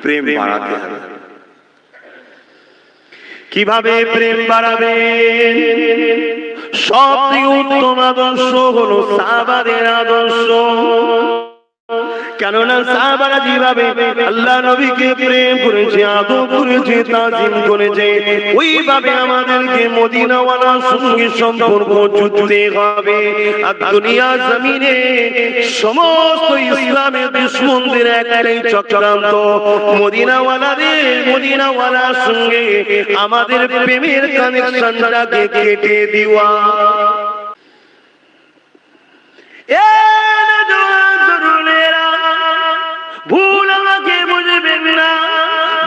প্রেম বাড়াতে হবে। কিভাবে প্রেম বাড়াবে? সবথেকে উত্তম আদর্শ হলো সাহাবাদের আদর্শ। কেননা সাহাবারা যেভাবে আল্লাহ নবীকে প্রেম করেছে, আদর করেছে, তাজিম করেছে, ওইভাবে আমাদেরকে মদিনাওয়ালার সঙ্গে সম্পর্ক জুড়তে হবে। আর দুনিয়া জমিনে সমস্ত ইসলামের দুশমনদের একটাই চক্রান্ত, মদিনাওয়ালার সঙ্গে আমাদের প্রেমের কানেকশনটাকে কেটে দেওয়া। ভুল আমাকে বুঝবেন না,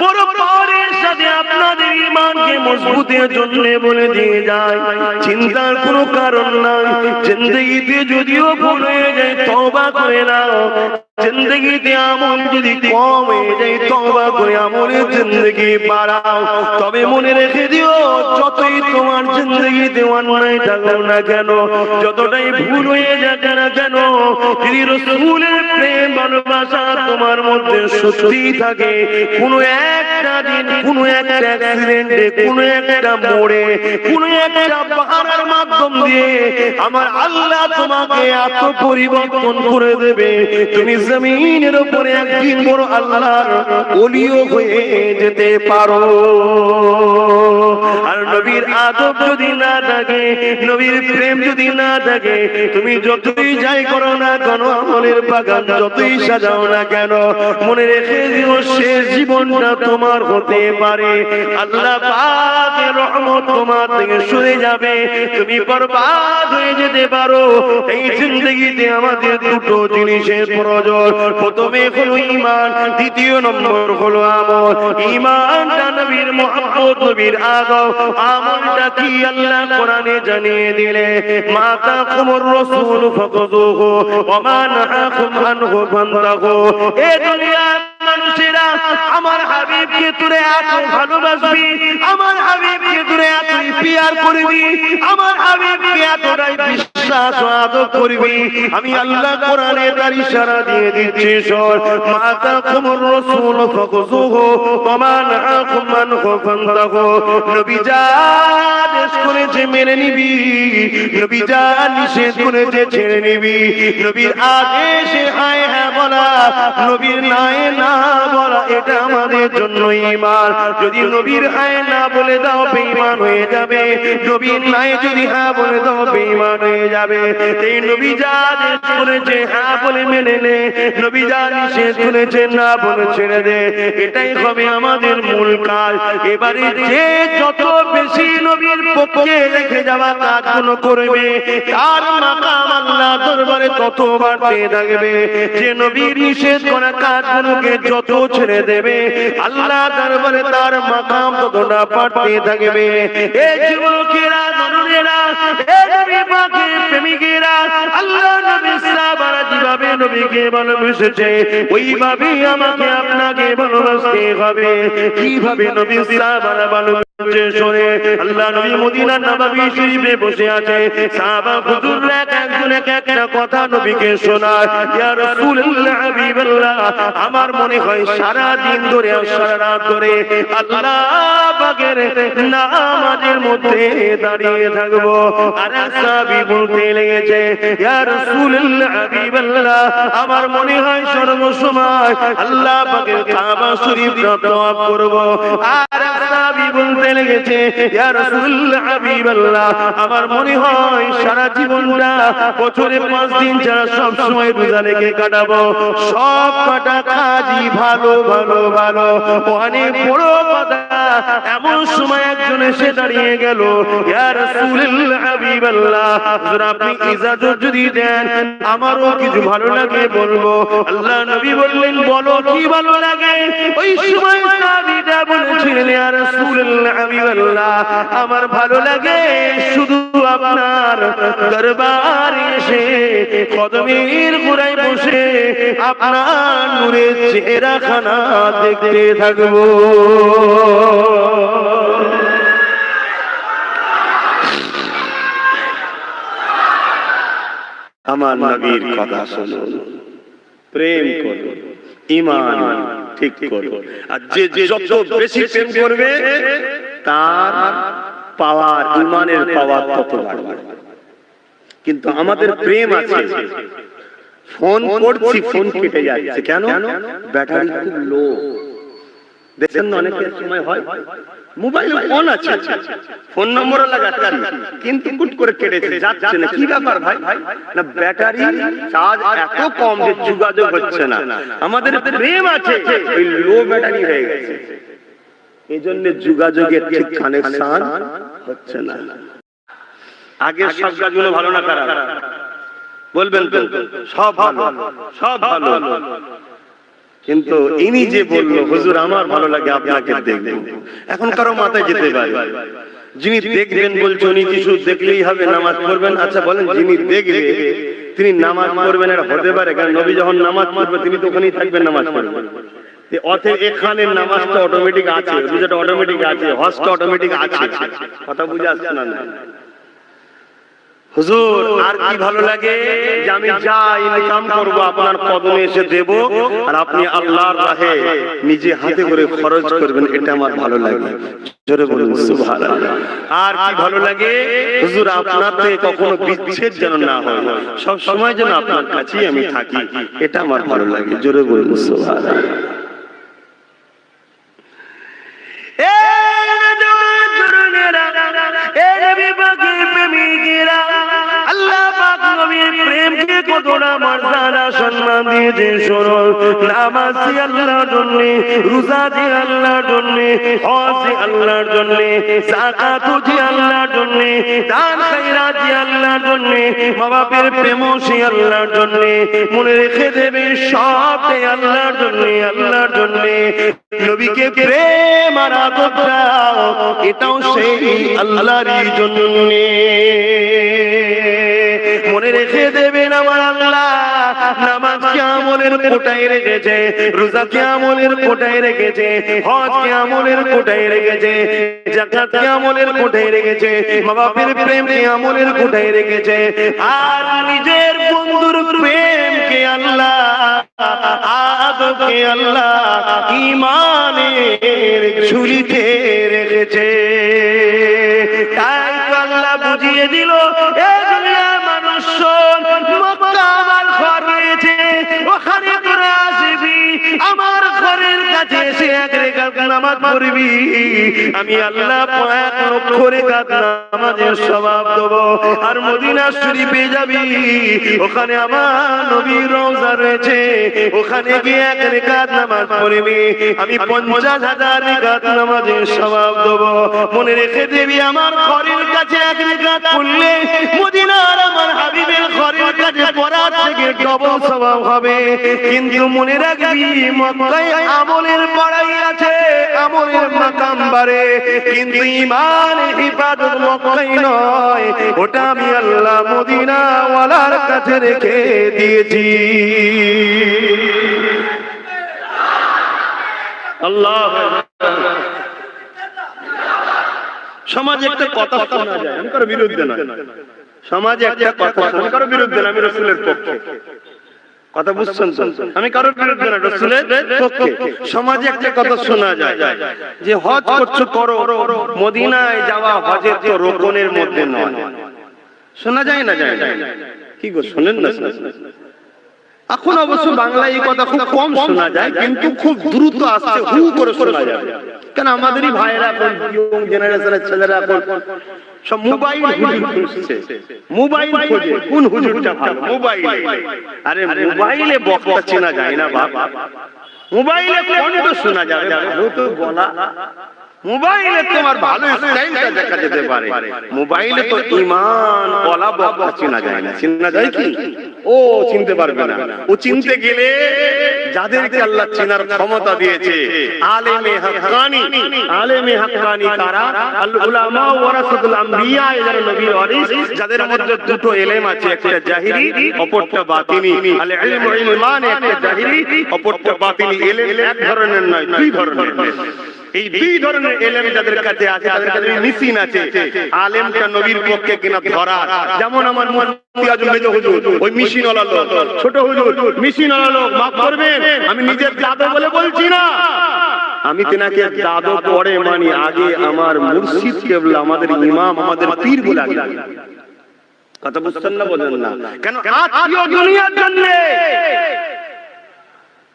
বড় পরের সাথে আপনাদের ঈমানকে মজবুতের জন্য বলে দিয়ে যায়, চিন্তার কোনো কারণ নাই। জিন্দেগিতে যদিও ভুল হয়ে যায় তওবা করে নাও, জিন্দেগিতে আমল যদি কম হয়ে যায় তওবা করে আমলের জিন্দেগি বাড়াও। তবে মনে রেখে দিও, যতই তোমার জিন্দেগিতে অন্যায় থাকুক না কেন, যতটাই ভুল হয়ে যাক না কেন, যদি রাসূলের প্রেম ভালোবাসা তোমার মধ্যে সত্যি থাকে, কোনো একটা দিন, কোনো একটা অ্যাক্সিডেন্টে, কোনো একটা মোড়ে, কোনো একটা বাহানার মাধ্যম দিয়ে আমার আল্লাহ তোমাকে এত পরিবর্তন করে দেবে, তুমি জমিনের উপরে একদিন বড় আল্লাহর ওলিও হয়ে যেতে পারো। আর নবীর আদব যদি না থাকে, নবীর প্রেম যদি না থাকে, তুমি যতই যাই করো না কেন, আমলের বাগান যতই সাজাও না কেন, মনে রেখে দিও শেষ জীবনটা তোমার হতে পারে আল্লাহ পাকের রহমত তোমার থেকে সরে যাবে, তুমি বরবাদ হয়ে যেতে পারো। এই জিন্দেগিতে আমাদের দুটো জিনিসের প্রয়োজন, প্রথমে হলো ঈমান, দ্বিতীয় নম্বর হলো আমল। ঈমানটা নবীর মুহাব্বত, নবীর আদব, আমলটা কি আল্লাহ কোরআনে জানিয়ে দিলে, মা তাকুমুর রাসূল ফাকুযুহু ওয়া মা নাহাকুম আনহু ফান্তাহু। এ দুনিয়ার মানুষেরা আমার হাবিবকে তোরে এত ভালোবাসবি, আমার হাবিবকে তোরে এত পিয়ার করবি, আমার হাবিবকে এতটাই বিশ্বাস ও আদর করবি, আমি আল্লাহ কোরআনে তার ইশারা দিয়ে দিচ্ছি, শোন, মা তাকুমুর রাসূল ফাকুযুহু ওয়া মা নাহাকুম আনহু ফান্তাহু। নবী যা আদেশ করেছে মেনে নিবি, নবী যা নিষেধ করেছে ছেড়ে নিবি। নবীর আদেশে হায় হ্যাঁ বলা, নবীর নাই না বলা, এটা আমাদের জন্য ঈমান। যদি নবীর হায় না বলে দাও বেঈমান হয়ে যাবে, নবীর নাই যদি হ্যাঁ বলে দাও বেঈমান হয়ে যাবে। এই নবী যা আদেশ করেছে হ্যাঁ বলে মেনে নে, নবী যা নিষেধ করেছে না বলে ছেড়ে দে, এটাই হবে আমাদের মূল কাজ। এবারে যে যত বেশি নবীর পক্ষে রেখে যাওয়া কাজগুলো করবে, তার মাকাম আল্লাহ দরবারে তত বাড়তে থাকবে। যে নবীর নিষেধ করা কাজগুলোকে যত ছেড়ে দেবে, আল্লাহ দরবারে তার মাকাম ততটা বাড়তে থাকবে। এই যুবকেরা, তরুণেরা, এই নবী পাকের প্রেমিকেরা, আল্লাহ নবী সাহাবারা যেভাবে নবীকে ভালোবেসেছে, ওইভাবেই আমাকে আপনাকে ভালোবাসতে হবে। কিভাবে নবী সাহাবারা ভালোবেসেছে শোনে, আল্লাহ নবী মদিনার নববী শরীফে বসে আছে, সাহাবা হুজুররা একজন একটা কথা নবীকে শোনায়, ইয়া রাসূলুল্লাহ হাবিবাল্লাহ, আমার মনে হয় সারা দিন ধরে সারা রাত ধরে আল্লাহ পাকের নামাজের মধ্যে দাঁড়িয়ে থাকবো। আর সাহাবী বলতে লেগেছে, ইয়া রাসূলুল্লাহ হাবিবাল্লাহ, আমার মনে হয় সর্বসময় আল্লাহ পাকের কাবা শরীফটা তওয়াফ করব। আর সাহাবী বলতে লেগেছে, ইয়া রাসূলুল্লাহ হাবিবাল্লাহ, আমার মনে হয় সারা জীবনটা বছরে 5 দিন ছাড়া সব সময় রোজা রেখে কাটাবো। সব কটা কাজই ভালো ভালো ভালো, অনেক বড় কথা। এমন সময় একজন এসে দাঁড়িয়ে গেল, ইয়া রাসূলুল্লাহ হাবিবাল্লাহ, আপনি ইজাজত যদি দেন আমারও কিছু ভালো লাগে বলবো। আল্লাহ নবী বললেন, বলো কি ভালো লাগে। ওই সময় সাহাবীরা বলেছিলেন, ইয়া রাসূলুল্লাহ হাবিবাল্লাহ, আমার ভালো লাগে শুধু আপনার দরবারে এসে কদমের গোড়ায় বসে আপনার নূরের চেহারাখানা দেখতে থাকবো। আমার নবীর কথা শুনুন, প্রেম করুন, ঈমান ঠিক করো। আর যে যত বেশি প্রেম করবে তার পাওয়ার, ইমানের পাওয়ার তত বাড়বে। কিন্তু আমাদের প্রেম আছে, ফোন করছি ফোন কেটে যাচ্ছে, কেন? ব্যাটারি খুব লো। দেখেন না অনেকের সময় হয় মোবাইল ফোন আছে, ফোন নম্বর লাগাচ্ছি কিন্তু কুট করে কেটেছে, যাচ্ছে না। কি ব্যাপার ভাই? না ব্যাটারি চার্জ এত কম যে যোগাযোগ হচ্ছে না। আমাদের প্রেম আছে, ওই লো ব্যাটারি হয়ে গেছে, এই জন্য যোগাযোগের ঠিক কানেকশন হচ্ছে না। আগে সব কাজগুলো ভালো না খারাপ বলবেন তো? সব ভালো, সব ভালো। কিন্তু ইনি যে বললো হুজুর আমার ভালো লাগে আপনাকে দেখবেন, এখন কারো মাথায় যেতে পারে যিনি দেখবেন বলছে উনি কিছু দেখলেই হবে নামাজ পড়বেন। আচ্ছা বলেন, যিনি দেখবে তিনি নামাজ পড়বেন, এটা হতে পারে? কারণ নবী যখন নামাজ পড়বে তিনি তো ওখানেই থাকবেন, নামাজ পড়বেন। অতএব এখানে নামাজটা অটোমেটিক আছে, রোজাটা অটোমেটিক আছে, হজটা অটোমেটিক আছে। কথা বুঝে আসছে না? হুজুর আর কি ভালো লাগে যে আমি যা ইনকাম করব আপনার কদমে এসে দেব, আর আপনি আল্লাহর রাহে নিজে হাতে করে খরচ করবেন, এটা আমার ভালো লাগে। জোরে বলুন সুবহানাল্লাহ। আর কি ভালো লাগে? হুজুর আপনার থেকে কখনো বিচ্ছেদ যেন না হয়, সব সময় যেন আপনার কাছেই আমি থাকি, এটা আমার ভালো লাগে। জোরে বলুন সুবহানাল্লাহ। আল্লাহ পাক নবীর প্রেমকে কতটা মর্যাদা সম্মান দিয়েছে শোনো। নামাজ আল্লাহর জন্য, রোজা দিয়ে আল্লাহর জন্য, হজ আল্লাহর জন্য, যাকাত আল্লাহর জন্য, দান খায়রাত আল্লাহর জন্য, মা বাপের প্রেম আল্লাহর জন্য। মনে রেখে দেবে সব আল্লাহর জন্য, আল্লাহর জন্য। নবীকে প্রেম আর আদর দাও, এটাও সেই আল্লাহরই জন্য। মনে রেখে দেবেন আমার আল্লাহ নামাজকে আমলের কোটায় রেখেছে, রোজাকে আমলের কোটায় রেখেছে, হজকে আমলের কোটায় রেখেছে, যাকাতকে আমলের কোটায় রেখেছে, মা বাপের প্রেমকে আমলের কোটায় রেখেছে। আর নিজের বন্ধুর প্রেমকে আল্লাহ, আদবকে আল্লাহ ঈমানের ঝুলিতে রেখেছে। তাই তো আল্লাহ বুঝিয়ে দিল, এ দুনিয়ার মানুষ শোন, মক্কা আমার ঘর রয়েছে, ওখানে তোরা আসবি, আমার ঘরের কাছে এসে এক রেখাত নামাজ পড়বি, আমি আল্লাহ 1 লক্ষ রেখাত নামাজের সওয়াব দেব। আর মদিনা শরীফে যাবি, ওখানে আমার নবীর রওজা রয়েছে, ওখানে গিয়ে 1 রেখাত নামাজ পড়বি, আমি 50,000 রেখাত নামাজের সওয়াব দেব। মনে রেখে দিবি, আমার ঘরের কাছে 1 রেখাত পড়লে মদিনার আমার হাবিবের ঘরের কাছে পড়ার থেকে ডবল সওয়াব হবে। কিন্তু মনে রাখবি, মক্কায় আমলের পড়াই আছে, আমলের মাকাম বাড়ে, কিন্তু ঈমান হিফাজত মক্কায় নয়, ওটা আমি আল্লাহ মদিনা ওয়ালার কাছে রেখে দিয়েছি। আল্লাহ সমাজে একটা কথা শোনা যায়, আমি কারো বিরুদ্ধে না, সমাজে একটা কথা, আমি কারো বিরুদ্ধে না, আমি রাসূলের পক্ষে। কথা বুঝছেন তো? আমি কারো বিরুদ্ধে না, রাসূলের পক্ষে। সমাজে একটা কথা শোনা যায় যে হজ করছো করো, মদিনায় যাওয়া হজের তো রুকনের মধ্যে নয়। শোনা যায় না? যায় কি গো, শোনেন না? এখন অবশ্য বাংলায় এই কথা খুব কম শোনা যায়, কিন্তু খুব দ্রুত আসছে, হু করে শোনা যায়। কেন আমাদেরই ভাইয়েরা, ইয়ং জেনারেশনের ছেলেরা এখন সব মোবাইল খুঁজছে, মোবাইল খোঁজে কোন হুজুরটা ভালো। মোবাইলে, আরে মোবাইলে বক্তা চেনা যায় না বাবা, মোবাইলে কণ্ঠ শোনা যাবে, ভালো তো বলা। মোবাইলে তোমার ভালো স্টাইলটা দেখা যেতে পারে, মোবাইলে তো ঈমান ওয়ালা বক্তা চেনা যায় না। চেনা যায় কি? ও চিনতে পারবে না। ও চিনতে গেলে যাদেরকে আল্লাহ চেনার ক্ষমতা দিয়েছে, আলেমে হাক্কানি, আলেমে হাক্কানি কারা? আল উলামা ওয়ারাসাতুল আমবিয়া, এরা নবীর ওয়ারিস, যাদের মধ্যে দুটো ইলম আছে, একটা জাহিরি অপরটা বাতিনি। আল ইলমু ইলমান, একটা জাহিরি অপরটা বাতিনি। ইলম এক ধরনের নয়, দুই ধরনের। এই দুই ধরনের ইলম যাদের কাছে আছে, তাদের কাছে মেশিন আছে আলেমটা নবীর পক্ষে কিনা ধরা। যেমন আমার মুফতি আজম মেজো হুজুর, ওই মেশিন ওয়ালা লোক, ছোট হুজুর মেশিন ওয়ালা লোক, মাফ করবেন আমি নিজের দাদু বলে বলছি না, আমি তেনাকে দাদু পরে মানি, আগে আমার মুর্শিদ কেবলা, আমাদের ইমাম, আমাদের পীর বলে আগে। কথা বুঝছেন না? বোঝেন না কেন? আত্মীয় দুনিয়ার জন্য,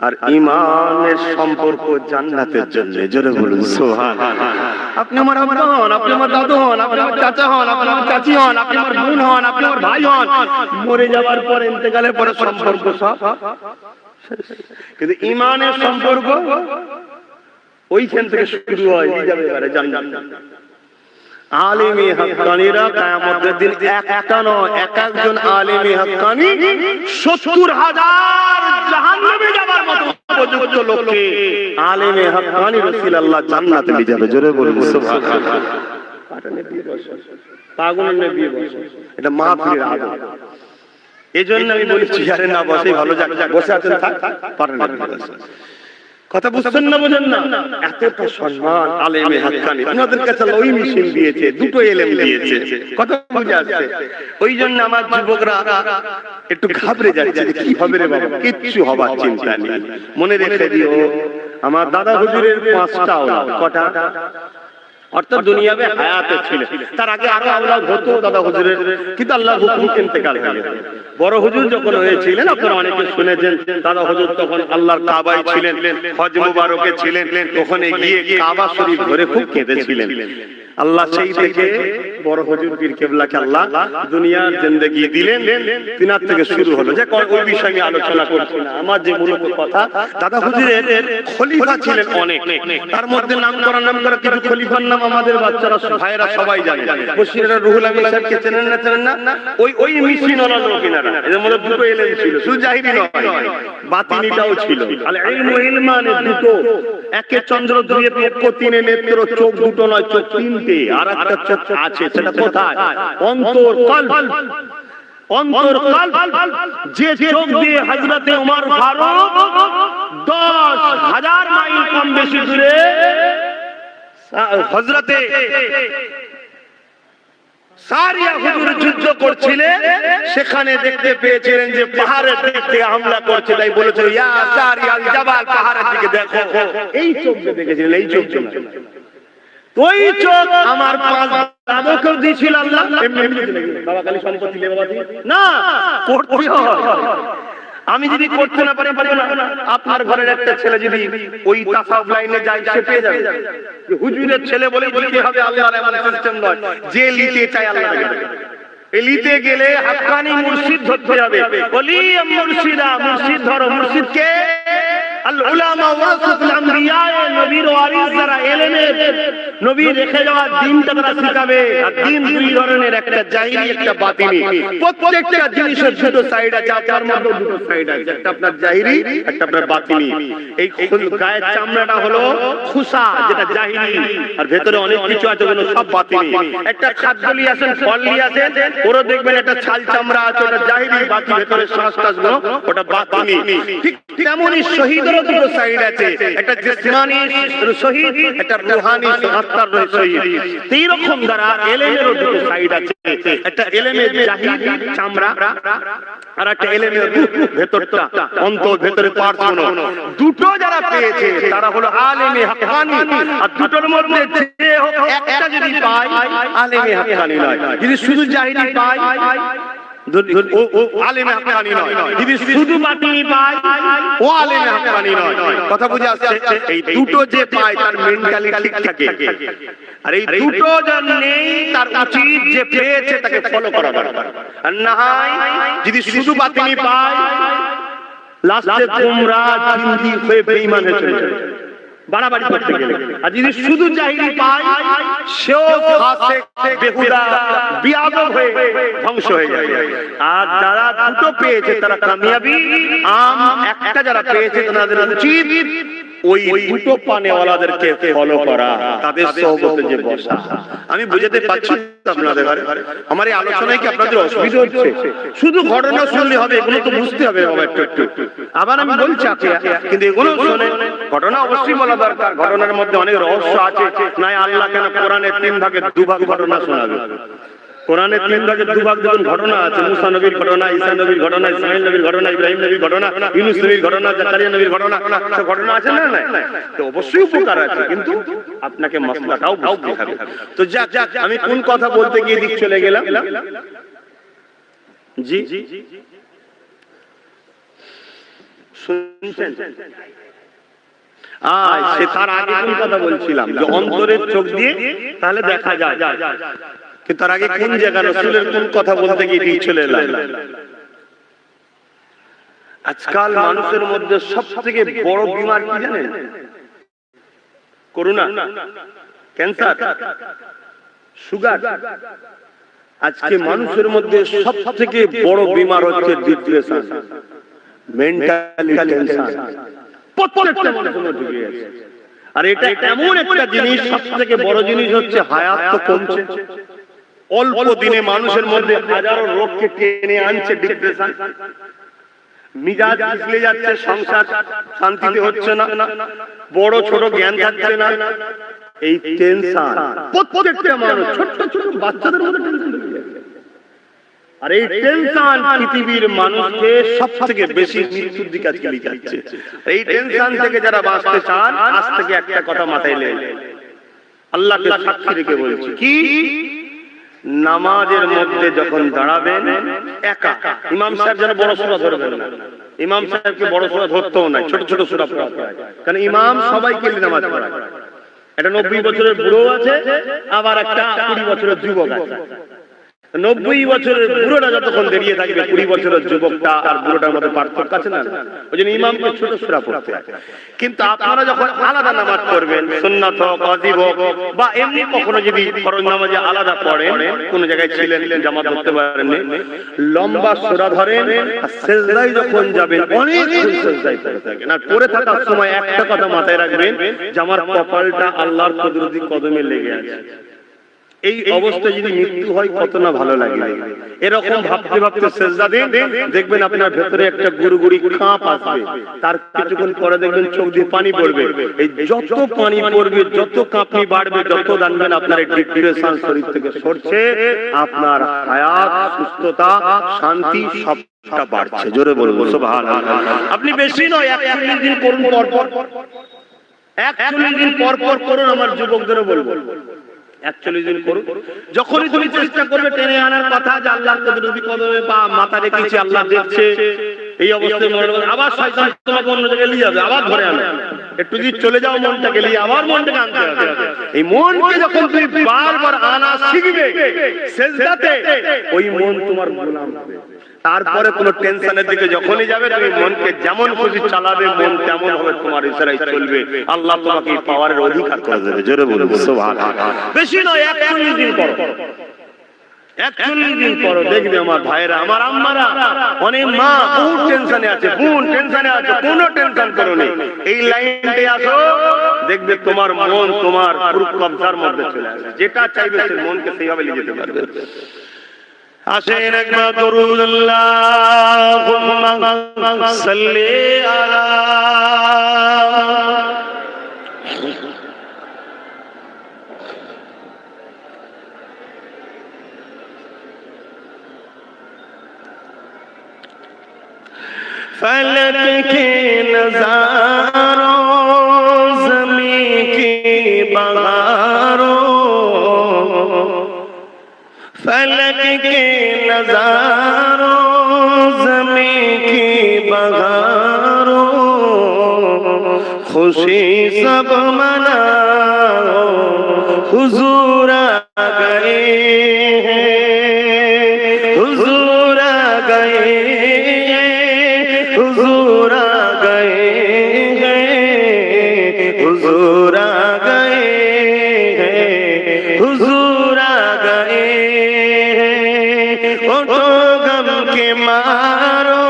আর ইমানের সম্পর্ক জান্নাতের জন্য। জোরে বলুন সুবহানাল্লাহ। আপনি আমার আব্বা হন, আপনি আমার দাদু হন, আপনি আমার চাচা হন, আপনি আমার চাচি হন, আপনি আমার বোন হন, আপনি আমার ভাই হন, মরে যাওয়ার পর, ইন্তেকালের পরে সম্পর্ক সব, কিন্তু ইমানের সম্পর্ক ওইখান থেকে শুরু হয়, যাবে এবারে জান্নাত। আলেমে হাক্কানিরা কিয়ামতের দিন একটা নয়, এক একজন আলেমে হাক্কানি ৭০,০০০ জাহান্নামে যাবার মতো উপযুক্ত লোককে আলেমে হাক্কানি রাসূলুল্লাহ জান্নাতে নিয়ে যাবে। জোরে বলুন সুবহানাল্লাহ। পাগলের নবী বসে, এটা মাহফিলের আদব। এজন্য আমি বলছি আরে না বসে ভালো, যাক বসে আছেন থাক, পারেন না। কথা বুঝছেন না? বোঝেন না? এতটা সম্মান আলেমে হাক্কানি, আপনাদের কাছে ওই মিশন দিয়েছে, দুটো ইলম দিয়েছে। কথা বুঝে আসছে? ওই জন্য আমার যুবকরা একটু ঘাবড়ে যাচ্ছে যে কি হবে রে বাবা। কিচ্ছু হবার চিন্তা নেই, মনে রেখে দিও আমার দাদা হুজুরের 5টা আওলাদ। কটা? অর্থাৎ দুনিয়াতে হায়াতে ছিলেন, তার আগে আরো আওলাদ হতো দাদা হুজুরের, কিন্তু আল্লাহর হুকুম ইন্তেকাল হয়ে গেছে। বড় হুজুর যখন হয়েছিলেন, আপনারা অনেকে শুনেছেন, দাদা হুজুর তখন আল্লাহর কাবায় ছিলেন, হজ মুবারকে ছিলেন, ওখানে গিয়ে কাবা শরীফ ধরে খুব কেঁদেছিলেন। আল্লাহ সেই থেকে বড় হুজুর পীর কেবলাকে আল্লাহ দুনিয়ার জিন্দেগি দিলেন, তিনার থেকে শুরু হলো। যে ওই বিষয়ে আমি আলোচনা করছি না, আমার যে মূলত কথা, দাদা হুজুরের খলিফা ছিলেন অনেক, তার মধ্যে নাম করা কিছু খলিফার নাম আমাদের বাচ্চারা ভাইয়েরা সবাই জানে। বশিরা রুহুল আমিন সাহেবকে চেনেন না? চেনেন না? ওই মিশন ওয়ালা লোক এনারা। এদের মধ্যে দুটো ইলম ছিল, শুধু জাহিরি নয়, বাতিনিটাও ছিল। আল ইলমু ইলমানে দুটো, একে চন্দ্র, দুয়ে পক্ষ, তিনে নেত্র, চোখ দুটো নয়, চোখ তিনটে, আর একটা চোখ আছে, সেটা কোথায়? অন্তর, কলব। অন্তর, কলব, যে চোখ দিয়ে হযরতে ওমর ফারুক 10,000 মাইল কম বেশি দূরে হযরতে সারিয়া হুজুর যুদ্ধ করছিলেন, সেখানে দেখতে পেয়েছিলেন যে পাহাড়ের দিক থেকে হামলা করছে, তাই বলেছিল ইয়া সারিয়াল জাবাল, পাহাড়ের দিকে দেখো। এই চোখ দেখেছিলেন, এই চোখ। ওই চোখ আমার 5 দাদুকেও দিয়েছিল আল্লাহ। বাবা খালি সম্পত্তি লে বাবা না, করতে হয়। আমি যদি করতে না পারি, আপনার ঘরের একটা ছেলে যদি ওই তাসাউফ লাইনে যায়, সে পেয়ে যাবে। হুজুরের ছেলে বলে বলতে হবে আল্লাহর এমন সিস্টেম নয়, যে লিতে চায় আল্লাহ দেবে। লিতে গেলে হাক্কানি মুর্শিদ ধরতে হবে। বলি মুর্শিদা, মুর্শিদ ধরো। মুর্শিদ কে? আল উলামা ওয়ারাসাতুল আমবিয়া, নবীর ওয়ারিস যারা, ইলমের নবী রেখে যাওয়া দ্বীনটা তারা শিখাবে। আর দ্বীন দুই ধরনের, একটা জাহিরি, একটা বাতিনি। প্রত্যেকটা জিনিসের দুটো সাইড আছে, আপনার মধ্যে দুটো সাইড আছে, একটা আপনার জাহিরি, একটা আপনার বাতিনি। এই গায়ের চামড়াটা হলো খুসা, যেটা জাহিরি, আর ভেতরে অনেক কিছু আছে, ওগুলো সব বাতিনি। একটা খাদ্য নিয়ে আসেন, ফল নিয়ে আসেন, ওরা দেখবেন একটা ছাল চামড়া আছে, ওটা জাহিরি, বাকি ভেতরে শ্বাস টাসগুলো ওটা বাতিনি। ঠিক তেমনই শহীদেরও দুটো সাইড আছে, একটা জিসমানি শহীদ, একটা রূহানি আত্মার শহীদ। এই রকম দ্বারা ইলমেরও দুটো সাইড আছে, একটা ইলমের জাহিরি চামড়া, আর একটা ইলমের ভেতরটা, অন্তর, ভেতরে পার্টগুলো। দুটো যারা পেয়েছে তারা হলো আলেমে হাক্কানি। আর দুটোর মধ্যে যে হোক একটা যদি পায়, আলেমে হাক্কানি নয়। যদি শুধু জাহিরি পায়, আলেমে হাক্কানি নয়। যদি শুধু বাতিনি পায়, ও আলেমে হাক্কানি নয়। কথা বুঝে আসছে? এই দুটো যে পায় তার মেন্টালিটি ঠিক থাকে, আর এই দুটো জন নেই, তার উচিত যে পেয়েছে তাকে ফলো করা দরকার। আর না হয় যদি শুধু বাতিনি পায়, লাস্টে গোমরাহ, জিন্দি হয়ে বেঈমান হয়ে চলে যাবে বাড়াবাড়ি করতে গেলে। আর যদি শুধু জাহিরি পায়, সেও ফাসিক, বেহুদা, বিয়াদব হয়ে ধ্বংস হয়ে যাবে। আর যারা দুটো পেয়েছে তারা কামিয়াবি। একটা যারা পেয়েছে তাদের উচিত ওই দুটো পানেওয়ালাদেরকে ফলো করা, তাদের সোহবতে যে বসা। আমি বুঝাতে পারছি আপনাদের, আমার এই আলোচনায় কি আপনাদের অসুবিধা হচ্ছে? শুধু ঘটনা শুনলে হবে? এগুলো তো বুঝতে হবে বাবা একটু একটু। আবার আমি বলছি কিন্তু এগুলো শুনে ঘটনা অবশ্যই বলা দরকার। ঘটনার মধ্যে অনেক রহস্য আছে। নাই আল্লাহ কেন কোরআনে 3 ভাগে 2 ভাগ ঘটনা শোনাবে? কোরআনে 3 ভাগে 2 ভাগ যখন ঘটনা আছে, মুসা নবীর ঘটনা, ঈসা নবীর ঘটনা, ইসমাঈল নবীর ঘটনা, ইব্রাহিম নবীর ঘটনা, ইউনূস নবীর ঘটনা, জাকারিয়া নবীর ঘটনা, সব ঘটনা আছে না? তো অবশ্যই উপকার আছে, কিন্তু আপনাকে মাসলাটাও বুঝতে হবে। তো যাক, আমি কোন কথা বলতে গিয়ে দিক চলে গেলাম? জি শুনছেন? সে তার আগে কোন কথা বলছিলাম? যে অন্তরের চোখ দিয়ে তাহলে দেখা যায়। কিন্তু তার আগে কোন জায়গা রাসূলের কোন কথা বলতে গিয়ে দিয়ে চলে এলাম? আজকাল মানুষের মধ্যে সবথেকে বড় বিমার কি জানেন? Corona, cancer, sugar. আজকে মানুষের মধ্যে সবথেকে বড় বিমার হচ্ছে ডিপ্রেশন, মেন্টাল টেনশন। প্রত্যেকটা মানুষের মধ্যে ঢুকে গেছে। আর এটা এমন একটা জিনিস, সবথেকে বড় জিনিস হচ্ছে হায়াত তো কমছে। অল্প দিনে মানুষের মধ্যে হাজারো রোগকে টেনে আনছে ডিপ্রেশন। মিজাজ পিছলে যাচ্ছে, সংসার শান্তিতে হচ্ছে না, বড় ছোট জ্ঞান থাকছে না। এই টেনশন প্রত্যেকটা মানুষ, ছোট ছোট বাচ্চাদের মধ্যে টেনশন ঢুকে যাচ্ছে। আর এই টেনশন পৃথিবীর মানুষকে সবথেকে বেশি মৃত্যুর দিকে আজকে নিয়ে যাচ্ছে। এই টেনশন থেকে যারা বাঁচতে চান, আজ থেকে একটা কথা মাথায় নেন, আল্লাহকে সাক্ষী রেখে বলছি, কি নামাজের মধ্যে যখন দাঁড়াবেন একা, ইমাম সাহেব যেন বড় সূরা ধরবেন না। ইমাম সাহেবকে বড় সূরা ধরতেও নাই, ছোট ছোট সূরা পড়াতে হয়। কারণ ইমাম সবাইকে নামাজ পড়ায়। একটা 90 বছরের বুড়ো আছে, আবার একটা 20 বছরের যুবক আছে। 90 বছরের বুড়োটা যতক্ষণ দাঁড়িয়ে থাকবে, 20 বছরের যুবকটা আর বুড়োটার মধ্যে পার্থক্য আছে না? ওই জন্য ইমামকে ছোট সূরা পড়তে হয়। কিন্তু আপনারা যখন আলাদা নামাজ পড়বেন, সুন্নাত হোক, ওয়াজিব হোক, বা এমনি কখনো যদি ফরজ নামাজে আলাদা পড়েন, কোন জায়গায় ছিলেন জামাত ধরতে পারেননি, লম্বা সূরা ধরেন, আর সিজদায় যখন যাবেন অনেক সিজদায় পড়ে থাকেন। আর পড়ে থাকার সময় একটা কথা মাথায় রাখবেন, যে আমার কপালটা আল্লাহর কুদরতি কদমে লেগে আছে। এই অবস্থায় যদি মৃত্যু হয় কত না ভালো লাগে। এরকম ভাবতে ভাবতে সিজদা দিন, দেখবেন আপনার ভেতরে একটা গুড়গুড়ি কাঁপ আসবে। তার কিছুক্ষণ পরে দেখবেন চোখ দিয়ে পানি পড়বে। এই যত পানি পড়বে, যত কাঁপনি বাড়বে, যত জানবেন আপনার এই ডিপ্রেশন শরীর থেকে সরছে, আপনার হায়াত, সুস্থতা, শান্তি সবটা বাড়ছে। জোরে বলুন সুবহানাল্লাহ। আপনি বেশি নয়, 41 দিন করুন, পর পর 41 দিন পর পর করুন। আমার যুবকদেরও বলবো 41 দিন করুন। যখনই তুমি চেষ্টা করবে টেনে আনার কথা, যে আল্লাহর কুদরতি কদমে বা মাথা রেখেছি, আল্লাহ দেখছে, এই অবস্থায় মনে করবে, আবার শয়তান তোমাকে অন্য জায়গায় নিয়ে যাবে, আবার ধরে আনো। একটু যদি চলে যাও মনটাকে নিয়ে, আবার মনটাকে আনতে হবে। এই মনকে যখন তুমি বারবার আনা শিখবে সিজদাতে, ওই মন তোমার গোলাম হবে। তারপরে কোন টেনশনের দিকে যখনই যাবে, তুমি মনকে যেমন খুশি চালাবে, মন তেমন হবে, তোমার ইশারায় চলবে। আল্লাহ তোমাকে এই পাওয়ারের অধিকার করে দেবে। জোরে বলুন সুবহানাল্লাহ। বেশি নয়, 41 দিন করো, 41 দিন করো। দেখবে আমার ভাইরা, আমার আম্মারা, অনেক মা বহু টেনশনে আছে, বোন টেনশনে আছে, কোনো টেনশন করো না। এই লাইনতে আসো, দেখবে তোমার মন তোমার পুরো কবজার মধ্যে চলে আসবে। যেটা চাইবে সে মনকে সেইভাবে নিয়ে যেতে পারবে। আসেন একবার দরুদ আল্লাহুম্মা সাল্লি আলা फलक के नज़ारों, ज़मीं की बहारों, फलक के नज़ारों, ज़मीं की बहारों, खुशी सब मनाओ, हुजूर आ गए हैं, हुजूर आ गए, हुजूर आ गए हैं, हुजूर आ गए हैं, हुजूर आ गए हैं। उठो गम के मारो,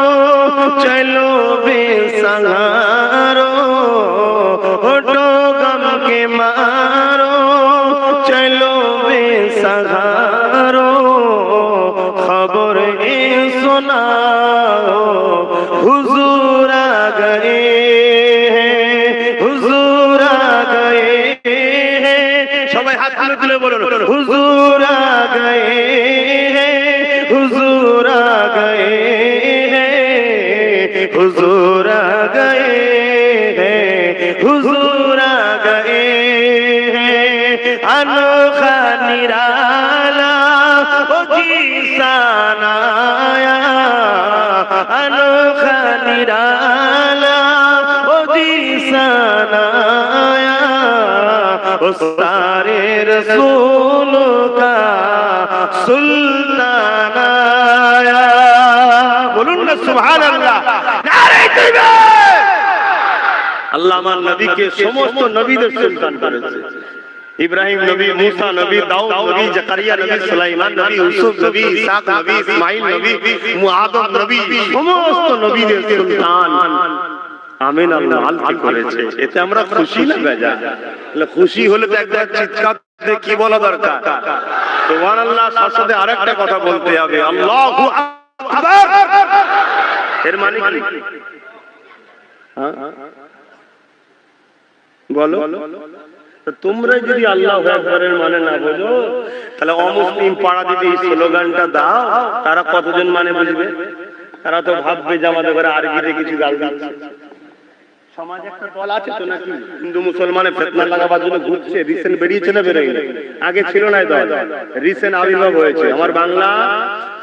चलो बेसहारो, हटो गम के मारो चलो बेसहारो खबर ए सुनाओ हुजूर आ गए हैं हुजूर आ गए हैं सबाई हाथ तुले बोलो हुजूर आ गए हैं हुजूर आ गए हैं हुजूर आ गए हैं हुजूर आ गए हैं अनोखा निराला ओ जीसान आया अनोखा निराला ओ जीसान आया ओ सारे रसूल का सुल्तान आया बोलून ना सुभान अल्लाह नारे तकबीर আল্লাহ আমার নবীকে সমস্ত নবীদের সুলতান করেছে ইব্রাহিম নবী মুসা নবী দাউদ নবী জাকারিয়া নবী সুলাইমান নবী ইউসুফ নবী ইসহাক নবী ইসমাঈল নবী মুআদব নবী সমস্ত নবীদের সুলতান আমিন আল্লাহ আলকি করেছে এতে আমরা খুশি না বেজা তাহলে খুশি হলে তো একবার চিৎকার দিয়ে কি বলা দরকার সুবহানাল্লাহ সাথে আরেকটা কথা বলতে হবে আল্লাহু আকবার এর মানে কি বলো তোমরা যদি আল্লাহু আকবারের মানে না বোঝো তাহলে অমুসলিম পাড়া যদি এই স্লোগানটা দাও তারা কতজন মানে বুঝবে তারা তো ভাববে যে আমাদের ঘরে আরবিতে কিছু গাল দিচ্ছে সমাজে একটা দল আছে তো নাকি হিন্দু মুসলমানের ফিতনা লাগাবার জন্য ঘুরছে রিসেন্ট বেরিয়েছে না বেরোয়নি আগে ছিল না দল রিসেন্ট আবির্ভাব হয়েছে আমার বাংলা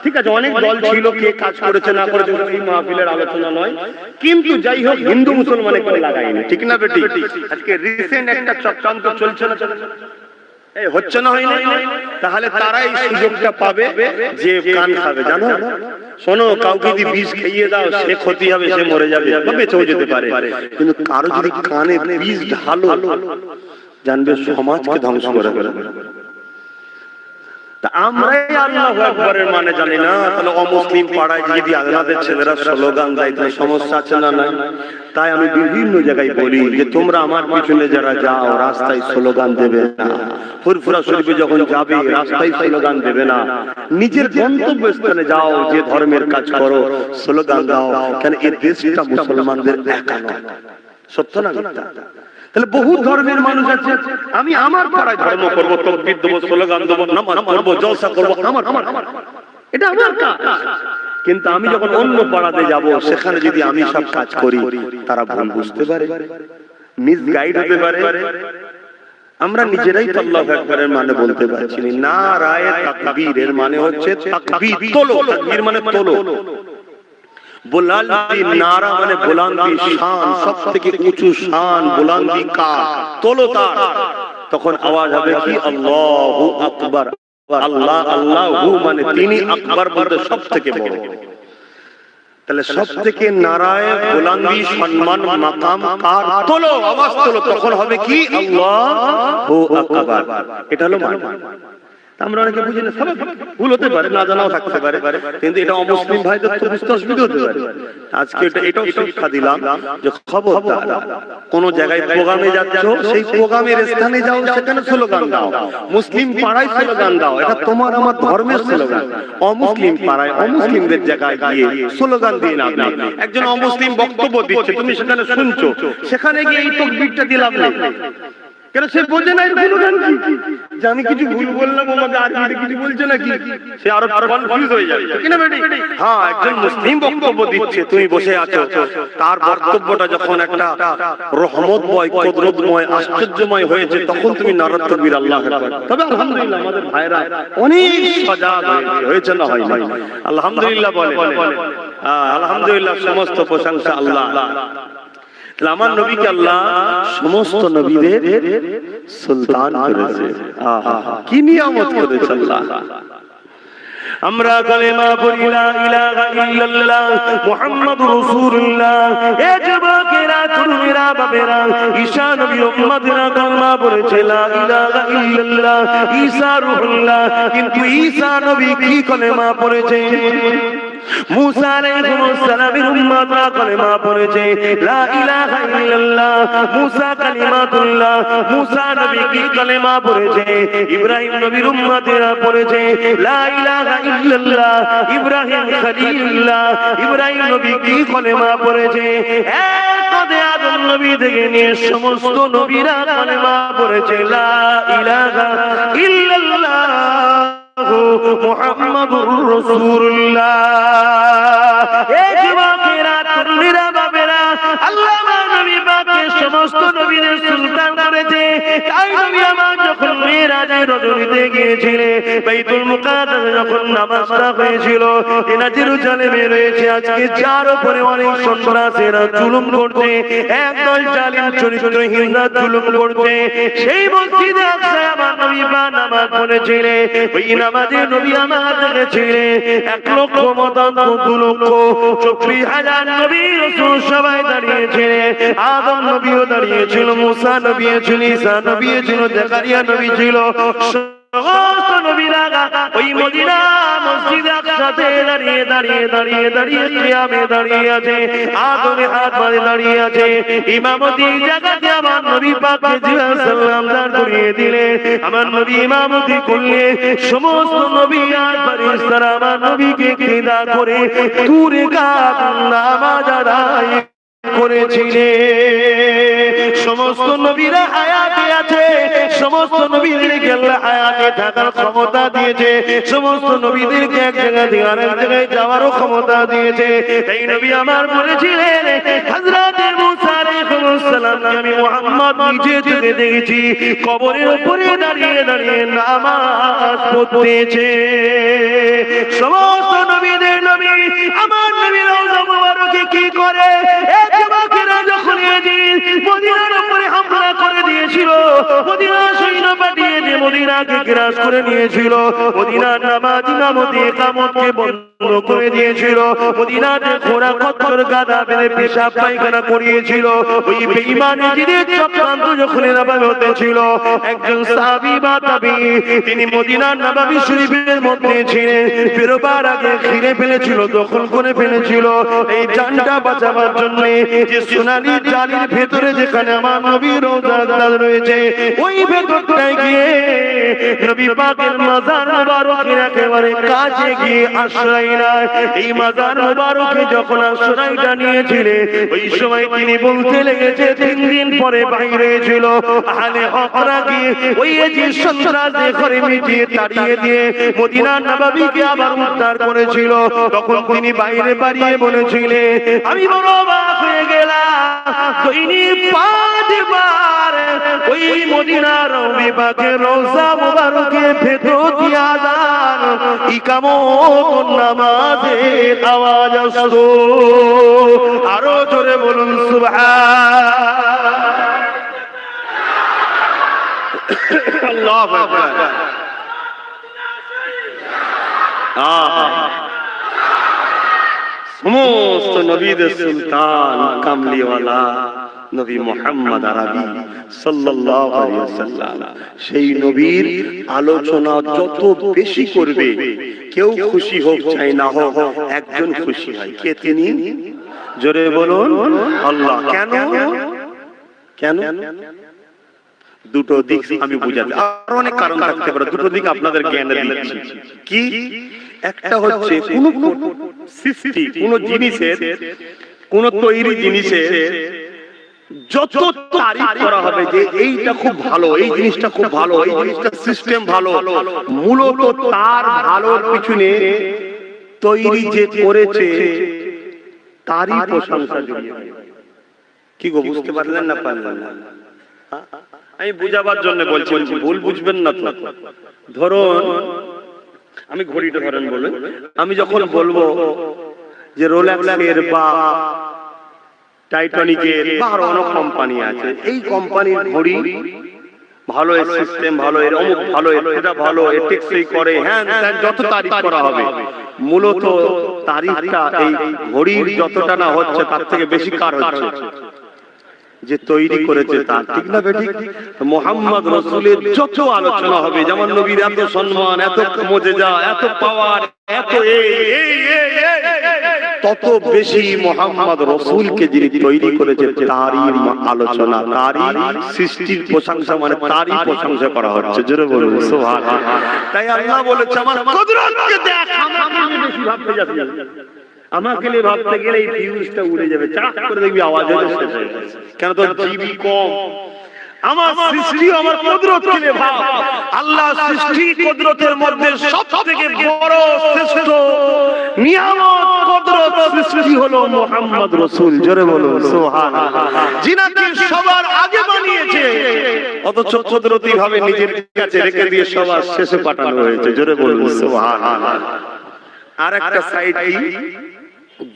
ঠিক আছে অনেক দল ছিল কে কাজ করেছে না করেছে এই মাহফিলের আলোচনা নয় কিন্তু যাই হোক হিন্দু মুসলমানে কেউ লাগায়নি ঠিক না বেটি আজকে রিসেন্ট একটা চক্রান্ত চলছে না এই হচ্ছে না হয় না তাহলে তারা এই সুযোগটা পাবে যে কান খাবে জানো শোনো কাউকে যদি বিষ খাইয়ে দাও সে ক্ষতি হবে সে মরে যাবে বা বেঁচেও যেতে পারে কিন্তু কারো যদি কানে বিষ ঢালো জানবে সমাজকে ধ্বংস করে ফেলবে তা আমরাই আল্লাহু আকবারের মানে জানি না তাহলে অমুসলিম পাড়ায় যদি আমাদের ছেলেরা স্লোগান দেয় তাহলে সমস্যা আছে না না তাই আমি বিভিন্ন জায়গায় বলি যে তোমরা আমার পিছনে যারা যাও রাস্তায় স্লোগান দেবে না ফুরফুরা শরীফে যখন যাবে রাস্তায় স্লোগান দেবে না নিজের গন্তব্যস্থানে যাও যে ধর্মের কাজ করো স্লোগান দাও কেন এই দেশটা মুসলমানদের একা নয় সত্য না মিথ্যা তাহলে বহু ধর্মের মানুষ আছে আমি আমার পাড়ায় ধর্ম করবো তাকবীর দেবো স্লোগান দেবো নামাজ পড়বো জলসা করবো আমার এটা আমার কাজ কিন্তু আমি যখন অন্য পাড়াতে যাব সেখানে যদি আমি সব কাজ করি তারা ভুল বুঝতে পারে মিসগাইড হতে পারে আমরা নিজেরাই তো আল্লাহু আকবারের মানে বলতে পারছি না নারায়ে তাকবীর এর মানে হচ্ছে তাকবীর তোলো তাকবীর মানে তোলো বুলন্দি নারা মানে বুলন্দি শান সবথেকে উঁচু শান বুলন্দি কা তোলো তার তখন আওয়াজ হবে কি আল্লাহু আকবার আল্লাহ আল্লাহু মানে তিনি আকবার বলতে সবথেকে বড় তাহলে সবথেকে নারায়ে বুলন্দি সম্মান মাকাম কার তোলো আওয়াজ তোলো তখন হবে কি আল্লাহু আকবার এটা হলো মানে আমরা অনেকে বুঝি না সব ভুল হতে পারে না জানাও থাকতে পারে কিন্তু এটা অমুসলিম ভাইদের তো বুঝতে অসুবিধা হতে পারে আজকে এটাও শিক্ষা দিলাম যে খবরদার কোন জায়গায় প্রোগ্রামে যাচ্ছ সেই প্রোগ্রামের স্থানে যাও সেখানে স্লোগান দাও মুসলিম পাড়ায় স্লোগান দাও এটা তোমার আমার ধর্মের স্লোগান অমুসলিম পাড়ায় অমুসলিমদের জায়গায় গিয়ে স্লোগান দিয়ে না একজন অমুসলিম বক্তব্য দিচ্ছে তুমি সেখানে শুনছো সেখানে গিয়ে এই তাকবীরটা দিলাম না কেন সে বোঝে না এর গুণগান কি যে আমি কিছু ভুল বললাম আমাকে আরবিতে কিছু বলছে নাকি সে আরো কনফিউজ হয়ে যাবে ঠিক না বেটি হ্যাঁ একজন মুসলিম বক্তব্য দিচ্ছে তুমি বসে আছো তার বক্তব্যটা যখন একটা রহমতময় কুদরতময় আশ্চর্যময় হয়েছে তখন তুমি নারায়ে তাকবীর আল্লাহু আকবার তবে আলহামদুলিল্লাহ আমাদের ভাইরা অনেক সজাগ হয়েছে না হয় না আলহামদুলিল্লাহ বলে আলহামদুলিল্লাহ সমস্ত প্রশংসা আল্লাহ আমার নবীকে আল্লাহ সমস্ত নবীদের সুলতান করেছে কি নিয়ামত করেছে আল্লাহ আমরা কালেমা পড়ি লা ইলাহা ইল্লাল্লাহ মুহাম্মাদুর রাসূলুল্লাহ এ যুবকেরা তরুণেরা বাবেরা ঈসা নবী উম্মতরা কালেমা পড়েছে লা ইলাহা ইল্লাল্লাহ ঈসা রূহুল্লাহ কিন্তু ঈসা নবী কি কালেমা পড়েছে মুসা আলাইহিস সালামের উম্মতরা কালেমা পড়েছে লা ইলাহা ইল্লাল্লাহ, মুসা কালিমাতুল্লাহ, মুসা নবী কি কালেমা পড়েছে, ইব্রাহিম নবীর উম্মতেরা পড়েছে লা ইলাহা ইল্লাল্লাহ, ইব্রাহিম খলিলুল্লাহ, ইব্রাহিম নবী কি কালেমা পড়েছে। একদে আদম নবী থেকে নিয়ে সমস্ত নবীরা কালেমা পড়েছে লা ইলাহা ইল্লাল্লাহ মুহাম্মাদুর রাসূলুল্লাহ। এই যুবকেরা, তরুণীরা, বাবেরা, আল্লাহ নবী পাকের সমস্ত নবীদের সুলতান করেছে। তাই নবী আমার যখন মিরাজের রজনীতে গিয়েছিলেন, বাইতুল মুকাদ্দাস যখন নামাজটা হয়েছিল, এনা জেরুজালেমে রয়েছে আজকে যার উপরে অনেক সন্ত্রাসীরা জুলুম করছে, একদল জালিম চরিত্রহীনরা জুলুম করছে, সেই মসজিদে আকসায় আমার নবী পাক নামাজ পড়েছিলেন। ওই নামাজে নবী আমার দেখেছিলেন 1 লক্ষ মতান্ত 2 লক্ষ 24,000 নবী রাসূল সবাই দাঁড়িয়েছিলেন। আদম নবীও দাঁড়িয়েছিল, মুসা নবী ছিল, ঈসা নবী ছিল, জাকারিয়া নবী ছিল, সমস্ত নবীরা ওই মদিনা মসজিদে আকসাতে দাঁড়িয়ে দাঁড়িয়ে দাঁড়িয়ে দাঁড়িয়ে কিয়ামে দাঁড়িয়ে আছে, আদমে হাত বাঁধে দাঁড়িয়ে আছে। ইমামতি জায়গাতে আমার নবী পাককে জিজ্ঞাসা সালাম দান করিয়ে দিলেন, আমার নবী ইমামতি করলে সমস্ত নবী আর ফেরেশতারা আমার নবীকে কিদা করে দূরে নামাজ আদায় করেছিলেন। সমস্ত নবীরা হায়াতে আছে, সমস্ত নবীদেরকে আল্লাহ হায়াতে থাকার ক্ষমতা দিয়েছে, সমস্ত নবীদেরকে এক জায়গা থেকে আরেক জায়গায় যাওয়ারও ক্ষমতা দিয়েছে। এই নবী আমার বলেছিলেন, হযরত মুসা আলাইহিস সালামকে আমি মুহাম্মদ নিজে থেকে দেখেছি কবরের উপরে দাঁড়িয়ে দাঁড়িয়ে নামাজ পড়তেছে। সমস্ত নবীদের নবী আমার নবী রওজা মুবারকে কি করে, এক যুবকেরা যখন মদিনার উপরে হামলা করে দিয়েছিল, মদিনা সৈন্য পাঠিয়ে যে মদিনাকে গ্রাস করে নিয়েছিল, মদিনার নামাজ ইমামতি ইকামতকে বন্ধ করে দিয়েছিল, মদিনাতে ঘোড়া খচ্চর গাধা বেঁধে পেশাব পায়খানা করিয়েছিল, ওই বেঈমান জিনের চক্রান্ত যখন এভাবে হতেছিল, একজন সাহাবী বা তাবী তিনি মদিনার নববী শরীফের মধ্যে ছিলেন, বেরোবার আগে ঘিরে ফেলেছিল, দখল করে ফেলেছিল। এই জানটা বাঁচাবার জন্য যে সোনালী জালির ভেতরে যেখানে আমার নবীর রওজা রয়েছে, ওই ভেতরটায় গিয়ে নবী পাকের মাজার মুবারকের একেবারে কাছে গিয়ে আশ্রয় নেয়। এই মাজার মুবারকে যখন আশ্রয়টা নিয়েছিলেন, ওই সময় তিনি বলতে লেগেছে 3 দিন পরে বাইরে ছিল আহলে হকরা গিয়ে ওই যে সন্ত্রাসী করে মিটিয়ে তাড়িয়ে দিয়ে মদিনার নববীকে আবার উদ্ধার করেছিল। তখন তিনি বাইরে বাড়িয়ে বলেছিলেন, আমি বড় অবাক হয়ে গেলাম, দৈনিক 5 বার ওই মদিনার নবী পাকের রওজা মুবারকে ভেতর দিয়ে আযান ইকামত নামাজের আওয়াজ আসতো। আরো জোরে বলুন সুবহান আল্লাহু আকবার। সমস্ত নবীদের সুলতান কামলিওয়ালা নবী মুহাম্মদ আরবি সাল্লাল্লাহু আলাইহি ওয়াসাল্লাম, সেই নবীর আলোচনা যত বেশি করবে, কেউ খুশি হোক চাই না হোক, একজন খুশি হয়। কে তিনি? জোরে বলুন আল্লাহ। কেন? কেন? দুটো দিক আমি বুঝাতে, আর অনেক কারণ থাকতে পারে, দুটো দিক আপনাদের জ্ঞানে দিচ্ছি। কি? একটা হচ্ছে কোন সৃষ্টি, কোন জিনিসের, কোন তৈরি জিনিসের যত তারিফ করা হবে যে এইটা খুব ভালো, এই জিনিসটা খুব ভালো, এই জিনিসটা সিস্টেম ভালো, মূলত তার ভালোর পিছনে তৈরি যে করেছে তারই প্রশংসা জড়িয়ে। কি গো, বুঝতে পারলেন না? পারলেন না? আমি বুঝাবার জন্য বলছি, ভুল বুঝবেন না তো। ধরুন আমি ঘড়িটা ধরেন বলুন, আমি যখন বলবো যে রোলেক্সের বা টাইটানিকের বা আরো অনেক কোম্পানি আছে, এই কোম্পানির ঘড়ি ভালো, এর সিস্টেম ভালো, এর অমুক ভালো, এটা ভালো, এর টেকসই করে, হ্যাঁ যত তারিফ করা হবে, মূলত তারিফটা এই ঘড়ির যতটা না হচ্ছে তার থেকে বেশি কার হচ্ছে? যে তৈরি করেছে তার। ঠিক না বেঠিক? মুহাম্মদ রাসূলের যত আলোচনা হবে, যেমন নবীর এত সম্মান, এত মুজিজা, এত পাওয়ার, এত তত বেশি মুহাম্মদ রাসূলকে যিনি তৈরি করেছেন তারই আলোচনা, তারই সৃষ্টির প্রশংসা, মানে তারই প্রশংসা করা হচ্ছে। জোরে বলুন সুবহানাল্লাহ। তাই আল্লাহ বলেছে আমার কুদরতকে দেখ, আমাকে বেশি ভাবতে যাবি, আমাকে নিয়ে ভাবতে গেলে এই ফিউজটা উড়ে যাবে, চাক করে দেখবি আওয়াজ হয়ে যাবে। কেন তোর জিবি কম। আমার সৃষ্টি আমার কুদরতকে নিয়ে ভাব। আল্লাহ সৃষ্টি কুদরতের মধ্যে সবথেকে বড় শ্রেষ্ঠ নিয়ামত কুদরত সৃষ্টি হলো মুহাম্মদ রাসূল। জোরে বলুন সুবহানাল্লাহ। যিনাকে সবার আগে বানিয়েছে অথচ কুদরতি ভাবে নিজের কাছে রেখে দিয়ে সবার শেষে পাঠানো হয়েছে। জোরে বলুন সুবহানাল্লাহ। আরেকটা সাইড কি,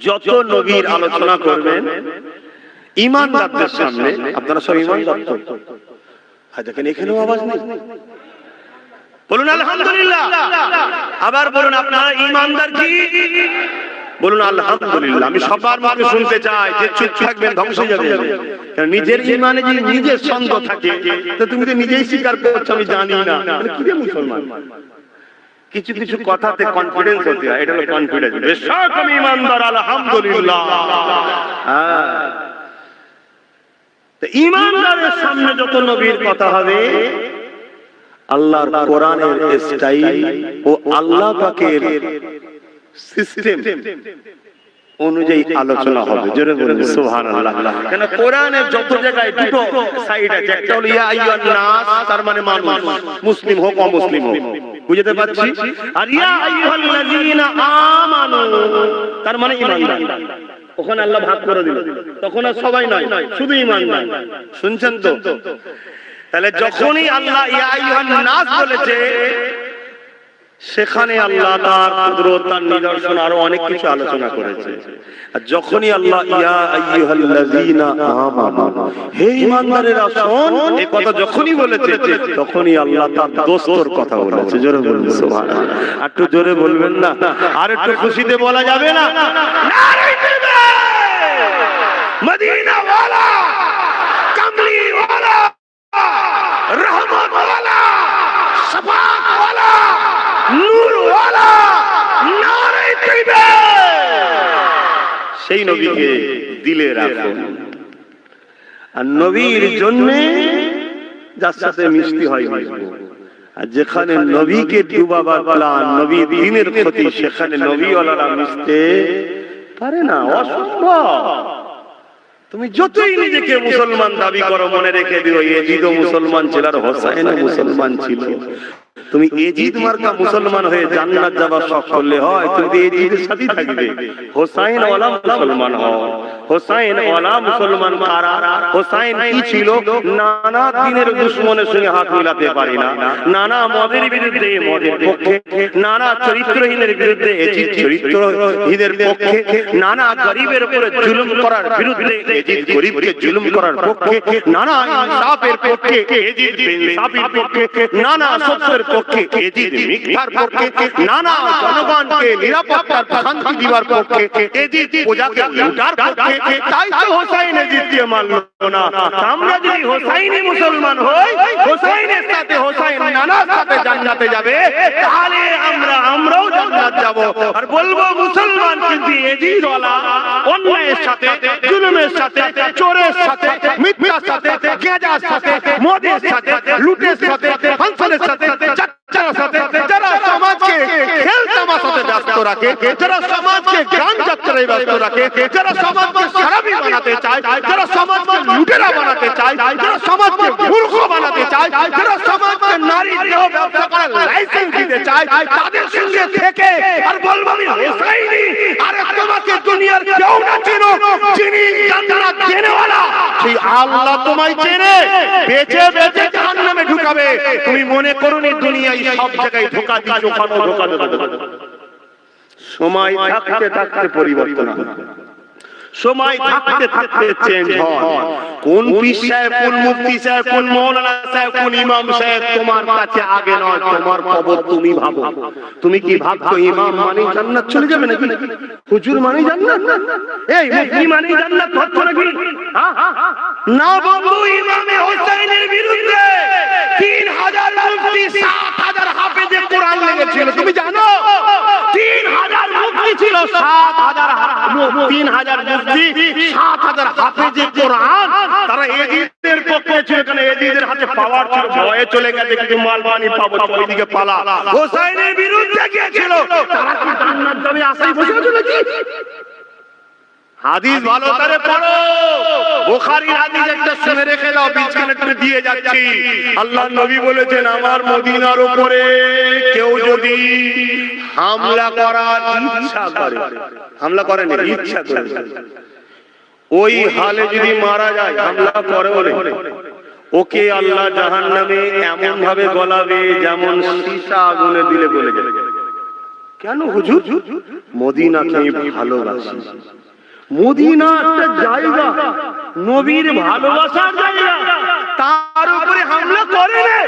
যত নবীর আলোচনা করবেন ঈমানদারদের সামনে, আপনারা সব ঈমানদার তো? হ্যাঁ, দেখেন এখানেও আওয়াজ নেই। বলুন আলহামদুলিল্লাহ। আবার বলুন আপনারা ঈমানদার কি? বলুন আলহামদুলিল্লাহ। আমি সবার মুখে শুনতে চাই, যে চুপ থাকবেন ধ্বংস হয়ে যাবে। নিজের ঈমানে যদি নিজের সন্দেহ থাকে তো তুমি তো নিজেই স্বীকার করছো আমি জানি না, কি রে মুসলমান? কিছু কিছু কথাতে কনফিডেন্স হতে হয়, এটা হলো কনফিডেন্স। বেশক আমি ঈমানদার আলহামদুলিল্লাহ। ঈমানদারের সামনে যত নবীর কথা হবে আল্লাহর কোরআনের স্টাইল ও আল্লাহ পাকের সিস্টেম অনুযায়ী আলোচনা হবে। জোরে বলুন সুবহানাল্লাহ। কেন কোরআনের যত জায়গায় দুটো সাইড আছে, একটা হলো ইয়া আইয়ুহান নাস, তার মানে মানুষ, মুসলিম হোক অমুসলিম হোক, বুঝতে পারছি? আর ইয়া আইয়ুহাল্লাযীনা আমানু, তার মানে ঈমানদার। ওখানে আল্লাহ ভাগ করে দিল, তখন আর সবাই নয়, শুধু ঈমানদার। শুনছেন তো? তাহলে যখনই আল্লাহ ইয়া আইয়ুহান নাস বলেছে সেখানে আল্লাহ তার কুদরত, তার নিদর্শন আরো অনেক কিছু আলোচনা করেছে। আর যখনই আল্লাহ ইয়া আইয়ুহাল্লাযীনা আমানু, হে ঈমানদারেরা শোন, এই কথা যখনই বলেছে তখনই আল্লাহ তার দোস্তর কথা বলেছে। জোরে বলুন সুবহানাল্লাহ। একটু জোরে বলবেন না? আর একটু খুশিতে বলা যাবে না? নারে মদিনা ওয়ালা, কামলি ওয়ালা, রহমত ওয়ালা, শাফাত ওয়ালা, নূর ওয়ালা, নারে তাকবীর। সেই নবীকে দিলে রাখুন। আর নবীর জন্য যার সাথে মিষ্টি হয় মিশবো। আর যেখানে নবীকে ডুবাবার প্ল্যান, নবী দ্বীনের ক্ষতি, সেখানে নবীওয়ালারা মিশতে পারে না, অসম্ভব। তুমি যতই নিজেকে মুসলমান দাবি করো, মনে রেখে দিও এজিদও মুসলমান ছিল আর হোসাইনও মুসলমান ছিল। তুমি এজিদ মার্কা মুসলমান হয়ে জান্নাত যাবার শখ করলে হয়, তুমি এজিদের সাথেই থাকবে। হোসাইন ওয়ালা মুসলমান হও। হোসাইন ওয়ালা মুসলমান কারা? হোসাইন কি ছিল? নানা দিনের দুশমনের সঙ্গে হাত মিলাতে পারি না, নানা মদের বিরুদ্ধে মদের পক্ষে, নানা চরিত্রহীনের বিরুদ্ধে এজিদ চরিত্রহীনের পক্ষে, নানা গরিবের উপরে জুলুম করার বিরুদ্ধে এজিদ গরিবকে জুলুম করার পক্ষে, নানা ইনসাফের পক্ষে এজিদ বেইনসাফির পক্ষে, নানা সত্যের পক্ষে এজিদ মিথ্যার পক্ষে, নানা জনগণকে নিরাপত্তার শান্তি দিবার পক্ষে এজিদ প্রজাকে লুটার পক্ষে। তাই তো হোসাইন এজিদকে মানলো না। আমরা যদি হোসাইনি মুসলমান হই, হোসাইনের সাথে হোসাইন নানার সাথে জান্নাতে যাবে, তাহলে আমরাও জান্নাত যাব। আর বলবো মুসলমান কিন্তু এজিদ ওয়ালা, অন্যায়ের সাথে, জুলুমের সাথে, চোরের সাথে, মিথ্যার সাথে, গেঁজার সাথে, মদের সাথে, লুটের সাথে, ফাংশনের সাথে, যারা সাথে, যারা সমাজকে খেল তামাশাতে ব্যস্ত রাখে, যারা সমাজকে গান যাত্রায় ব্যস্ত রাখে, যারা সমাজকে খারাপি বানাতে চায়, যারা সমাজকে লুটেরা বানাতে চায়, যারা সমাজকে মূর্খ বানাতে চায়, যারা সমাজকে নারী দেহ ব্যবসা করার লাইসেন্স দিতে চায়, তাদের সঙ্গে থেকে আর বলবো আমি হোসাইনি। আর তোমাকে দুনিয়ার কেউ না চেনো, যিনি জান্নাত দেনেওয়ালা সেই আল্লাহ তোমায় চেনে, বেঁচে বেঁচে জাহান্নামে ঢুকাবে। তুমি মনে করোনি দুনিয়ায় সব জায়গায় ধোঁকা দিচ্ছ, ওখানেও ধোঁকা দেবে। সময় থাকতে থাকতে পরিবর্তন হয়, সময় থাকতে থাকতে চেঞ্জ হয়। কোন পীর সাহেব, কোন মুফতি সাহেব, কোন মাওলানা সাহেব, কোন ইমাম সাহেব তোমার কাছে আগে নয়, তোমার কবর তুমি ভাবো। তুমি কি ভাবছো ইমাম মানেই জান্নাত চলে যাবে নাকি? হুজুর মানেই জান্নাত? এই মুফতি মানেই জান্নাত ধরছো নাকি? না বাবু, ইমামে হোসেনের বিরুদ্ধে 3000 মুফতি 7000 হাফেজে কোরআন লেগেছিল, তুমি জানো? 3000 3000 মুফতি, 7000 হাফেজে কোরআন, তারা এজিদের পক্ষে ছিল। এখানে এজিদের হাতে পাওয়ার ছিল, ভয়ে চলে গেছে কিছু মালবানি পাবো, ওইদিকে পালা। হোসাইনের বিরুদ্ধে গিয়েছিল, তারা কি জান্নাত যাবে আশায় বসে ছিল নাকি? হাদিস ভালো করে পড়ো, বুখারীর হাদিস একটা শুনে রেখে দাও, বিছানা একটু দিয়ে যাচ্ছি। আল্লাহর নবী বলেছেন, আমার মদিনার উপরে কেউ যদি হামলা করার ইচ্ছা করে, হামলা করে না, ইচ্ছা করে, ওই হালে যদি মারা যায়, হামলা করে বলে, ওকে আল্লাহ জাহান্নামে এমন ভাবে গলাবে যেমন সীসা আগুনে দিলে গলে যাবে। কেন হুজুর? মদিনাকে ভালোবাসি। মদিনা একটা জায়গা, নবীর ভালোবাসার জায়গা, তার উপরে হামলা করে না,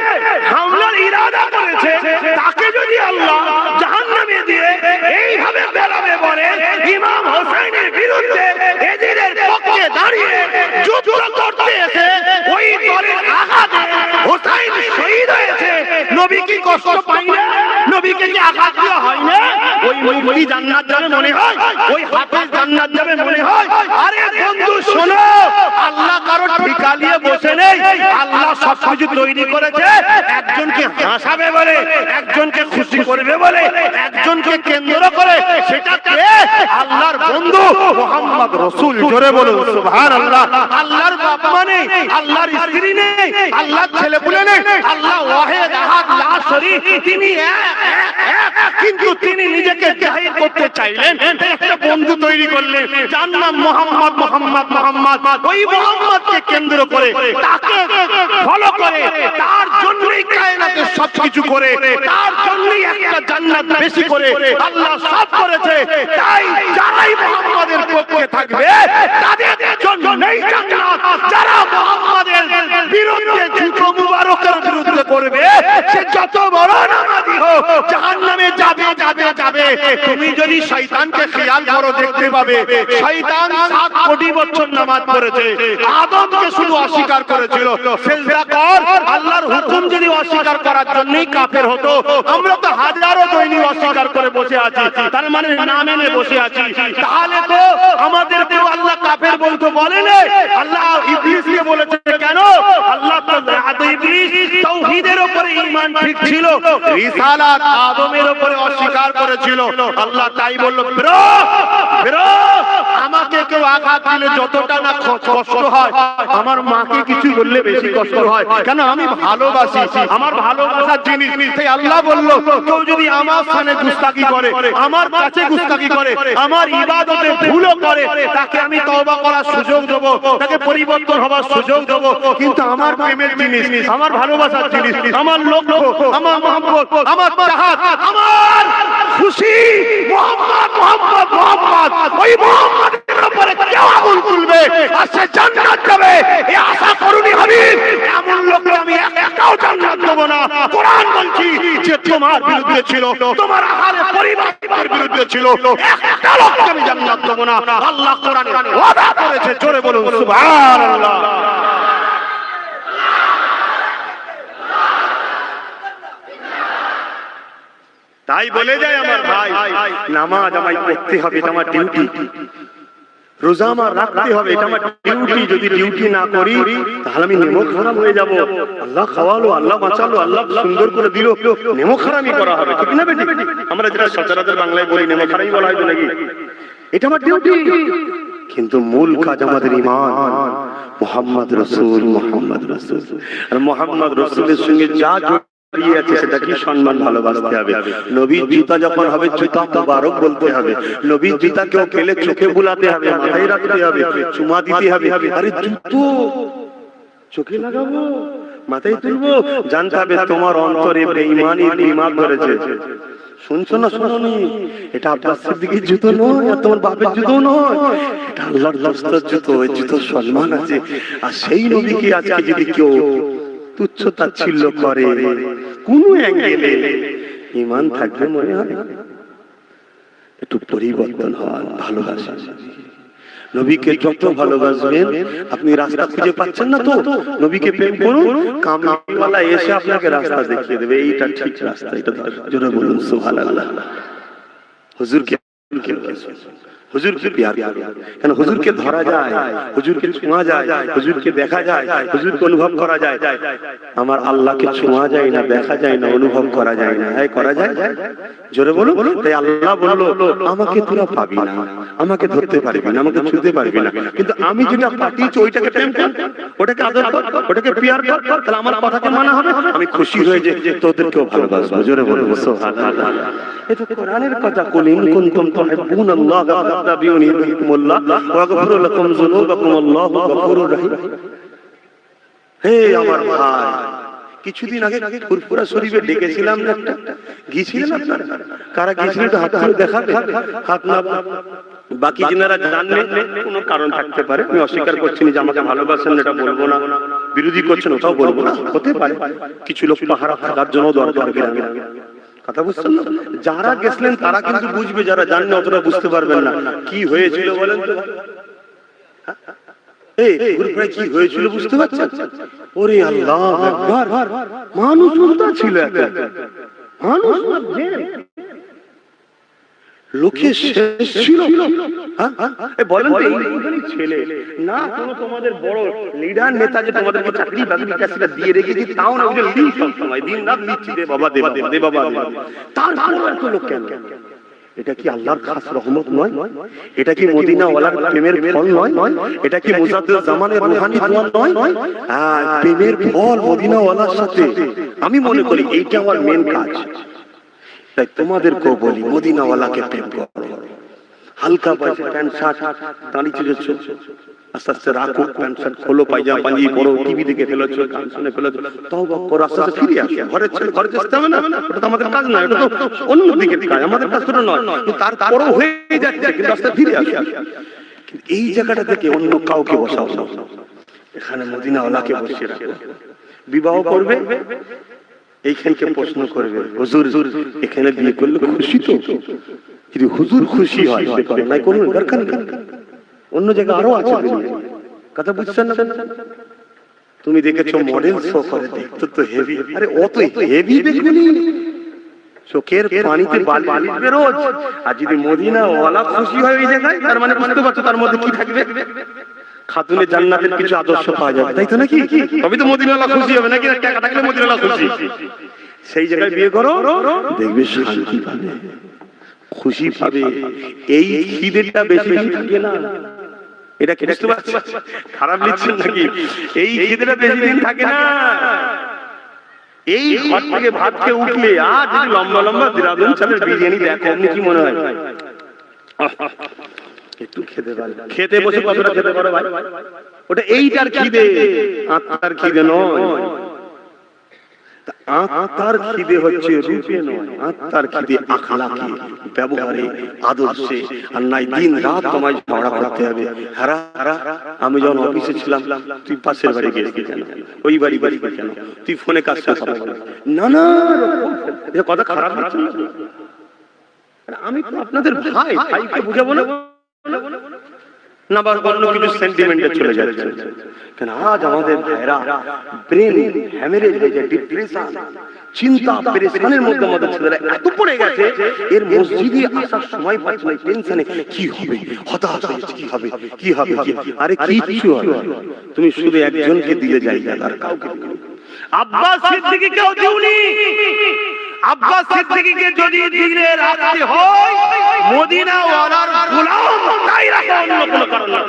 হামলার ইরাদা করেছে, তাকে যদি আল্লাহ জাহান্নামে দিয়ে এইভাবে বেরাবে বলে, ইমাম হোসেনের বিরুদ্ধে এজিদের পক্ষে দাঁড়িয়ে যুদ্ধ করতে এসে ওই দলের আঘাতে হোসেন শহীদ হয়েছে, নবী কি কষ্ট পায় না? নবীকে কি আঘাত দেওয়া হয় না? ওই মুফতি জান্নাত যাবে মনে হয়, ওই হাফেজ জান্নাত যাবে মনে হয়? আরে বন্ধু শোনো, আল্লাহ কারো ঠিকা নিয়ে বসে নেই। আল্লাহ সবকিছু তৈরি করেছে একজনকে হাসাবে বলে, একজনকে খুশি করবে বলে, একজনকে কেন্দ্র করে। সেটা কে? আল্লাহর বন্ধু মুহাম্মদ রাসূল। জোরে বলুন সুবহানাল্লাহ। আল্লাহর বাপ মানে, আল্লাহর স্ত্রী নেই, আল্লাহর ছেলেপুলে নেই, আল্লাহ ওয়াহিদ আহাদ লা শরীক, তিনি এক, কিন্তু তিনি নিজেকে জাহির করতে চাইলেন, একটা বন্ধু তৈরি করলেন, যার নাম মুহাম্মদ। মুহাম্মদ মুহাম্মদ, ওই মুহাম্মদকে কেন্দ্র করে, তাকে ফলো করে, তার জন্যই কায়নাতে সবকিছু করে, তার জন্যই একটা জান্নাত বেশি করে আল্লাহ সব করেছে। তাই যারাই মুহাম্মদের পক্ষে থাকবে তাদের জন্যই জান্নাত। যারা মুহাম্মদের বিরুদ্ধে জুতো মুবারকের বিরুদ্ধে করবে, সে যত বড় নামাজি হোক জাহান্নামে যাবে যাবে যাবে। তুমি যদি শয়তানকে খেয়াল করো দেখতে পাবে, শয়তান 7 কোটি বছর নামাজ পড়েছে, আদমকে শুধু অস্বীকার করেছিল, সিজদা কর, আল্লাহর হুকুম যদি অস্বীকার করার জন্যই কাফের হতো। আমরা তো হাজারো দৈনিক অস্বীকার করে বসে আছি, তার মানে না মেনে বসে আছি। তাহলে তো আমাদেরকে আল্লাহ কাফের বলতে বলেন, আল্লাহ ইবলিসকে বলেছে কেন? আল্লাহ তো ইবলিস তাওহীদের উপরে ঈমান ঠিক ছিল, রিসালাত আদমের উপরে অস্বীকার করেছিল। আল্লাহ তাই বলল, বেরো বেরো, আমাকে কেউ আঘাত দিলে যতটা না কষ্ট হয়, আমার মাকে কিছু বললে বেশি কষ্ট হয়। কেন? আমি ভালোবাসি, আমার ভালোবাসার জিনিস। তাই আল্লাহ বলল, কেউ যদি আমার সামনে গুস্তাখি করে, আমার কাছে গুস্তাখি করে, আমার ইবাদতে ভুলও করে, তাকে আমি তওবা করার সুযোগ দেব, তাকে পরিবর্তন হবার সুযোগ দেব। কিন্তু আমার প্রেমের জিনিস, আমার ভালোবাসার জিনিস, আমার লক্ষ্য, আমার মহব্বত, আমার চাহত, আমার খুশি মুহাম্মদ মুহাম্মদ মুহাম্মদ, ওই মুহাম্মদের উপরে কেউ আগুন তুলবে আর সে জান্নাত যাবে, এই আশা করুনি হাবিব। এমন লোককে আমি একাও জান্নাত দেব না। কোরআন বলছি যে তোমার বিরুদ্ধে ছিল, তোমার আহলে পরিবারের বিরুদ্ধে ছিল, একটা লোককে আমি জান্নাত দেব না। আল্লাহ কোরআনে ওয়াদা করেছে। জোরে বলুন সুবহানাল্লাহ। তাই বলে যায় আমার ভাই, নামাজ আমায় পড়তে হবে, এটা আমার ডিউটি। রোজা আমার রাখতে হবে, এটা আমার ডিউটি। যদি ডিউটি না করি তাহলে আমি নেমক হারাম হয়ে যাব। আল্লাহ খাওয়ালো, আল্লাহ বাঁচালো, আল্লাহ সুন্দর করে দিল, নেমক হারামি করা হবে, ঠিক না বেটি? আমরা যেটা সচরাচর বাংলায় বলি নেমক হারামি বলা হয় নাকি? এটা আমার ডিউটি। কিন্তু মূল কাজ আমাদের ঈমান, মুহাম্মদ রাসূল, মুহাম্মদ রাসূল। আর মুহাম্মদ রাসূলের সঙ্গে যা সেটাকে সম্মান ভালোবাসতে হবে। নবীর জুতা যখন হবে জুতা মুবারক বলতে হবে, নবীর জুতা কেউ খেলে চোখে বুলাতে হবে, মাথায় রাখতে হবে, চুমা দিতে হবে। আরে জুতো চোখে লাগাবো, মাথায় তুলবো, জানতে হবে তোমার অন্তরে বেঈমানি বিমা করেছে। শুনছো না শুনোনি? এটা আব্বাস সিদ্দিকীর জুতো নয়, আর তোমার বাপের জুতো নয়, এটা আল্লাহর রাসূলের জুতো। এই জুতোর সম্মান আছে। আর সেই নবীকে আজকে যদি কেউ তুচ্ছ তাচ্ছিল্য করে, কোন অ্যাঙ্গেলে, ঈমান থাকবে মনে হয়? একটু পরিবর্তন হওয়ার, ভালোবাসা। নবীকে যত ভালোবাসবেন, আপনি রাস্তা খুঁজে পাচ্ছেন না তো, নবীকে প্রেম করুন, কামলিওয়ালা এসে আপনাকে রাস্তা দেখিয়ে দেবে, এইটা ঠিক রাস্তা। এটা জোরে বলুন সুবহানাল্লাহ। হুজুরকে হুজুরকে প্যার করো, কেন হুজুরকে ধরা যায়, হুজুরকে ছোঁয়া যায়, হুজুরকে দেখা যায়, হুজুরকে অনুভব করা যায়। আমার আল্লাহকে ছোঁয়া যায় না, দেখা যায় না, অনুভব করা যায় না, এই করা যায়? জোরে বলো। তাই আল্লাহ বললো আমাকে তোরা পাবি না, আমাকে ধরতে পারবি না, আমাকে ছুঁতে পারবি না, কিন্তু আমি যেটা পাঠিয়েছি ওইটাকে প্রেম কর, ওটাকে আদর কর, ওটাকে প্যার কর, তাহলে আমার কথাকে মানা হবে, আমি খুশি হয়ে যে তোদেরকেও ভালোবাসবো। জোরে বলো সুবহানাল্লাহ। এটা কোরআনের কথা, কুল ইন কুনতুম তুহিব্বুনাল্লাহ ফাত্তাবিউনি ইউহিব্বুকুমুল্লাহ ওয়া ইয়াগফির লাকুম যুনুবাকুম আল্লাহু গফুরুর রহিম। হে আমার ভাই, কিছুদিন আগে ফুরফুরা শরীফে ডেকেছিলাম না, একটা গিয়েছিলেন আপনারা? কারা গিয়েছিলেন তো হাত তুলে দেখাবে, হাত না। বাকি যারা জানেন কোনো কারণ থাকতে পারে, আমি অস্বীকার করছি না যে আমাকে ভালোবাসেন এটা বলবো না, বিরোধী করছেন ওটাও বলবো না, হতে পারে কিছু লোক পাহারা থাকার জন্য দরকার গ্রামে, কথা বুঝছেন না? যারা গেছিলেন তারা কিন্তু বুঝবে, যারা জানেন অতটা বুঝতে পারবেন না। কি হয়েছিল বলেন তো? কি হয়েছিল বুঝতে পারছেন? ওরে আল্লাহ আকবার, মানুষ উল্টা ছিল, মানুষ লোকে শেষ ছিল। বলেন তো এই ছেলে না কোনো তোমাদের বড় লিডার নেতা যে তোমাদেরকে চাকরি বাকরি কাজটা দিয়ে রেখেছি, তাও না ওদের লিড সব সময় দিন রাত নিচ্ছি, দে বাবা দে বাবা দে বাবা। তারপর এত লোক কেন? এটা কি আল্লাহর খাস রহমত নয়? এটা কি মদিনা ওয়ালার প্রেমের ফল নয়? এটা কি মুজাদ্দিদ জামানের রূহানি দোয়া নয়? প্রেমের ফল মদিনা ওয়ালার সাথে। আমি মনে করি এইটা আমার মেন কাজ। তাই তোমাদেরকেও বলি মদিনা ওয়ালাকে প্রেম করো। হালকা পয়সা প্যান্ট শার্ট দাঁড়িয়ে চলেছো, আস্তে আস্তে রাখো, প্যান্ট শার্ট খোলো, পায়জামা পাঞ্জাবি পরো, টিভি দেখে ফেলেছো, গান শুনে ফেলেছো, তওবা করো, আস্তে আস্তে ফিরে আসো। ঘরের ছেলে ঘরে যেতে হবে না, ওটা তো আমাদের কাজ নয়, ওটা তো অন্য দিকের কাজ, আমাদের কাজ তো নয়। তারপরও হয়ে যাচ্ছে, কিন্তু আস্তে ফিরে আসো। এই জায়গাটা থেকে অন্য কাউকে বসাও না, এখানে মদিনা ওয়ালাকে বসিয়ে রাখো। বিবাহ করবে এইখানকে প্রশ্ন করবে, হুজুর এখানে বিয়ে করলে খুশি তো? যদি হুজুর খুশি হয় নাই কোনো দরকার নেই, অন্য জায়গায় আরো আছে, কথা বুঝছেন না? তুমি দেখেছো মডেল শো করে, দেখতো তো হেভি, আরে অত হেভি দেখবেনি, চোখের পানিতে বালি বেরোজ। আর যদি মদিনা ওয়ালা খুশি হয় ওই জায়গায়, তার মানে বুঝতে পারছো তার মধ্যে কি থাকবে? খাতুনে জান্নাতের কিছু আদর্শ পাওয়া যাবে, তাই তো নাকি? তবে তো মদিনা ওয়ালা খুশি হবে নাকি? টাকা থাকলে মদিনা ওয়ালা খুশি। সেই জায়গায় বিয়ে করো, দেখবে শান্তি পাবে, খুশি পাবে। এই খিদেটা বেশি দিন থাকে না, এটা কি বুঝতে পারছেন? খারাপ লিখছেন নাকি? এই খিদেটা বেশি দিন থাকে না। এই ঘর থেকে ভাত খেয়ে উঠলে আর যদি লম্বা লম্বা দিরাদুন চালের বিরিয়ানি দেখো, আপনি কি মনে হয় একটু খেতে পারে? খেতে বসে কতটা খেতে পারো ভাই? ওটা এইটার খিদে, আত্মার খিদে নয়। আত্মার খিদে হচ্ছে রূপে নয়, আত্মার খিদে আখলাকে, ব্যবহারে, আদর্শে। আর নাই দিন রাত তোমায় ঝগড়া করতে হবে। হারা আমি যখন অফিসে ছিলাম, তুই পাশের বাড়ি গেছিলি কেন, ওই বাড়ি কেন, তুই ফোনে কাজ কথা বল না না, কথা খারাপ হচ্ছে না। আমি তো আপনাদের ভাই, ভাইকে বুঝাবো না না, বা অন্য কিছু সেন্টিমেন্টে চলে যাচ্ছে। কেন আজ আমাদের ভাইরা ব্রেন হ্যামারেজ হয়ে যায়, ডিপ্রেশন, চিন্তা পেরেশানের মধ্যে আমাদের ছেলেরা এত পড়ে গেছে, এর মসজিদে আসার সময় পাচ্ছে না, টেনশনে কি হবে, হতাশ হচ্ছে, কি হবে কি হবে। আরে কিচ্ছু হবে, তুমি শুধু একজনকে দিলে জায়গা, আর কাউকে আব্বাস সিদ্দিকী কেউ দিওনি। আব্বাস সিদ্দিকীকে যদি দিনে রাখতে হয়, মদিনা ওয়ালার গোলাম তাই রাখা, অন্য কোনো কারণ না।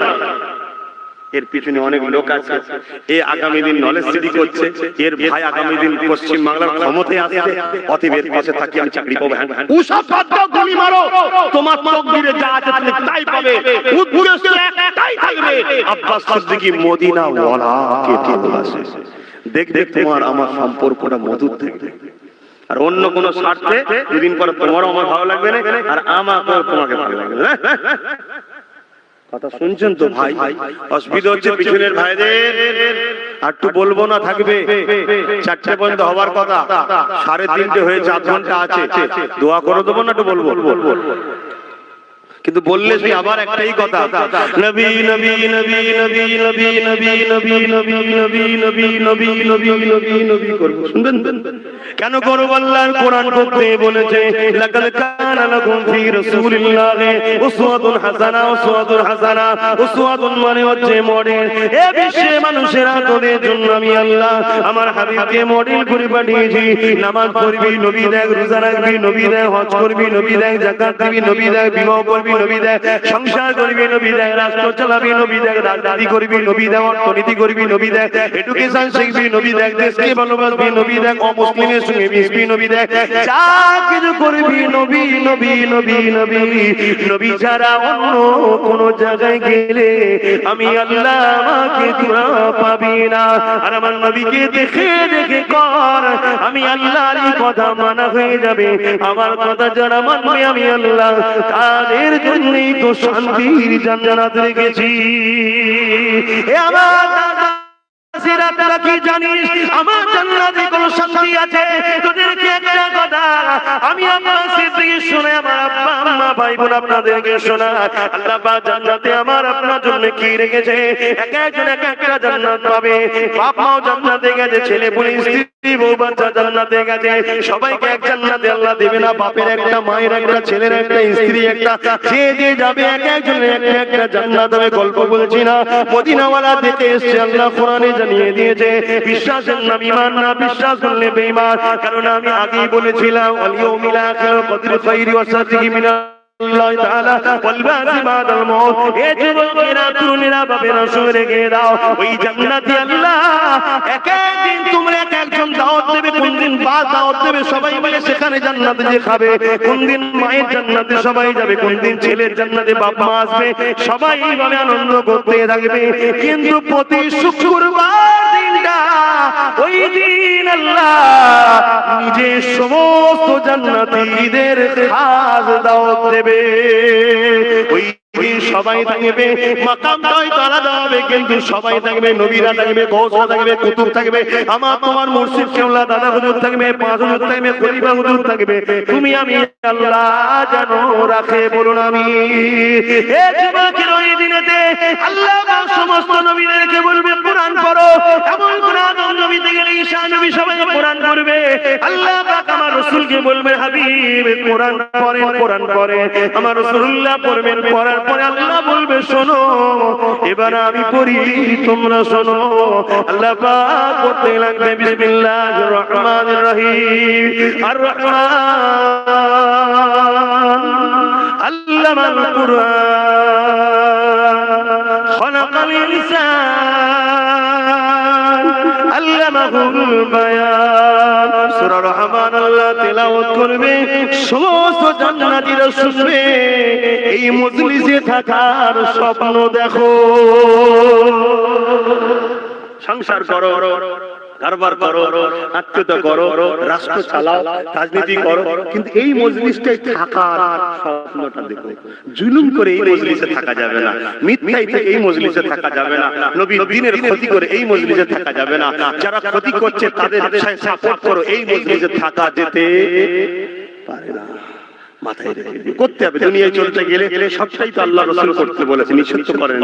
এর পিছনে অনেক লোক আছে, এ আগামী দিন নলেজ সিটি করছে, এর ভাই আগামী দিন পশ্চিম বাংলার ক্ষমতায় আসছে, অতএব এর পাশে থাকি আমি চাকরি পাবো। উসব বাদ দাও, গুলি মারো, তোমার তকদিরে যা আছে তুমি তাই পাবে, উদ্দেশ্য একটাই থাকবে, আব্বাস সিদ্দিকী মদিনা ওয়ালাকে ভালোবাসে। দেখবে তোমার আমার সম্পর্কটা মধুর থাকবে। আর অন্য কোন স্বার্থে দুদিন পরে তোমারও আমার ভালো লাগবে না, আর আমাকেও তোমাকে ভালো লাগবে না। কথা শুনছেন তো ভাই? অসুবিধা হচ্ছে পিছনের ভাইদের, আর একটু বলবো না, থাকবে 4টে পর্যন্ত হওয়ার কথা, 3:30 হয়েছে, 8 ঘন্টা আছে। দোয়া করে দেবো না, একটু বলবো? কিন্তু বললে সে আবার একটাই কথা, নবী নবী নবী নবী নবী নবী নবী নবী নবী নবী নবী নবী নবী নবী করব। শুনবেন কেন করব? আল্লাহর কোরআন করতে বলেছে, লাকাদ কানা লাকুম ফি রাসূলিল্লাহি উসওয়াতুন হাসানা। উসওয়াতুন হাসানা, উসওয়াতুন মানে হচ্ছে মডেল। এই বিশ্বে মানুষেরা তোদের জন্য আমি আল্লাহ আমার হাবিবকে মডেল করে পাঠিয়েছি। নামাজ পড়বি, নবী দেখ; রোজা রাখবি, নবী দেখ; হজ করবি, নবী দেখ; যাকাত দিবি, নবী দেখ; বিবাহ করবি, নবী দেখ; সংসার করবি, নবী দেখ; রাষ্ট্র চালাবি, নবী দেখ; রাজনীতি করবি, নবী দেখ; অর্থনীতি করবি, নবী দেখ; এডুকেশন শিখবি, নবী দেখ; দেশকে ভালোবাসবি, নবী দেখ; অমুসলিমের সঙ্গে মিশবি, নবী দেখ। যা কিছু করবি নবী নবী নবী নবী নবী ছাড়া অন্য কোন জায়গায় গেলে আমি আল্লাহ আমাকে তোরা পাবি না। আর আমার নবীকে দেখে দেখে কর, আমি আল্লাহর কথা মানা হয়ে যাবে। আমার কথা যারা মানবে আমি আল্লাহ তাদের জন্যই তো শান্তির জান্নাত রেখেছি। এ আমার তোরা কি জানিস আমার জান্নাতে কোন শান্তি আছে? তোদেরকে একটা কথা আমি আব্বাস থেকে শুনে, আমার আব্বা আম্মা ভাই বোন আপনাদেরকে শোনা, আল্লাহ পাক জান্নাতে আমার আপনার জন্য কি রেখেছে? এক একজন এক একটা জান্নাত পাবে। বাপ মাও জান্নাতে গেছে, ছেলে পুলে স্ত্রী বউ বাচ্চা জান্নাতে গেছে। সবাইকে এক জান্নাতে আল্লাহ দেবে না। বাপের একটা, মায়ের একটা, ছেলের একটা, স্ত্রী একটা, যে যে যাবে এক একজনের একটা একটা জান্নাত হবে। গল্প বলছি না, মদিনাওয়ালা দেখে এসেছে, আল্লাহ কোরআনে জানিয়ে দিয়েছে। বিশ্বাসের নাম ঈমান না, বিশ্বাস করলে বেঈমান। কারণ আমি আগেই বলেছিলাম, আল ইয়াউমিল আখির কদর খাইরি ওয়া শাররি মিনাল আল্লাহ তাআলা ওয়াল বাসি বাদাল মউত। এ যুবকেরা, তরুণেরা, বাপেরা শুনে গিয়ে দাও, ওই জান্নাতে আল্লাহ এক একদিন তোমরা এক একজন দাওয়াত দেবে। কোন দিন বাদ দাওয়াত দেবে সবাই মিলে সেখানে জান্নাতে যে খাবে। কোন দিন মায়ের জান্নাতে সবাই যাবে, কোন দিন ছেলের জান্নাতে বাপ মা আসবে, সবাই এইভাবে আনন্দ করতে থাকবে। কিন্তু প্রতি শুক্রবার দিনটা, ওই দিন আল্লাহ নিজের সমস্ত জান্নাতীদের খাস দাওয়াত দেবে। ওই দিন সবাই থাকবে, মাকামটাই আলাদা হবে, কিন্তু সবাই থাকবে। নবীরা থাকবে, গৌসরা থাকবে, কুতুব থাকবে, আমার তোমার মুর্শিদ কেবলা দাদা হুজুর থাকবে, পাঁচ হুজুর থাকবে, খলিফা হুজুর থাকবে। তুমি আমি আল্লাহ জানো রাখে, বলুন আমি। এই যুবকের ওই দিনেতে আল্লাহ পাক সমস্ত নবীদেরকে বলবে কোরআন পড়ো। এমন কোরআন নবী থেকে ঈসা নবী সবাই কোরআন পড়বে। আল্লাহ পাক আমার রাসূলকে বলবে, হাবিব কোরআন পড়েন, কোরআন পড়ে। আমার রাসূলুল্লাহ পড়বেন, পড়ার পরে আল্লাহ বলবে শোনো, এবার আমি পড়ি, তোমরা শোনো। আল্লাহ পাক পড়তে লাগবে, বিসমিল্লাহির রহমানির রহিম। আর রহমান আল্লামাল কুরআন খলাকাল ইনসান আল্লামাহুল বায়ান। সূরা রহমান আল্লাহ তেলাওয়াত করবে, সমস্ত জান্নাতীরা শুনবে। এই মজলিসে থাকার স্বপ্ন দেখো। সংসার করো, কারবার করো, আত্মীয়তা করো, রাষ্ট্র চালাও, রাজনীতি করো, কিন্তু এই মজলিসটাই থাকার স্বপ্নটা দেখো। জুলুম করে এই মজলিসে থাকা যাবে না, মিথ্যাই থেকে এই মজলিসে থাকা যাবে না, নবীর দ্বীনের ক্ষতি করে এই মজলিসে থাকা যাবে না। যারা ক্ষতি করছে তাদের সাপোর্ট করো, এই মজলিসে থাকা যেতে পারে না। মাথায় রেখে করতে হবে। দুনিয়ায় চলতে গেলে সবটাই তো আল্লাহ রাসূল করতে বলেছে, নিষেধ তো করেন।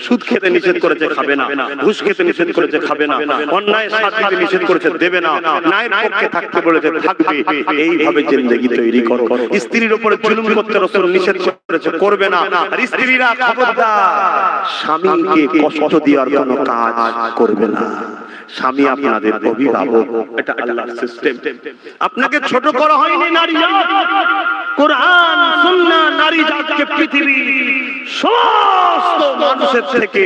সুদ খেতে নিষেধ করেছে, খাবে না। ঘুষ খেতে নিষেধ করেছে, খাবে না। অন্যায় সাথ দিতে নিষেধ করেছে, দেবে না। ন্যায়ের পক্ষে থাকতে বলেছে, থাকবে। এইভাবে জিন্দেগি তৈরি করো। স্ত্রীর উপরে জুলুম করতে রাসূল নিষেধ করেছে, করবে না। আর স্ত্রীরা খবরদার স্বামীকে কষ্ট দেওয়ার কোনো কাজ করবে না। স্বামী আপনাদের অভিভাবক, এটা আল্লাহর সিস্টেম। আপনাকে ছোট করা হয়নি নারী জাত। কোরআন সুন্নাহ নারী জাতকে পৃথিবীর সমস্ত মানুষের থেকে,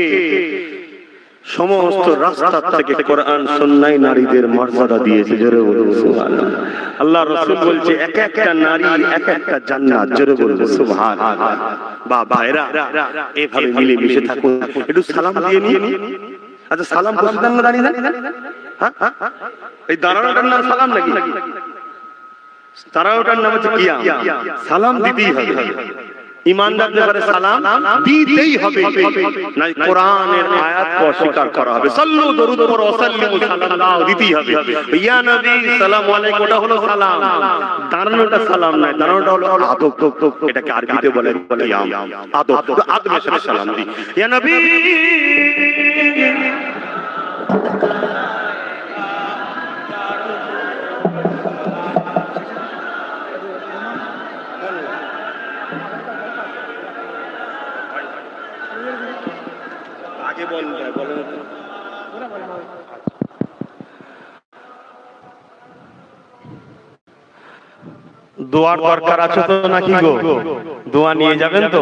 সমস্ত রাস্তা থেকে কোরআন সুন্নাহ নারীদের মর্যাদা দিয়েছে। জোরে বলুন সুবহানাল্লাহ। আল্লাহর রাসূল বলছে, এক একটা নারী এক একটা জান্নাত। জোরে বলুন সুবহানাল্লাহ। ভাইরা, এইভাবে মিলে মিশে থাকুন। একটু সালাম দিয়ে নিন। আচ্ছা, সালাম বসে দেন না, দাঁড়িয়ে দেন। হ্যাঁ, এই দাঁড়ানোটার নাম সালাম নাকি? দাঁড়ানোটার নাম হচ্ছে কিয়াম। সালাম দিতেই হবে। ইমানদারদের ব্যাপারে সালাম দিতেই হবে, না কোরআনের আয়াতকে অস্বীকার করা হবে। সাল্লু দরুদ পড়ো, সাল্লিমু সালাম দাও, দিতেই হবে। ইয়া নবী সালামু আলাইকুম, ওটা হলো সালাম। দাঁড়ানোটা সালাম নয়, দাঁড়ানোটা হলো আদব। এটাকে আরবিতে বলে কিয়াম, আদব। আদবের সাথে সালাম দি। ইয়া নবী আগে বলেন। দোয়ার দরকার আছে তো নাকি গো? দোয়া নিয়ে যাবেন তো?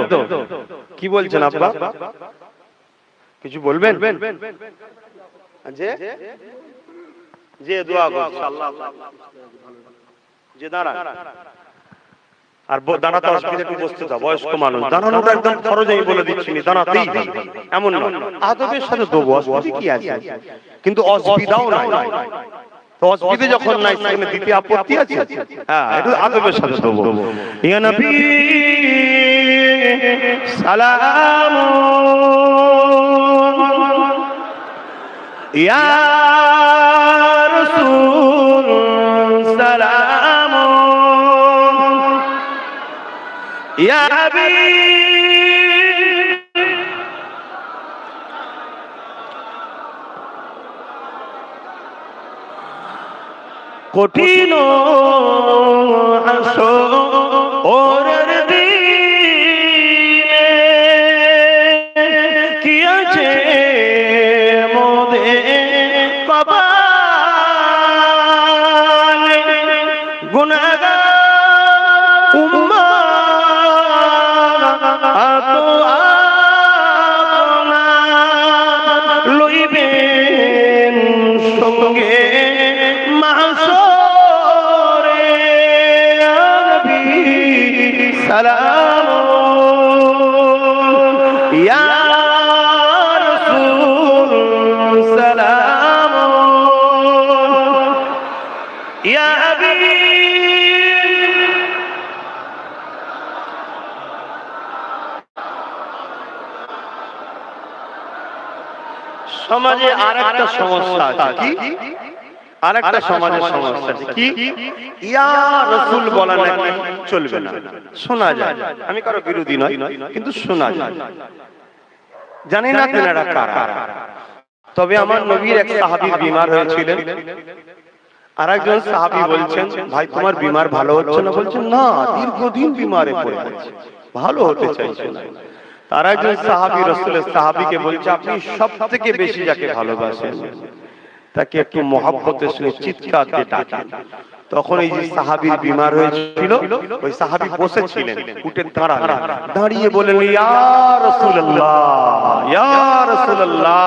কি বলছেন আব্বা? কিছু বলবেন? যে দোয়া গো ইনশাআল্লাহ। যে দাঁড়া আর দাঁড়াতে অসুবিধা, একটু বসতে দাও, বয়স্ক মানুষ। দাঁড়ানোটা একদম ফরজ, আমি বলে দিচ্ছি, দাঁড়াতেই এমন না। আদবের সাথে দেবো, অসুবিধা কি আছে? কিন্তু অসুবিধাও নাই। তো অসুবিধা যখন নাই, সেখানে দিতে আপত্তি আছে? হ্যাঁ, এটা আদবের সাথে দেবো। ইয়া নবী সালাম, ইয়া রাসূল সালাম, ইয়া হাবিব কঠিন হাসরের দিনে কি আছে মোদের কপালে, গুনাহগার উম্মত আপনা লইবেন সঙ্গে মাহশরে। নবী সালাম, ইয়া রাসূল সালাম, ইয়া হাবিব। সমাজে আরেকটা সমস্যা আছে। কি? আরেকটা সমাজের সমস্যা আছে। কি? ইয়া রাসূল বলা নাকি চলবে না, শোনা যায়। আমি কারো বিরোধী নই, কিন্তু শোনা যায়। জানি না তেনারা কারা। তবে আমার নবীর এক সাহাবী বিমার হয়েছিলেন। আরেকজন সাহাবী বলছেন, ভাই তোমার বিমার ভালো হচ্ছে না? বলছেন না, দীর্ঘদিন বিমারে পড়ে আছে, ভালো হতে চাইছে না। আর একজন সাহাবী রাসূলের সাহাবীকে বলছে, আপনি সবথেকে বেশি যাকে ভালোবাসেন তাকে একটু মহব্বতের সঙ্গে চিৎকার দিয়ে ডাকেন। তখন এই যে সাহাবীর বিমার হয়েছিল, ওই সাহাবী বসেছিলেন, উঠে দাঁড়ালেন, দাঁড়িয়ে বলেন, ইয়া রাসূলুল্লাহ, ইয়া রাসূলুল্লাহ,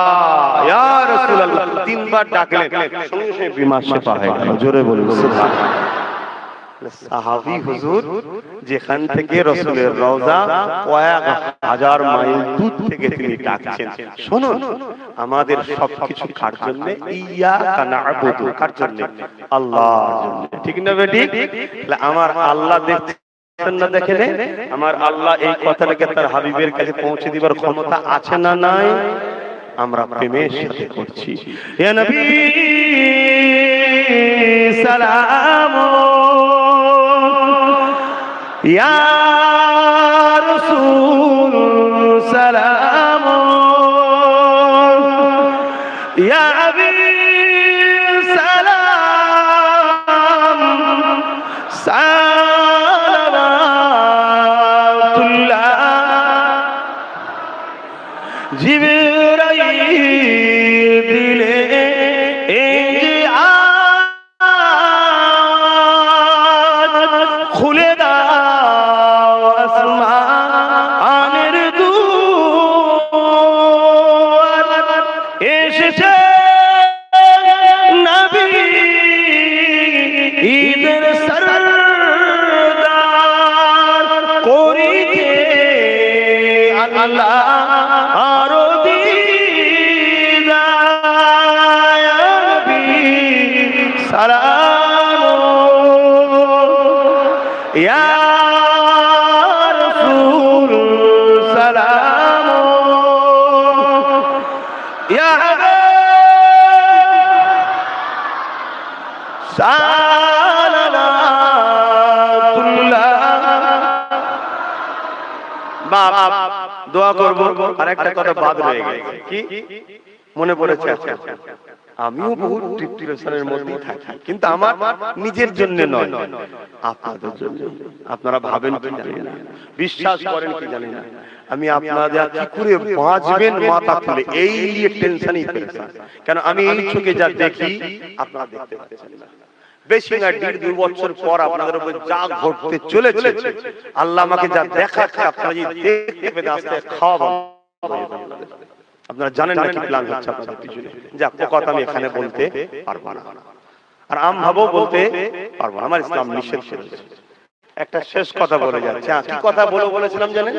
ইয়া রাসূলুল্লাহ, তিনবার ডাকলেন। সঙ্গে সঙ্গে বিমার শেফা হয়ে গেল। জোরে বলুন সুবহানাল্লাহ। সাহাবী হুজুর যেখান থেকে রাসূলের রওজা কয়েক হাজার মাইল দূর থেকে তিনি ডাকছেন, শুনুন আমাদের সবকিছু কার জন্য? ইয়াকা না'বুদু, কার জন্য? আল্লাহর জন্য। ঠিক না বেটি? আমার আল্লাহ দেখছেন না, দেখেন আমার আল্লাহ এই কথাটাকে তার হাবিবের কাছে পৌঁছে দিবার ক্ষমতা আছে না নাই? আমরা প্রেমের সাথে করছি। ইয়া নবী সালাম, ইয়া রাসূল সালাম, ইয়া হাবিব সালাম, সালাতুল্লাহ। জিবরাইল দিলে এই যে খুলে দাও আসমানের দুয়ার, এসেছে নবী ঈদের সরদার, করিতে আল্লাহ আরো দিদার। নবী সালাম, ইয়া রাসূল দোয়া করব। আর একটা কথা বাদ রয়ে গেছে, কি মনে পড়েছে? আমিও বহুত ডিপ্রেশনের মধ্যে থাকি, কিন্তু আমার নিজের জন্য নয়, আপনাদের জন্য। আপনারা ভাবেন কি জানি না, বিশ্বাস করেন কি জানি না, আমি আপনাদের কি করে বাঁচবেন মাথা তুলে এই নিয়ে টেনশনই পেরেছেন। কেন আমি এই চোখে যা দেখি আপনারা দেখতে পাচ্ছেন না। বেশি না 1.5-2 বছর পর আপনাদের উপর যা ঘটতে চলেছে, আল্লাহ আমাকে যা দেখাচ্ছে, আপনারা যদি দেখতে পেতে আসতে খাওয়া। আপনারা জানেন না কি প্ল্যান হচ্ছে আপনাদের পিছনে। যাক, ও কথা আমি এখানে বলতে পারবো না, আর আম ভাবও বলতে পারবো না, আমার ইসলাম নিষেধ করেছে। একটা শেষ কথা বলে যাচ্ছে। কি কথা বলেছিলাম জানেন?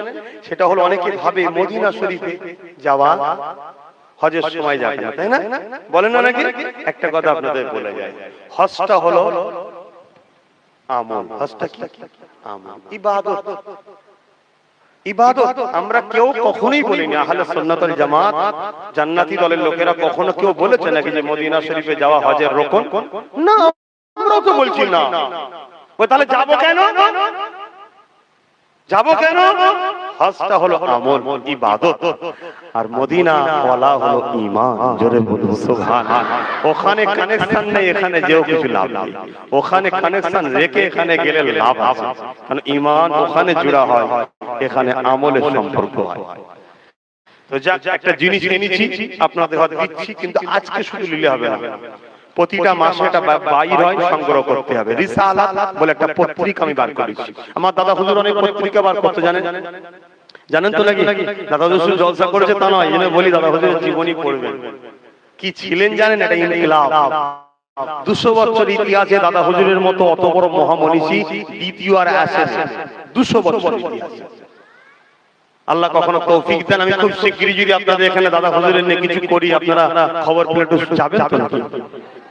সেটা হলো অনেকে ভাবে মদিনা শরীফে যাওয়া হজের সময় যাবে না, তাই না? বলেন না নাকি? একটা কথা আপনাদের বলে যায়, হজটা হলো আমল। হজটা কি? আমল, ইবাদত। ইবাদত আমরা কেউ কখনোই বলিনি। আহলে সুন্নাত ওয়াল জামাত জান্নাতি দলের লোকেরা কখনো কেউ বলেছে নাকি যে মদিনা শরীফে যাওয়া হজের রকম? না, আমরাও তো বলছি না। ও তাহলে যাবো কেন? যাবো কেন? হজটা হলো আমল, ইবাদত, আর মদিনা ওয়ালা হলো ঈমান। জোরে বলুন সুবহানাল্লাহ। ওখানে কানেকশন নেই, এখানে যেও কিছু লাভ নেই। ওখানে কানেকশন রেখে এখানে গেলে লাভ আছে, কারণ ঈমান ওখানে জুড়া হয়, এখানে আমলের সম্পর্ক হয়। তো যাক, একটা জিনিস এনেছি আপনাদের হাতে দিচ্ছি, কিন্তু আজকে শুধু নিলে হবে না, প্রতিটা মাসে এটা বাইর হয়, সংগ্রহ করতে হবে। রিসালাত বলে একটা পত্রিকা আমি বার করেছি। আমার দাদা হুজুর অনেক পত্রিকা বার করতে জানেন, জানেন তো নাকি? দাদা হুজুর জলসা করেছে তা নয়, এনে বলি দাদা হুজুরের জীবনী পড়বেন। কি ছিলেন জানেন? এটা ইনকিলাব। 200 বছর ইতিহাসে দাদা হুজুরের মতো অত বড় মহামনীষী দ্বিতীয় আর আসেন। 200 বছর ইতিহাস। আল্লাহ কখনো তৌফিক দেন, আমি খুব শিগগিরই যদি আপনাদের এখানে দাদা হুজুরের নিয়ে কিছু করি, আপনারা খবর পেলে একটু যাবেন তো নাকি?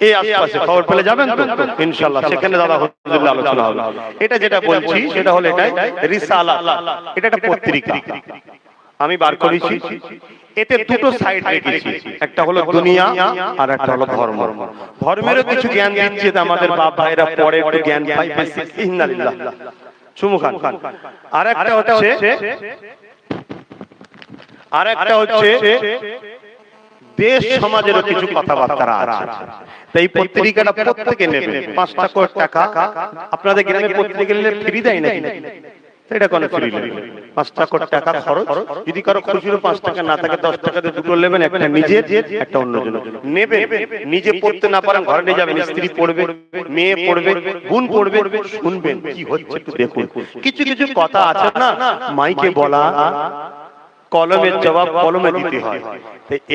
এই আশপাশে খবর পেলে যাবেন তো ইনশাআল্লাহ, সেখানে দাদা হুজুরের আলোচনা হবে। এটা যেটা বলছি সেটা হলো এটাই রিসালাত। এটা একটা পত্রিকা আমি বার করেছি। এতে দুটো সাইড রেখেছি, একটা হলো দুনিয়া আর একটা হলো ধর্ম। ধর্মেরও কিছু জ্ঞান দিচ্ছে, আমাদের বাপ ভাইরা পড়ে একটু জ্ঞান পাই বেশি। ইন্নালিল্লাহ চুমু খান। আর একটা হচ্ছে দেশ সমাজেরও কিছু কথাবার্তা আছে। তাই পত্রিকাটা প্রত্যেকে নেবে, 5 টাকা। আপনাদের গ্রামে পত্রিকা নিলে ফ্রি দেয় নাকি? এটা কোনো ফ্রি নেই, 5 টাকা খরচ। যদি কারো খুচরো 5 টাকা না থাকে 10 টাকাতে দুটো নেবেন, একটা নিজের একটা অন্যজন নেবেন। নিজে পড়তে না পারেন ঘরে নিয়ে যাবেন, স্ত্রী পড়বে, মেয়ে পড়বে, বোন পড়বে, শুনবেন কি হচ্ছে একটু দেখুন। কিছু কিছু কথা আছে না মাইকে বলা, কলমের জবাব কলমে দিতে হয়।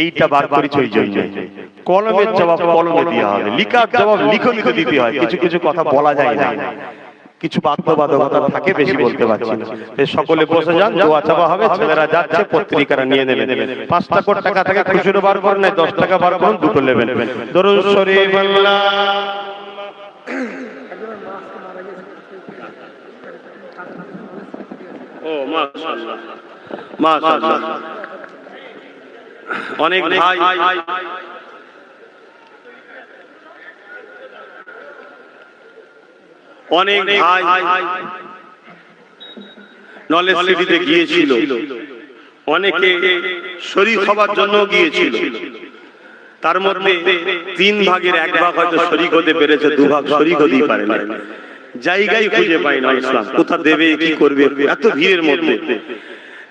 এইটা বার করেছি ওই জন্য, কলমের জবাব কলমে দিতে হবে, লিখার জবাব লিখে দিতে হয়। কিছু কিছু কথা বলা যায় না, কিছু বাধ্যবাধকতা থাকে, বেশি বলতে পারছি না। সকলে বসে যান, দোয়া চাওয়া হবে। ছেলেরা যাচ্ছে, পত্রিকারা নিয়ে নেবেন। 5 টাকা থেকে খুচরো বার করেন, নাই 10 টাকা বার করুন, দুটো নেবেন। দরুদ শরীফ আল্লাহ। ও মাশাআল্লাহ মাশাআল্লাহ, অনেক ভাই নলেজ সিটিতে গিয়েছিল, অনেকে শরীক হবার জন্য গিয়েছিল। তার মধ্যে 3 ভাগের 1 ভাগ হয়তো শরীক হতে পেরেছে, 2 ভাগ শরীক হতেই পারে না। জায়গায় খুঁজে পাই না ইসলাম, কোথা দেবে কি করবে এত ভিড়ের মধ্যে।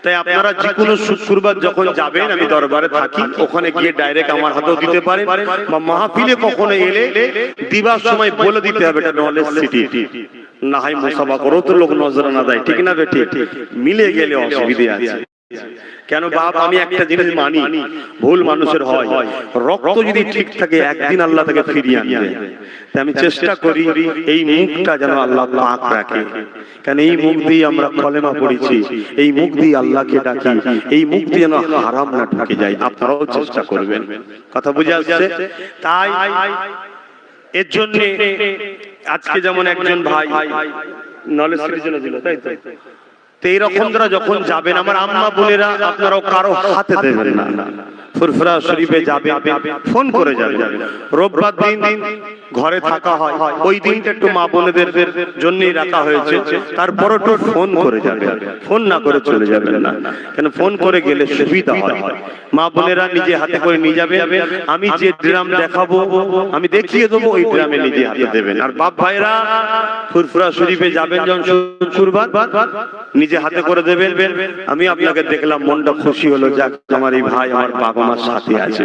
তাই আপনারা যে কোনো শুক্রবার যখন যাবেন, আমি দরবারে থাকি, ওখানে গিয়ে ডাইরেক্ট আমার হাতেও দিতে পারেন, বা মাহফিলে কখনো এলে দিবার সময় বলে দিতে হবে এটা নলেজ সিটি। না হয় মুসাফা করো তো লোক নজরানা দেয়, ঠিক না বেঠিক? মিলে গেলে অসুবিধে আছে। কেন বাপ, আমি একটা জিনিস মানি, ভুল মানুষের হয়, রক্ত যদি ঠিক থাকে একদিন আল্লাহ তাকে ফিরিয়ে আনবে। তাই আমি চেষ্টা করি এই মুখটা যেন আল্লাহ পাক রাখে। কারণ এই মুখ দিয়ে আমরা কলেমা পড়েছি, এই মুখ দিয়ে আল্লাহকে ডাকি, এই মুখ দিয়ে যেন হারাম না ঢুকে যায়। আপনারাও চেষ্টা করবেন, কথা বুঝে আসছে? তাই এর জন্য আজকে যেমন একজন ভাই নলেজ সিটির জন্য দিল, তাই তো এইরকম যারা যখন যাবেন, আমার আম্মা বোনেরা, আপনারাও কারো হাতে দেবেন না, ফুরফুরা শরীফে যাবে, ফোন করে যাবে। রোববার দিন ঘরে থাকা হয়, ওই দিনটা একটু মা বোনেদের জন্যই রাখা হয়েছে। তারপর একটু ফোন করে যাবে, ফোন না করে চলে যাবেন না, কেন ফোন করে গেলে সুবিধা হয়। মা বোনেরা নিজে হাতে করে নিয়ে যাবে। আমি যে ড্রাম দেখাবো, আমি দেখিয়ে দেবো, ওই ড্রামে নিজে হাতে দেবেন। আর বাপ ভাইরা ফুরফুরা শরীফে যাবেন যখন শুক্রবার, নিজে হাতে করে দেবেন। আমি আপনাকে দেখলাম, মনটা খুশি হলো, যাক আমার এই ভাই আমার বাবা মার সাথে আছে।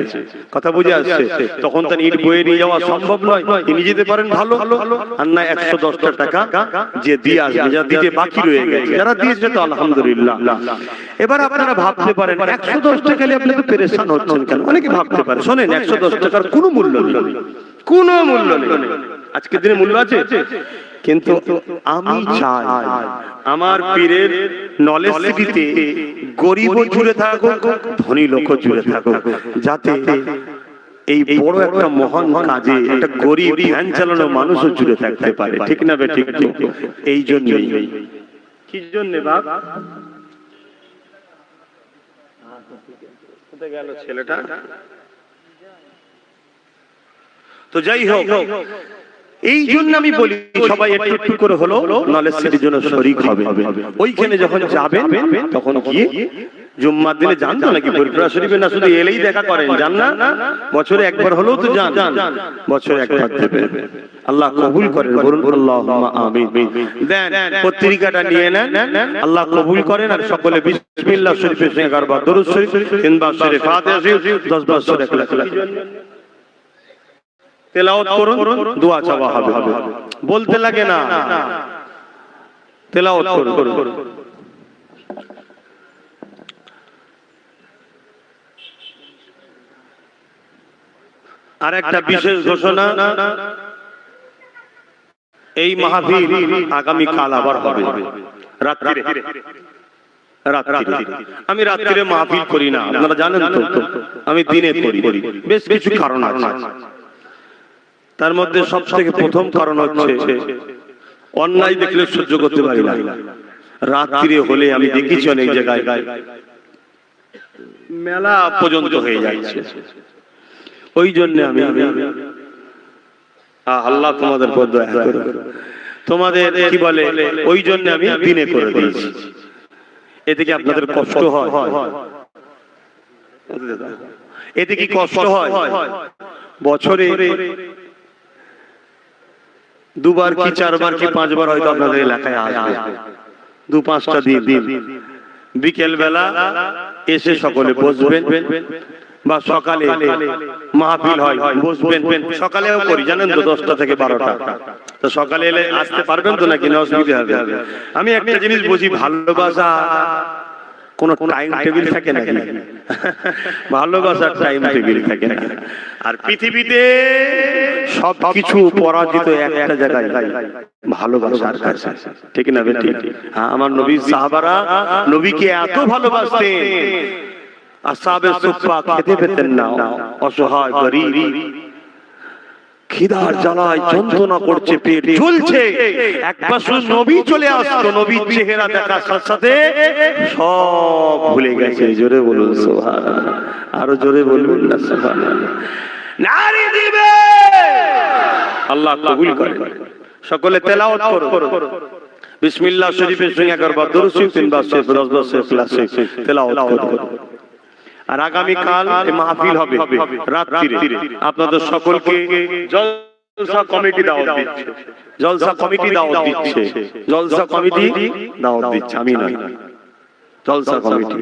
কথা বুঝে আসছে? তখন তার ইট বয়ে নিয়ে যাওয়া সম্ভব নয়, তিনি যেতে পারেন ভালো, আর না 110টা টাকা যে দিয়ে আসবে, যারা দিতে বাকি রয়ে গেছে, যারা দিয়েছে তো আলহামদুলিল্লাহ। এবার আপনারা ভাবতে পারেন 110 টাকা আপনি তো পেরেশান হচ্ছেন কেন? অনেকে ভাবতে পারে, শোনেন 110 টাকার কোনো মূল্য নেই, কোনো মূল্য নেই। আজকের দিনে মূল্য আছে, কিন্তু আমি চাই আমার পীরের নলেজ সিটিতে গরিব জুড়ে থাকুক, ধনী লোক জুড়ে থাকুক, যাতে এই বড় একটা মহান কাজে একটা গরিব ভ্যান চালানো মানুষও জুড়ে থাকতে পারে। ঠিক না বে? ঠিক। এই জন্যই। কি জন্য বাপ? কোথায় গেল ছেলেটা? তো যাই হোক, এই জন্য আমি বলি সবাই একটু করে হলো নলেজ সিটির জন্য শরীক হবে। ওইখানে যখন যাবেন তখন গিয়ে জুম্মার দিনে যান তো নাকি ফুরফুরা শরীফে? না শুধু এলেই দেখা করেন, যান না? বছরে একবার হলেও তো যান, বছরে একবার দেবেন। আল্লাহ কবুল করেন, বলুন আল্লাহুম্মা আমিন। দেন পত্রিকাটা নিয়ে নেন, আল্লাহ কবুল করেন। আর সকলে বিসমিল্লাহ শরীফের সঙ্গে 11 বার দরুদ শরীফ, 3 বার সূরা ফাতিহা শরীফ, 10 বার সূরা ইখলাস তেলাওয়াত করুন, দোয়া চাওয়া হবে। বলতে লাগে না, তেলাওয়াত করুন। আর একটা বিশেষ ঘোষণা, এই মাহফিল আগামী কাল আবার হবে রাত্রিরে। আমি রাত্রিরে মাহফিল করি না, আপনারা জানেন তো, আমি দিনে করি। বেশ কিছু কারণ আছে, তার মধ্যে সবথেকে প্রথম কারণ হচ্ছে অন্যায় দেখলে সহ্য করতে পারি না। রাত্রিরে হলে আমি দেখেছি অনেক জায়গায় মেলা পর্যন্ত হয়ে যাচ্ছে। ওই জন্য আমি আল্লাহ তোমাদের পর দয়া করুন, তোমাদের কি বলে, ওই জন্য আমি দিনে করে দিয়েছি। এতে কি আপনাদের কষ্ট হয়? এতে কি কষ্ট হয়? বছরে 2 বার কি 4 বার কি 5 বার হয়তো আপনাদের এলাকায় আসবে, 2-5টা দিন বিকেল বেলা এসে সকলে বসবেন, বা সকালে মাহফিল হয় বসবেন। সকালেও করি জানেন তো, 10টা থেকে 12টা। তো সকালে এলে আসতে পারবেন তো নাকি? না অসুবিধা হবে? আমি একটা জিনিস বুঝি, ভালোবাসা কোন টাইম টেবিল থাকে নাকি? ভালোবাসার টাইম টেবিল থাকে না। আর পৃথিবীতে সবকিছু পরাজিত একটা জায়গায়, ভালোবাসার কাছে। ঠিক না? ঠিক। হ্যাঁ, আমার নবীর সাহাবারা নবীকে এত ভালোবাসতেন, আসহাবে সুফফা খেতে পেতেন না, অসহায় গরীব, খিদার জ্বালায় যন্ত্রণা করছে, পেট জ্বলছে, একবার শুধু নবী চলে আসতো, নবীর চেহারা দেখার সাথে সাথে সব ভুলে গেছে। জোরে বলুন সুবহানাল্লাহ, আরো জোরে বলুন না সুবহানাল্লাহ। নারী দিবে, আল্লাহ কবুল করে। সকলে তেলাওয়াত করো, বিসমিল্লাহ শরীফের সঙ্গে 11 বার দরুদ শরীফ, 3 বার সূরা 10 বার সূরা ইখলাস তেলাওয়াত করো। আর আগামী কাল এই মাহফিল হবে রাত্রিরে। আপনাদের সকলকে জলসা কমিটি দাওয়াত দিচ্ছে, জলসা কমিটি দাওয়াত দিচ্ছে, জলসা কমিটি দাওয়াত দিচ্ছে, আমি নয়, জলসা কমিটি।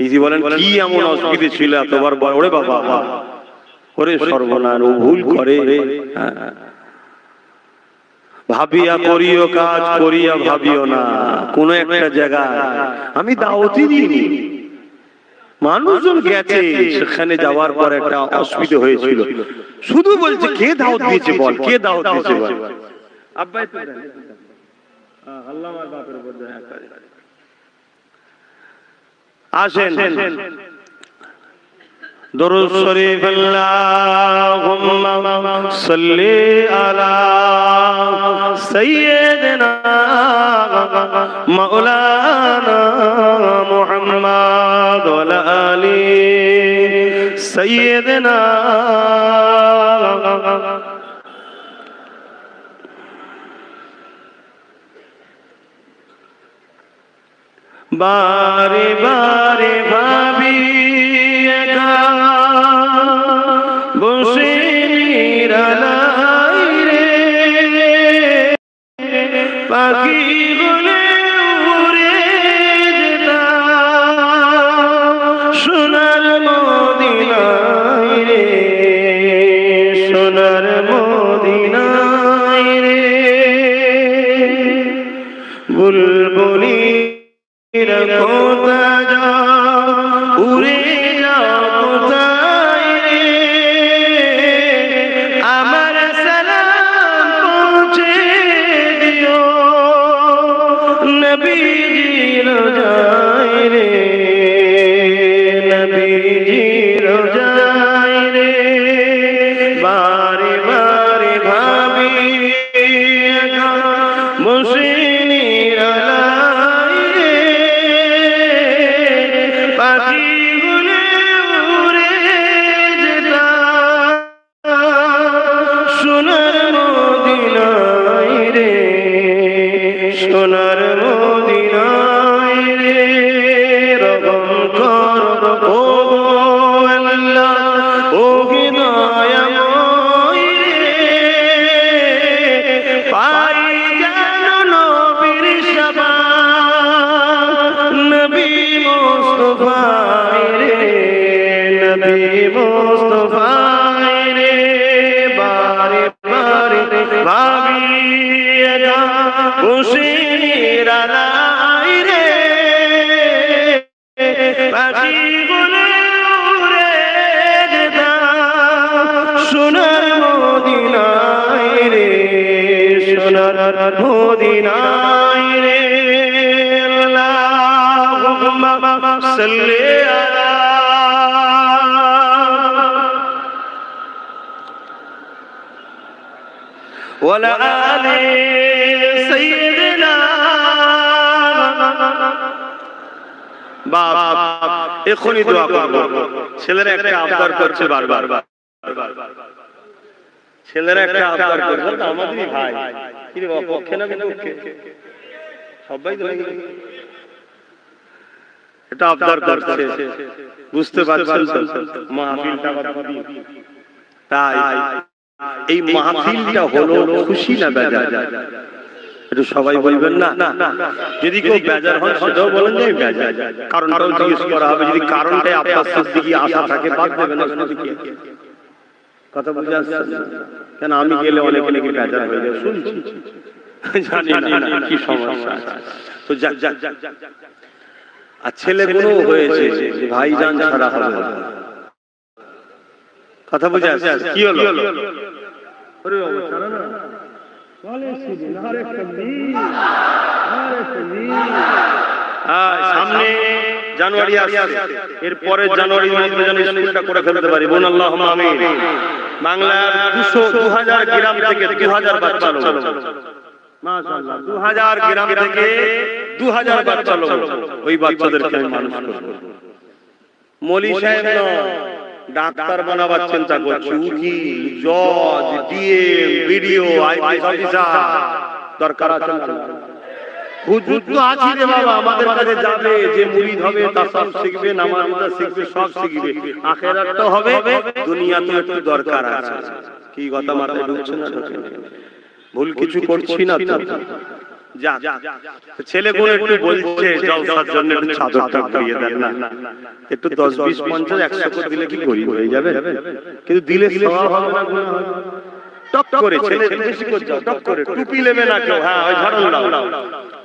ইজি বলেন, কি এমন অসুবিধা ছিল এতবার? ওরে বাবা, ওরে সর্বনাশ, ও ভুল করে। ভাবিয়া করিও কাজ, করিয়া ভাবিও না। কোন একটা জায়গায় আমি দাওয়াতই দিইনি, মানুষজন গেছে, সেখানে যাওয়ার পর একটা অসুবিধা হয়েছিল, শুধু বলছে কে দাওয়াত দিয়েছে বল, কে দাওয়াত দিয়েছে বল। আব্বাই তো আল্লাহ আমার বাপের উপর দয়া করে। আসেন দরুদ শরীফ, আল্লাহুম্মা সাল্লি আলা সাইয়্যিদিনা মাওলানা মুহাম্মদ ওয়া আলা আলি سيدنا বারে বারে ভাবি একা বসে নিরালাই রে পাখি বলে উড়ে যেতাম সোনার মদিনায় রে সোনার মদিনায় রে বুলবুলি কোথা যা উড়ে যাও কোথায় রে আমার সালাম পৌঁছে দিও নবীজির রোজায় রে নবীজির রোজায় রে বারে বারে ভাবি বসে সোনার মদিনায় রে রহম কর ও আল্লাহ ও দয়াময় রে পাই যেন নবীর শাবাত নবী মুস্তাফায় রে নবী মুস্তাফায় রে বারে বারে ভাবি বসে নিরালাই রে পাখি বলে উড়ে যেতাম সোনার মদিনায় রে সোনার মদিনায় রে আল্লাহুম্মা সাল্লি আলা ওয়ালা আলি সাইয়্যিদিনা বাপ এখনই দোয়া করব ছেলেরা একটা আবদার করছে বারবার ছেলেরা একটা আবদার করছে আমাদেরই ভাই কি রে বাবা পক্ষে না বিপক্ষে সবাই তো এটা আবদার করছে বুঝতে পারছেন মাহফিলটা তাই এই মাহফিলটা হলো খুশি না বেজার একটু সবাই বলবেন না যদি কেউ বেজার হয় সেটাও বলেন যে বেজার কারণটাও জিজ্ঞেস করা হবে যদি কারণটাই আপনার দিকে আশা থাকে বাদ দেবেন না কথা বুঝে আসছে কেন আমি গেলে অনেক অনেকে বেজার হয়ে যায় শুনছি জানি না কি সমস্যা তো আর ছেলেগুলো হয়েছে ভাইজান ছাড়া হবে কথা বুঝে আসছে কি হলো ওরে বাবা ছাড়া না সামনে জানুয়ারি আসছে এরপরে জানুয়ারি স্কুলটা করে ফেলতে পারি বোন আল্লাহুম্মা আমিন বাংলার 2000 গ্রাম থেকে 2000 বাচ্চা লোক মাশাআল্লাহ 2000 গ্রাম থেকে 2000 বাচ্চা লোক ওই বাচ্চাদেরকে আমি মানুষ করব মৌলী সাহেব ডাক্তার বানাবার চিন্তা করছে উকিল জজ ডিএম বিডিও আইপিএস অফিসার দরকার আছে হুজুর তো আছে রে বাবা আমাদের কাছে যাবে যে মুরিদ হবে তা সব শিখবে নামাজ রোজা শিখবে সব শিখবে আখিরাতটা হবে দুনিয়াতেও একটু দরকার আছে কি কথা মাথায় ঢুকছে না ভুল কিছু করছি না তো যা ছেলেগুলো একটু বলছে জলসার জন্য একটু চাদরটা দিয়ে দেন না একটু 10 20 50 100 করে দিলে কি গরিব হয়ে যাবে কিন্তু দিলে সওয়াব হবে না গুনাহ হবে টক করে ছেলে বেশি করে যাও টক করে টুপি নেবে না কেউ হ্যাঁ ওই ঝাড়ন দাও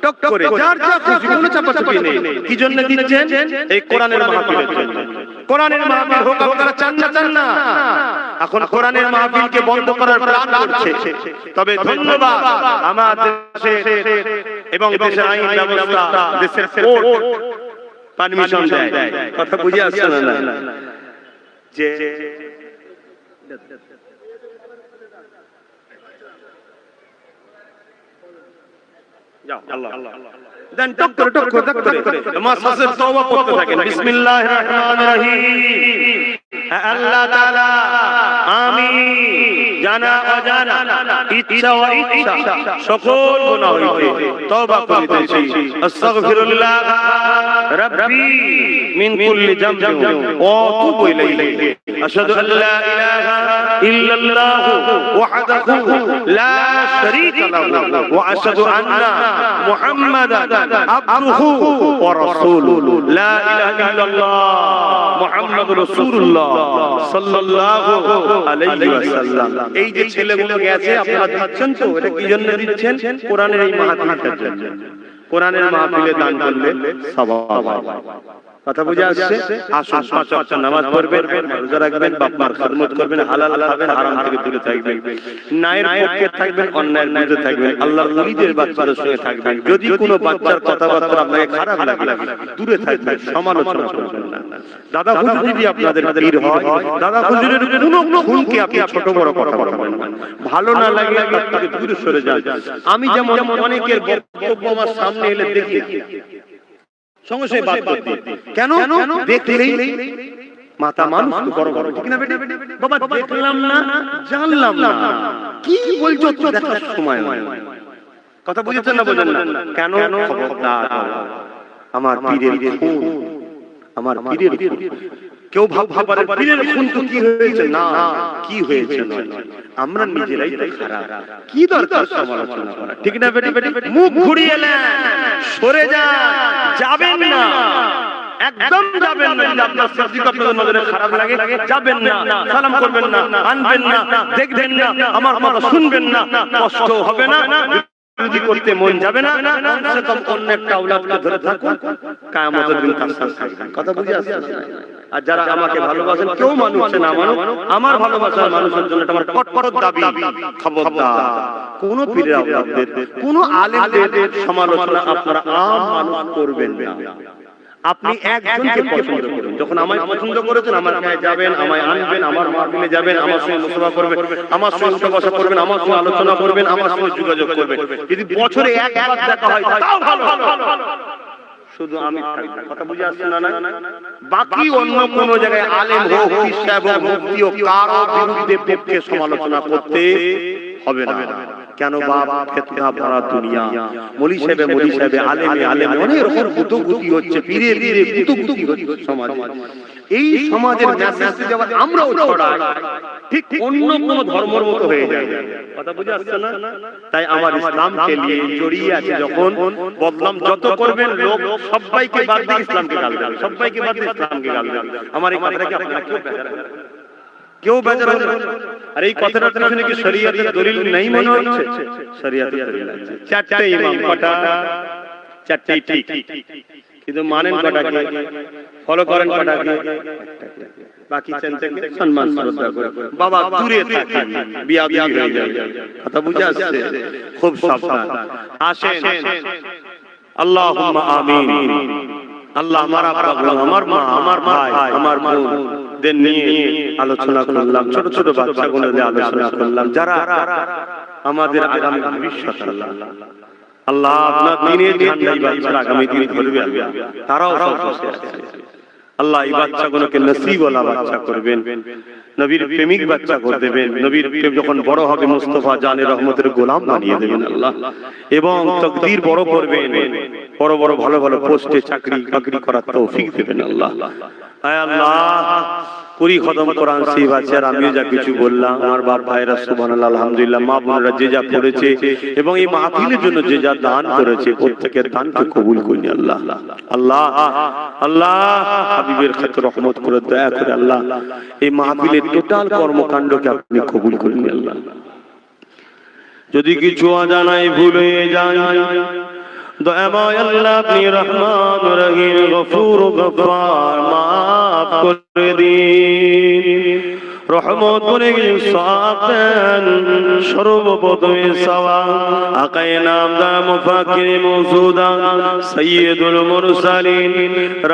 টক করে যার যা খুশি কোনো চাপাচাপি নেই কি জন্য দিচ্ছেন এই কোরআনের মাহফিলের জন্য কোরআনের মাহফিল হোক আপনারা চান না এখন কোরআনের মাহফিলকে বন্ধ করার প্ল্যান করছে তবে ধন্যবাদ আমাদের দেশে এবং দেশের আইন ব্যবস্থা দেশের কোর্ট পারমিশন দেয় কথা বুঝে আসছে না যে যাও আল্লাহ দেন টক করে মাসাসের তওবা করতে থাকেন বিসমিল্লাহির রহমানির রহিম আল্লাহ তাআলা আমি জানা অজানা ইচ্ছা ও ইচ্ছা সকল গুনাহ হইতে তওবা করিতেছি আস্তাগফিরুল্লাহ রাব্বি মিন কুল্লি যামবিন ওয়া আতুবু ইলাইহি আশহাদু আল্লা ইলাহা ইল্লাল্লাহ ওয়াহদাহু লা শারীকা লাহু ওয়া আশহাদু আন্না মুহাম্মাদান আবদুহু ওয়া রাসূলুহু লা ইলাহা ইল্লাল্লাহ মুহাম্মাদুর রাসূলুল্লাহ সাল্লাল্লাহু আলাইহি ওয়াসাল্লাম। এই যে ছেলেগুলো গেছে আপনারা দিচ্ছেন তো, এটা কি জন্য দিচ্ছেন? কোরআনের এই মাহফিলটার জন্য। কোরআনের মাহফিলে দান করলে সওয়াব হয়। কথা বুঝে আসছে? আসুন 5 ওয়াক্ত নামাজ পড়বেন, রোজা রাখবেন, বাপ মার খিদমত করবেন, হালাল খাবেন, হারাম থেকে দূরে থাকবেন, ন্যায়ের পক্ষে থাকবেন, অন্যায়ের বিরুদ্ধে থাকবেন, আল্লাহর ওলিদের বাচ্চাদের সঙ্গে থাকবেন। যদি কোনো বাচ্চার কথাবার্তা আপনাকে খারাপ লাগে দূরে থাকবেন, সমালোচনা করবেন না। দাদা হুজুর যদি আপনাদের পীর হয়, দাদা হুজুরের কোনো খুনকে আপনি ছোট বড় কথা বলবেন না। ভালো না লাগলে তার থেকে দূরে সরে যান। আমি যেমন অনেকের বক্তব্য আমার সামনে এলে দেখি সঙ্গে সঙ্গে বাদ করে দিই। কেন? দেখলেই মাথা মানুষ বড় বড়, ঠিক না বেটা? বাবা দেখলাম না, জানলাম না, কি বলছো তো দেখার সময় নয়। কথা বুঝেছেন না? বোঝেন না কেন? খবরদার, আমার পীরের খুন, আমার পীরের খুন। কেউ ভাববার পীরের খুন তো কি হয়েছে? না, কি হয়েছে নয়, আমরা নিজেরাই তো খারাপ। কি দরকার সমালোচনা করা? ঠিক না বেটা? মুখ ঘুরিয়ে নেন, সরে যান, যাবেন না, একদম যাবেন না। আপনার সবজি আপনাদের নজরে খারাপ লাগে যাবেন না, সালাম করবেন না, আনবেন না, দেখবেন না, আমার কথা শুনবেন না, কষ্ট হবে না, বিরোধী করতে মন যাবে না, কমসে কম অন্য একটা আওলাদকে ধরে থাকুন, কিয়ামতের দিন তার সাথে থাকবেন। কথা বুঝে আসছে? আর যারা আমাকে ভালোবাসেন, কেউ মানুষ না মানুষ, আমার ভালোবাসার মানুষের জন্য আমার কটকট দাবি, খবরদার কোন পীরের আওলাদদের, কোন আলেমদের সমালোচনা আপনারা আম মানুষ করবেন না। আপনি একজনকে পছন্দ করুন। যখন আমায় পছন্দ করেছেন, আমার কাছে যাবেন, আমায় আনবেন, আমার মাহফিলে যাবেন, আমার সঙ্গে মুসাফা করবেন, আমার সঙ্গে উঠা বসা করবেন, আমার সঙ্গে আলোচনা করবেন, আমার সঙ্গে যোগাযোগ করবেন। যদি বছরে একবার দেখা হয় তাও ভালো, শুধু আমি থাকবো। কথা বুঝে আসছে না? বাকি অন্য কোন জায়গায় আলেম হোক, পীর সাহেব হোক, মুফতি হোক, কারো বিরুদ্ধে পক্ষে সমালোচনা করতে হবে না। কেন? বাপ ফিতনা ভরা দুনিয়া, মলি সাহেবে আলেমে অনেক রকম কুতুকুতি হচ্ছে, পীরে কুতুকুতি হচ্ছে সমাজে। এই সমাজের মেসেজ যেমন আমরাও ছড়াই, ঠিক অন্য কোন ধর্মের মতো হয়ে যায়। কথা বুঝে আসছে না? তাই আমার ইসলামকে নিয়ে জড়িয়ে আছে। যখন বদনাম যত করবেন লোক, সবাইকে বাদ দিয়ে ইসলামকে গাল দেন, সবাইকে বাদ দিয়ে ইসলামকে গাল দেন। আমার এই কথাটাকে আপনারা কেউ বেজার হবে না? আর এই কথাটা শুনে কি শরীয়তের দলিল নেই মনে হচ্ছে? শরীয়তের দলিল আছে। চারটে ইমাম, কটা? চারটেই ঠিক, কিন্তু মানেন কটাকে, ফলো করেন কটাকে? বাকি চারটাকে সম্মান শ্রদ্ধা করে বাবা দূরে থাকেন, বিয়াদবি হয়ে যায়। কথা বুঝে আসছে? খুব সাবধান। আসেন, আল্লাহুম্মা আমিন। আল্লাহ, আমার আব্বা, আমার মা, আমার ভাই, আমার বোন দের নিয়ে আলোচনা করলাম, ছোট ছোট বাচ্চাগুলো নিয়ে আলোচনা করলাম, যারা আমাদের আগামী ভবিষ্যৎ। আল্লাহ, আপনার দিনের ঝান্ডা এই বাচ্চারা আগামী দিন ধরবে, তারাও সব বসে আছে। আল্লাহ, এই বাচ্চাগুলোকে নসিবওয়ালা বাচ্চা করবেন, নবীর প্রেমিক বাচ্চা করে দেবেন, নবীর প্রেম যখন বড় হবে মুস্তাফা জানে রহমতের গোলাম বানিয়ে দেবেন আল্লাহ, এবং তাকদীর বড় করবেন, বড় বড় ভালো ভালো পোস্টে চাকরি বাকরি করার তৌফিক দেবেন আল্লাহ। আয় আল্লাহ, পুরি খতম কোরআন শরীফ আছে, আর আমিও যা কিছু বললাম, আমার বাপ ভাইরা সুবহানাল্লাহ, আলহামদুলিল্লাহ, মা বোনেরা যে যা করেছে এবং এই মাহফিলের জন্য যে যা দান করেছে, প্রত্যেকের দানকে কবুল করুন আল্লাহ। আল্লাহ আল্লাহ, হাবিবের খাতির রহমত করে দয়া করে আল্লাহ এই মাহফিলের টোটাল কর্মকাণ্ডকে আপনি কবুল করুন আল্লাহ। যদি কিছু অজানায় ভুল হয়ে যায়, দয়াময় আল্লাহ আপনি রহমান রহিম গফুর গফফার, মাফ করে দিন, রহমত করে সাতেন। সর্বপ্রথমে সাওয়া আকায়ে নামদার মুফাক্কির মওজুদা সাইয়্যিদুল মুরসালিন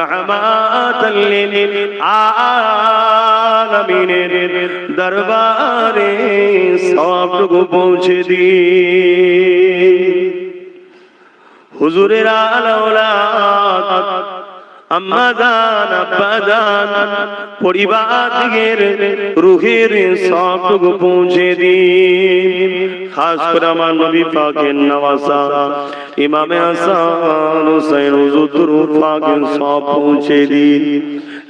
রাহমাতাল লিল আলামিনের দরবারে সবটুকু পৌঁছে দিন। হুজুরের আওলাদ আম্মা জান আব্বা জান পরিবারের রুহের সবটুকু পৌঁছে দিন। খাস করে আমার নবী পাকের নওয়াজা ইমামে হাসান হুসাইন হুজুর দুরূদ পাকের সব পৌঁছে দিন।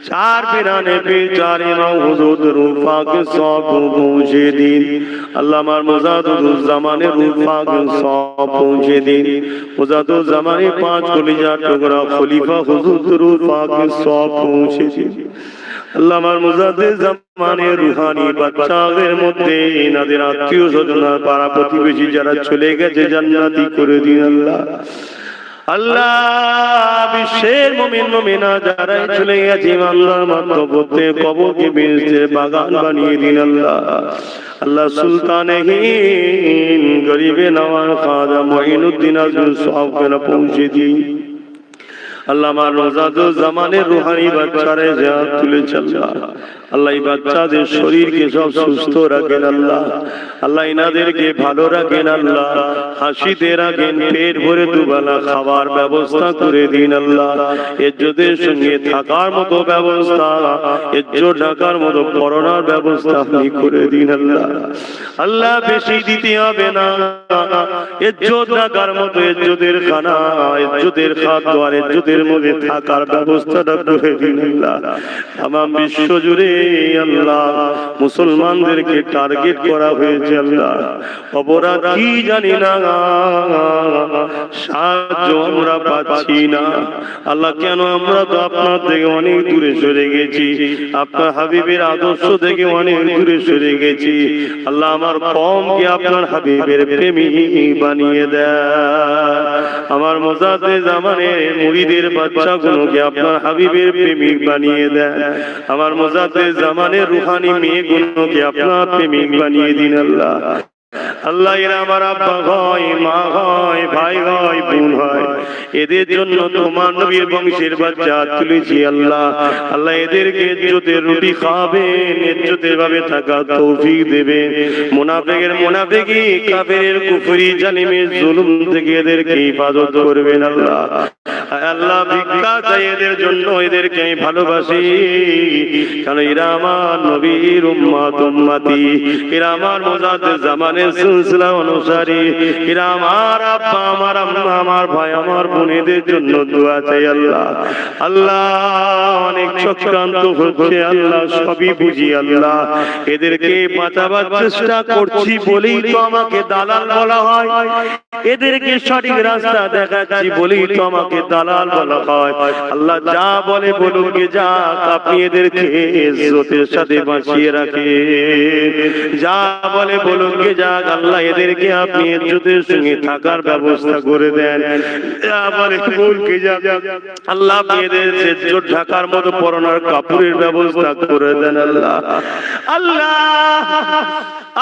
চার পিরানে পে চার ইমাম হুজুর দুরূদ পাকের সব পৌঁছে দিন। আল্লাহ আমার মুজাদ্দিদুজ জামানের রূহ পাকের সব পৌঁছে দিন। মুজাদ্দিদুজ জামানের পাঁচ কলিজার টুকরা খলিফা হুজুর দুরূদ পাকের সব পৌঁছে দিন। আল্লাহ আমার মুজাদ্দিদ জামানের রুহানি বাচ্চাদের মধ্যে এনাদের আত্মীয় স্বজন পাড়া প্রতিবেশী যারা চলে গেছে জান্নাতি করে দিন আল্লাহ। আল্লাহ বিশ্বের মুমিন মুমিনা যারা চলে গেছে আল্লাহ মাতবতে কবরকে বেহেশতের বাগান বানিয়ে দিন আল্লাহ। আল্লাহ সুলতানে হিন্দ গরিবে নওয়াজ খাজা মঈনুদ্দিন আজমির সাহেবকে পৌঁছে দিন। আল্লাহ আমার মুজাদ্দিদ জামানের রুহানি বাচ্চারে জিয়ারত তুলে আল্লাহ। আল্লাহ এই বাচ্চাদের শরীরকে সব সুস্থ রাখেন আল্লাহ। আল্লাহ ইনাদেরকে ভালো রাখেন আল্লাহ। হাসিতে রাখেন, পেট ভরে দুবেলা খাবার ব্যবস্থা করে দিন আল্লাহ। ইজ্জতের সঙ্গে থাকার মতো ব্যবস্থা, ইজ্জত ঢাকার মতো করোনার ব্যবস্থা আপনি করে দিন আল্লাহ। আল্লাহ বেশি দিতে হবে না, ইজ্জত ঢাকার মতো ইজ্জতের খানা, ইজ্জতের খাদ্য আর ইজ্জতের মধ্যে থাকার ব্যবস্থাটা করে দিন আল্লাহ। তামাম বিশ্ব জুড়ে আল্লাহ মুসলমানদেরকে টার্গেট করা হয়েছে আল্লাহ। অপরাধ কি জানি না, সাহায্য আমরা পাচ্ছি না আল্লাহ। কেন? আমরা তো আপনার থেকে অনেক দূরে সরে গেছি, আপনার হাবিবের আদর্শ থেকে অনেক দূরে সরে গেছি আল্লাহ। আমার কওমকে আপনার হাবিবের প্রেমী বানিয়ে দেয়। আমার মুজাদ্দিদ জামানের মুরিদের বাচ্চাগুলোকে আপনার হাবিবের প্রেমিক বানিয়ে দেন। আমার মুজাদ্দিদ জামানের রুহানি মেয়েগুলোকে আপনার প্রেমিক বানিয়ে দিন আল্লাহ। আল্লাহ এরা আমার আব্বা হয়, মা হয়, ভাই হয়, বোন হয়, এদের জন্য তোমার নবীর বংশের বাচ্চা তুলেছি আল্লাহ। আল্লাহ এদেরকে ইজ্জতের রুটি খাওয়াবেন, ইজ্জতের ভাবে থাকা তৌফিক দেবেন। মুনাফিকের মুনাফিকি, কাফেরের কুফরি, জালিমের জুলুম থেকে এদেরকে হিফাজত করবেন আল্লাহ। আল্লাহ ভিক্ষা চাই এদের জন্য, এদেরকে আমি ভালোবাসি কারণ এরা আমার নবীর উম্মত উম্মতি, এরা আমার মুজাদ্দিদ জামানের সিলসিলা অনুসারী, এরা আমার আব্বা, আমার আম্মা, আমার ভাই, আমার বোনেদের জন্য দোয়া চাই আল্লাহ। আল্লাহ অনেক চক্রান্ত হচ্ছে আল্লাহ, সবই বুঝি আল্লাহ। এদেরকে বাঁচাবার চেষ্টা করছি বলেই তো আমাকে দালাল বলা হয়, এদেরকে সঠিক রাস্তা দেখাচ্ছি বলেই তো আমাকে দালাল বলা হয়। আল্লাহ যা বলে বলুক যাক, আপনি এদেরকে ইজ্জতের সাথে বাঁচিয়ে রাখেন। যা বলে বলুক যাক আল্লাহ, এদেরকে আপনি ইজ্জতের সঙ্গে থাকার ব্যবস্থা করে দেন। যা বলে বলুক যাক আল্লাহ, আপনি এদের ইজ্জত ঢাকার মতো পরনার কাপড়ের ব্যবস্থা করে দেন আল্লাহ। আল্লাহ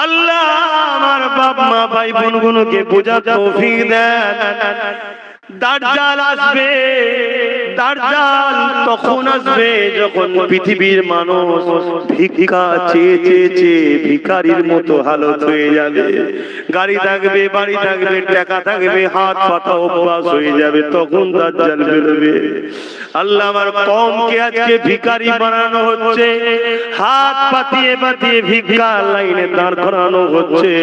আল্লাহ আমার বাপ মা ভাই বোনগুলোকে বোঝা তৌফিক দেন। দাজ্জাল আসবে, দাজ্জাল তখন আসবে যখন পৃথিবীর মানুষ ভিক্ষা চেয়ে চেয়ে চেয়ে ভিখারির মতো হালত হয়ে যাবে। গাড়ি থাকবে, বাড়ি থাকবে, টাকা থাকবে, হাত পাতা অভ্যাস হয়ে যাবে, তখন দাজ্জাল বেরোবে। আল্লাহ আমার কওমকে আজকে ভিখারি বানানো হচ্ছে, হাত পাতিয়ে পাতিয়ে ভিক্ষা লাইনে দাঁড় করানো হচ্ছে।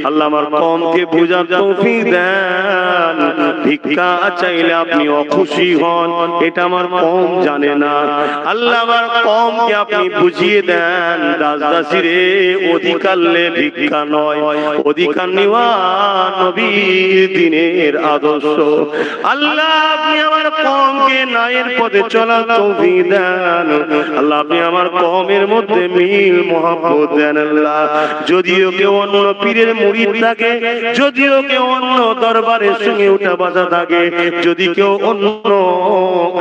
আল্লাহ আমার কওমকে বুঝার তৌফিক দেন। ভিক্ষা চাইলে আপনি অখুশি হন, এটা আমার কওম জানে না। আল্লাহ আমার কওমকে আপনি বুঝিয়ে দেন, দাসদাসীরে অধিকার লে ভিক্ষা নয়, অধিকার নেওয়া নবীর দ্বীনের আদর্শ। আল্লাহ আপনি আমার কওমকে ন্যায়ের পথে চলার তৌফিক দেন। আল্লাহ আপনি আমার কওমের মধ্যে মিল মহব্বত দেন আল্লাহ। যদিও কেউ অন্য পীরের মুরিদ থাকে, যদিও কেউ অন্য দরবারের সঙ্গে উঠা বাঁধা থাকে, যদি কেউ অন্য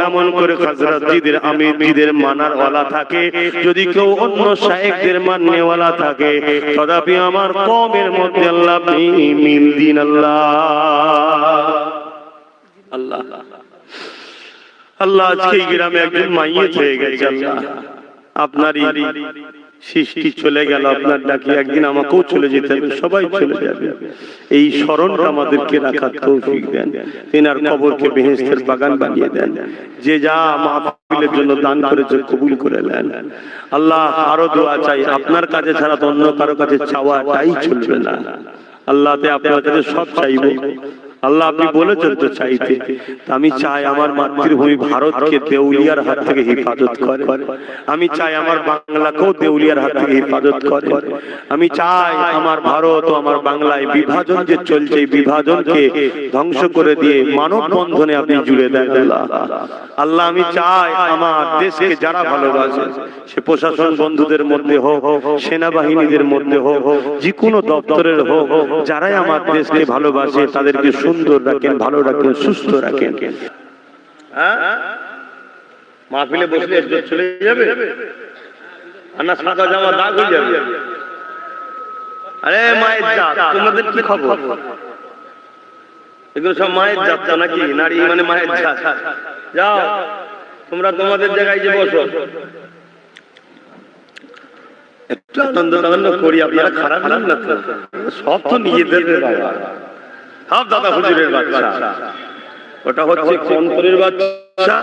এমন করে হযরতজিদের আমিরজিদের মানার ওয়ালা থাকে, যদি কেউ অন্য শায়েখদের মাননেওয়ালা থাকে, তথাপি আমার কওমের মধ্যে আল্লাহ আপনি মিল দিন আল্লাহ। আল্লাহ আল্লাহ আজকে গ্রামে একজন মাইয়িত হয়ে গেছে আল্লাহ, আপনারই সৃষ্টি চলে গেল আপনার ডাকে, একদিন আমাকেও চলে যেতে হবে, সবাই চলে যাবে। এই স্মরণটা আমাদেরকে রাখার তৌফিক দেন, তেনার কবরকে বেহেশতের বাগান বানিয়ে দেন। যে যা মাহফিলের জন্য দান করেছে কবুল করে নেন। আল্লাহ আরো দোয়া চাই, আপনার কাছে ছাড়া তো অন্য কারো কাছে চাওয়াটাই চলবে না। আল্লাহ আপনার কাছে সব চাইব। আল্লাহ আপনি বলেছেন তো চাইতে, আমি চাই আমার মাতৃভূমি ভারতকে দেউলিয়ার হাত থেকে হেফাজত করে, আমি চাই আমার বাংলাকেও দেউলিয়ার হাত থেকে হেফাজত করে, আমি চাই আমার ভারত ও আমার বাংলায় বিভাজন যে চলছে এই বিভাজনকে ধ্বংস করে দিয়ে মানব বন্ধনে আপনি জুড়ে দেন। আল্লাহ আল্লাহ আমি চাই আমার দেশকে যারা ভালোবাসে, সে প্রশাসন বন্ধুদের মধ্যে হোক, সেনাবাহিনীদের মধ্যে হোক, যে কোনো দপ্তরের হোক, যারাই আমার দেশকে ভালোবাসে তাদেরকে সুন্দর রাখেন, ভালো রাখেন, সুস্থ রাখেন। মাহফিলে বসলে ইজ্জত চলে যাবে, আর না সাদা জামা দাগ হয়ে যাবে। আরে মায়ের জাত, তোমাদের কি খবর? এগুলো সব মায়ের জাত নাকি? নারী মানে মায়ের জাত। যাও তোমরা তোমাদের জায়গায় যে বসো, একটু আনন্দ আনন্দ করি। আপনারা খারাপ না তো, সব তো নিজেদের বাবা, সব দাদা হুজুরের বাচ্চা। ওটা হচ্ছে অন্তরের বাচ্চা,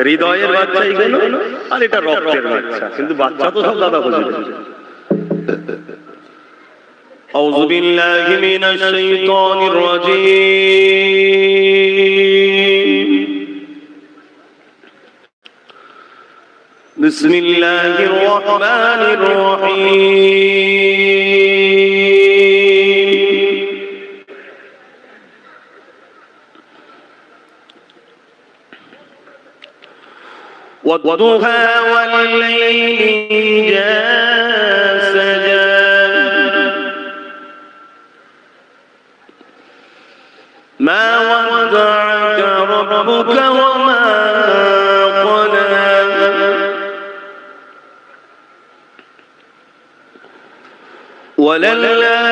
হৃদয়ের বাচ্চা এগুলো, আর এটা রক্তের বাচ্চা, কিন্তু বাচ্চা তো সব দাদা হুজুরের। আউযু বিল্লাহি মিনাশ শাইতানির রাজীম। বিসমিল্লাহির রাহমানির রহিম। والضحى والليل إذا سجى ما ودعك ربك وما قلى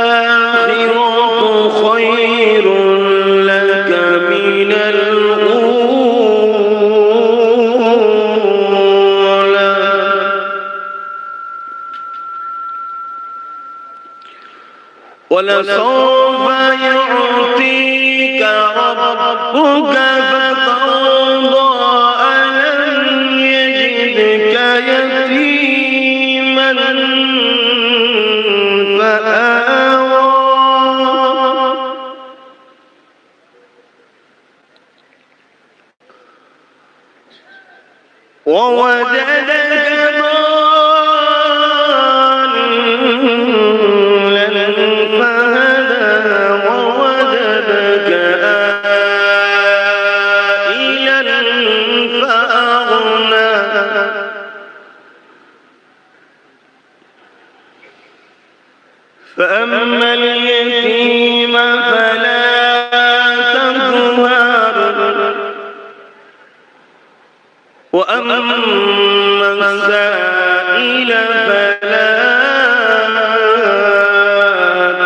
وللآخرة خير لك من الأولى ولسوف يعطيك ربك فترضى ألم يجدك يتيما فآوى ووجدك ضالا فهدى ووجدك عائلا فأغنى فأما اليتيم فلا تقهر وأما السائل فلا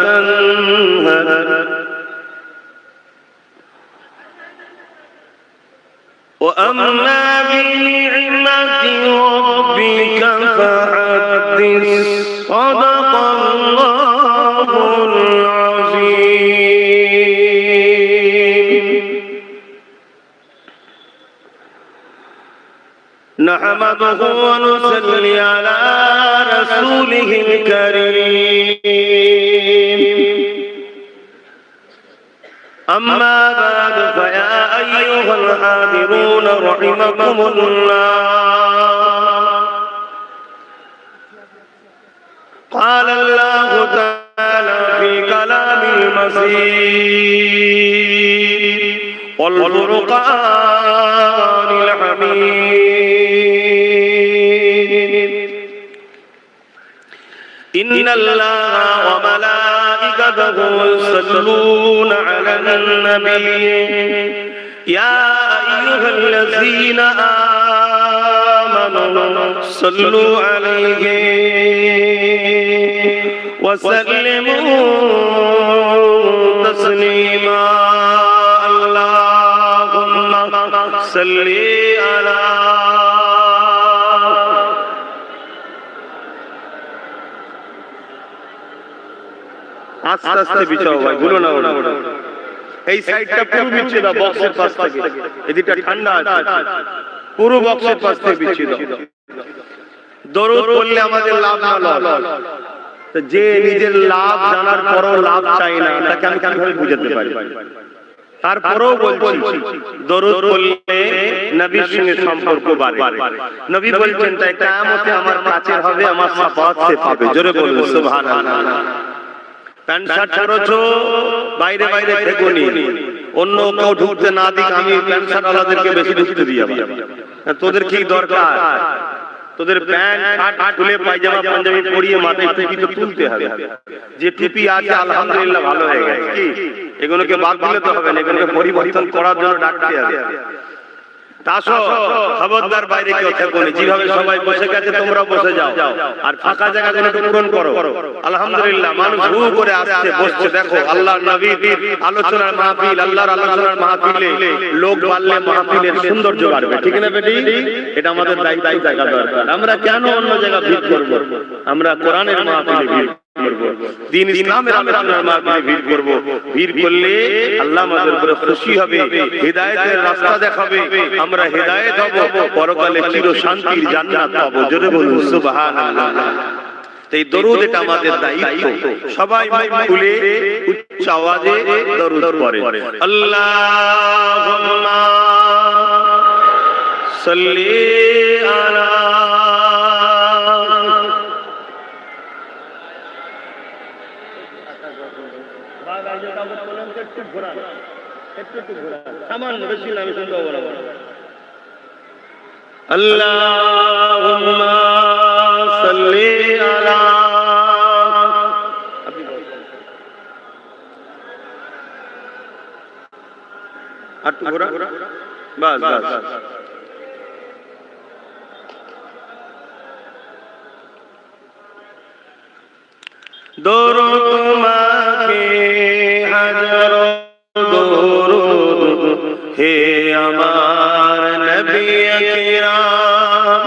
تنهر وأما بنعمة ربك فحدث صدق الله العظيم. نحمده ونصلي على رسوله الكريم. أما بعد فيا أيها الحاضرون رحمكم الله. قال الله تعالى في كلام المسيح والفرقان الحميد. إن الله وملائكته يصلون على النبي يا أيها الذين آمنوا صلوا عليه وسلموا تسليما. اللهم صل على আস্তে আস্তে বিছাও ভাই, ভুলো না ওটা। এই সাইডটা পুরো বিছিয়ে দাও বক্সের পাশ থেকে, এদিকটা ঠান্ডা আছে, পুরো বক্সের পাশ থেকে বিছিয়ে দাও। দরুদ পড়লে আমাদের লাভ না লস। যে নিজের লাভ জানার পরও লাভ চাই না, তাকে আমি কিভাবে বুঝাতে পারি? তারপরেও বলছি দরুদ পড়লে নবীর সঙ্গে সম্পর্ক বাড়ে। নবী বলছেন তাই কিয়ামতে আমার কাছে হবে, আমার শাফাআত সে পাবে। জোরে বলুন সুবহানাল্লাহ। প্যান্ট শার্ট পরেছো, বাইরে বাইরে থেকোনি, অন্য কেউ ঢুকতে না দিক, আমি প্যান্ট শার্ট আলাদাদেরকে বেশি ঢুকতে দিই। তোদের কি দরকার? তোদের প্যান্ট শার্ট খুলে পায়জামা পাঞ্জাবি পরিয়ে মাথায় টুপি তো তুলতে হবে। যে টুপি আছে আলহামদুলিল্লাহ ভালো হয়ে গেছে, কি এগুলোকে বাদ দিলে তো হবে না, এগুলোকে পরিবর্তন করার জন্য ডাকতে হবে। খবরদার বাইরে কেউ থেকো না, যেভাবে সবাই বসে গেছে তোমরা বসে যাও, আর ফাঁকা জায়গাগুলো পূরণ করো। আলহামদুলিল্লাহ মানুষ হু করে আসছে বসছে, দেখো আল্লাহর নবীর আলোচনার মাহফিল, আল্লাহর আলোচনার মাহফিলে লোক বাড়লে মাহফিলের সৌন্দর্য বাড়বে, ঠিক না বেটি? এটা আমাদের দায়িত্ব জায়গা দরকার। আমরা কেন অন্য জায়গা ভিড় করব? আমরা কোরআনের মাহফিলে ভিড় করব, দ্বীন ইসলামের আলোচনার মাহফিলে ভিড় করব। ভিড় করলে আল্লাহ আমাদের উপরে খুশি হবে, হিদায়াতের রাস্তা দেখাবে, আমরা হিদায়াত হব, পরকালে চির শান্তির জান্নাত পাবো। জোরে বলুন সুবহানাল্লাহ। এই দরুদ এটা আমাদের দায়িত্ব, সবাই মুখ খুলে উচ্চ আওয়াজে দরুদ পড়ে। আল্লাহুম্মা সাল্লি আলা সামান্য, বেশি না, আমি শুনতে পাবো না। আল্লাহুম্মা সাল্লি আলা, আর তো ঘোরা, বাস বাস। দরুদ তোমাকে হাজারো দরুদ, হে আমার নবী আকরাম।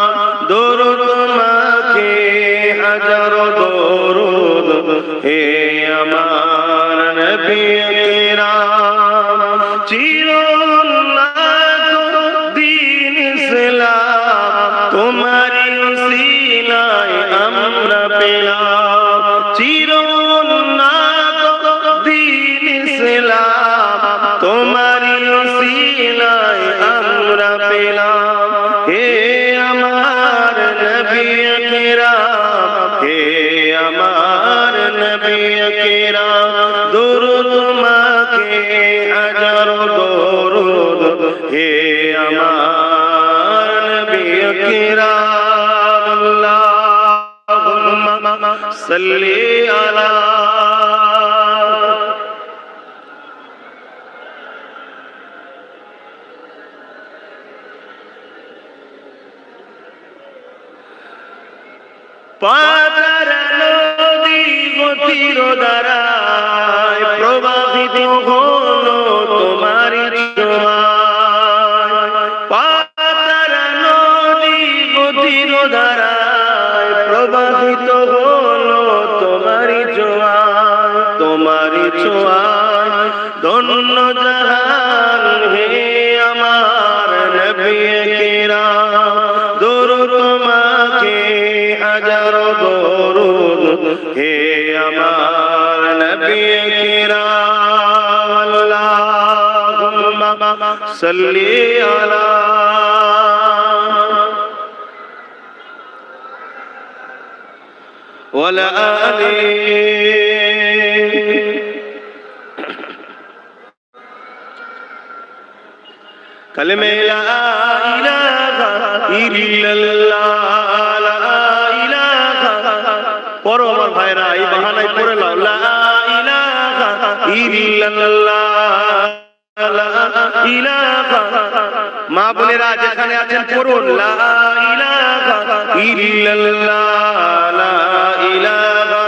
দরুদ তোমাকে হাজারো দরুদ, হে আমার নবী আকরাম। চিরউন্নত দ্বীন ইসলাম তোমারি উসিলায় আমরা পেলাম। চিরউন্নত দ্বীন ইসলাম তোমারি উসিলায় আমরা পেলাম। হে আমার নবী আকরাম, হে আমার নবী আকরাম। দরুদ তোমাকে হাজারো দরুদ, হে আমার নবী আকরাম। আল্লাহুম্মা সাল্লি আলা পাতার নদী গতির দ্বারায় প্রবাহিত হলো তোমারি ছোঁয়ায়। পাতার নদী গতির দ্বারায় প্রবাহিত হলো তোমারি ছোঁয়ায়, তোমারি ছোঁয়ায় ধন্য জাহান। হে আমার নবী আকরাম, দরুদ তোমাকে হাজারো দরুদ, হে আমার নবী আকরাম। আল্লাহুম্মা সাল্লি আলা ওয়ালা আলি। কালেমে লা ইলাহা ইল্লাল্লাহ, লা ইলাহা পড়ো আমার ভাইরা, এই বাহানায় পড়ে নাও। লা ইলাহা ইল্লাল্লাহ, লা ইলাহা। মা বোনেরা যেখানে আছেন পড়ুন, লা ইলাহা ইল্লাল্লাহ, লা ইলাহা,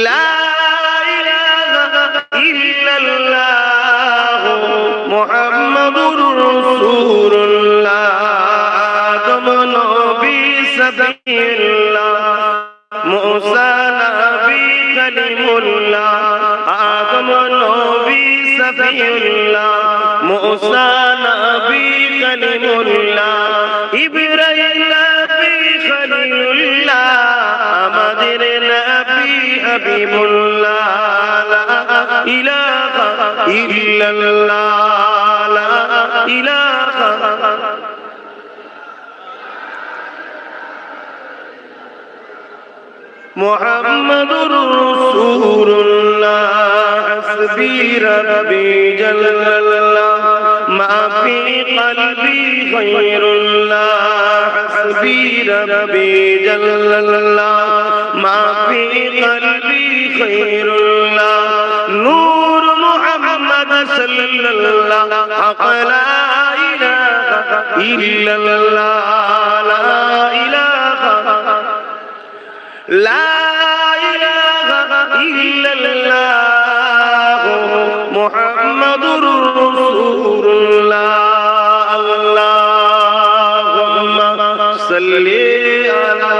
লা ইলাহা ইল্লাল্লাহ মুহাম্মাদুর রাসূলুল্লাহ। আদম নবী সাবিয়ুল্লাহ, মুসা নবী কালিম সফিউল্লাহ, মুসা নবী কালিমুল্লাহ, ইব্রাহিম নবী খলিলুল্লাহ, আমাদের নবী হাবিবুল্লাহ। লা ইলাহা ইল্লাল্লাহ, লা ইলাহা মুহাম্মাদুর রাসূলুল্লাহ, হাসবি রাব্বি জাল্লাল্লাহ, মা ফি কলবি গায়রুল্লাহ, হাসবি রাব্বি জাল্লাল্লাহ, মা ফি কলবি গায়রুল্লাহ, নূর মুহাম্মদ সাল্লাল্লাহ, হক লা ইলাহা ইল্লাল্লাহ, লা ইলাহা লা ইলাহা ইল্লাল্লাহ, মুহাম্মাদুর রাসূলুল্লাহ। আল্লাহুম্মা সাল্লি আলা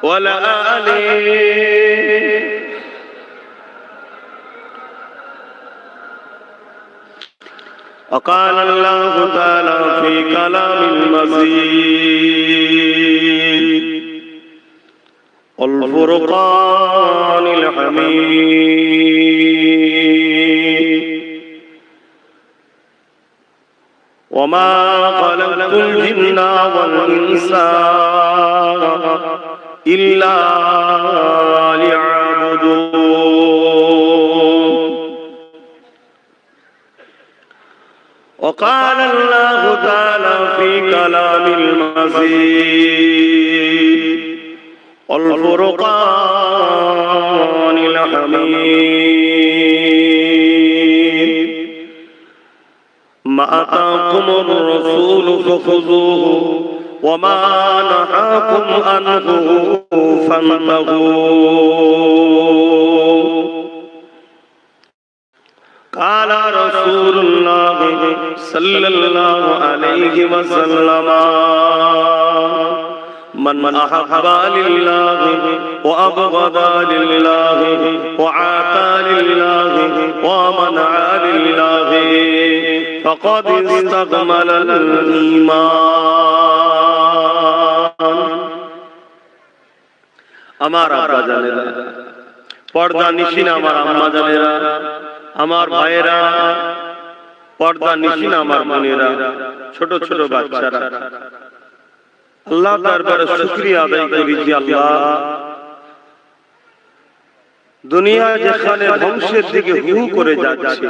ওয়া আলা আলিহি। وقال الله تعالى في كلام المزيد والفرقان الحميد وما خلقت الجن والإنس إلا ليعبدون. وقال الله تعالى في كلام المزيد والفرقان الحميد ما آتاكم الرسول فخذوه وما نهاكم عنه فانتهوا. قال رسول الله صلى الله عليه وسلم من أحب لله وأبغض لله وعاتى لله ومنع لله فقد استكمل الإيمان. আমার আব্বা জানেরা, পর্দা নিশিন আমার আম্মা জানেরা, আমার ভাইয়েরা, পর্দা নিশিন আমার বোনেরা, ছোট ছোট বাচ্চারা, আল্লাহ দরবারে শুকরিয়া আদায় করি যে আল্লাহ দুনিয়া যেখানে ধ্বংসের দিকে হু করে যাচ্ছে,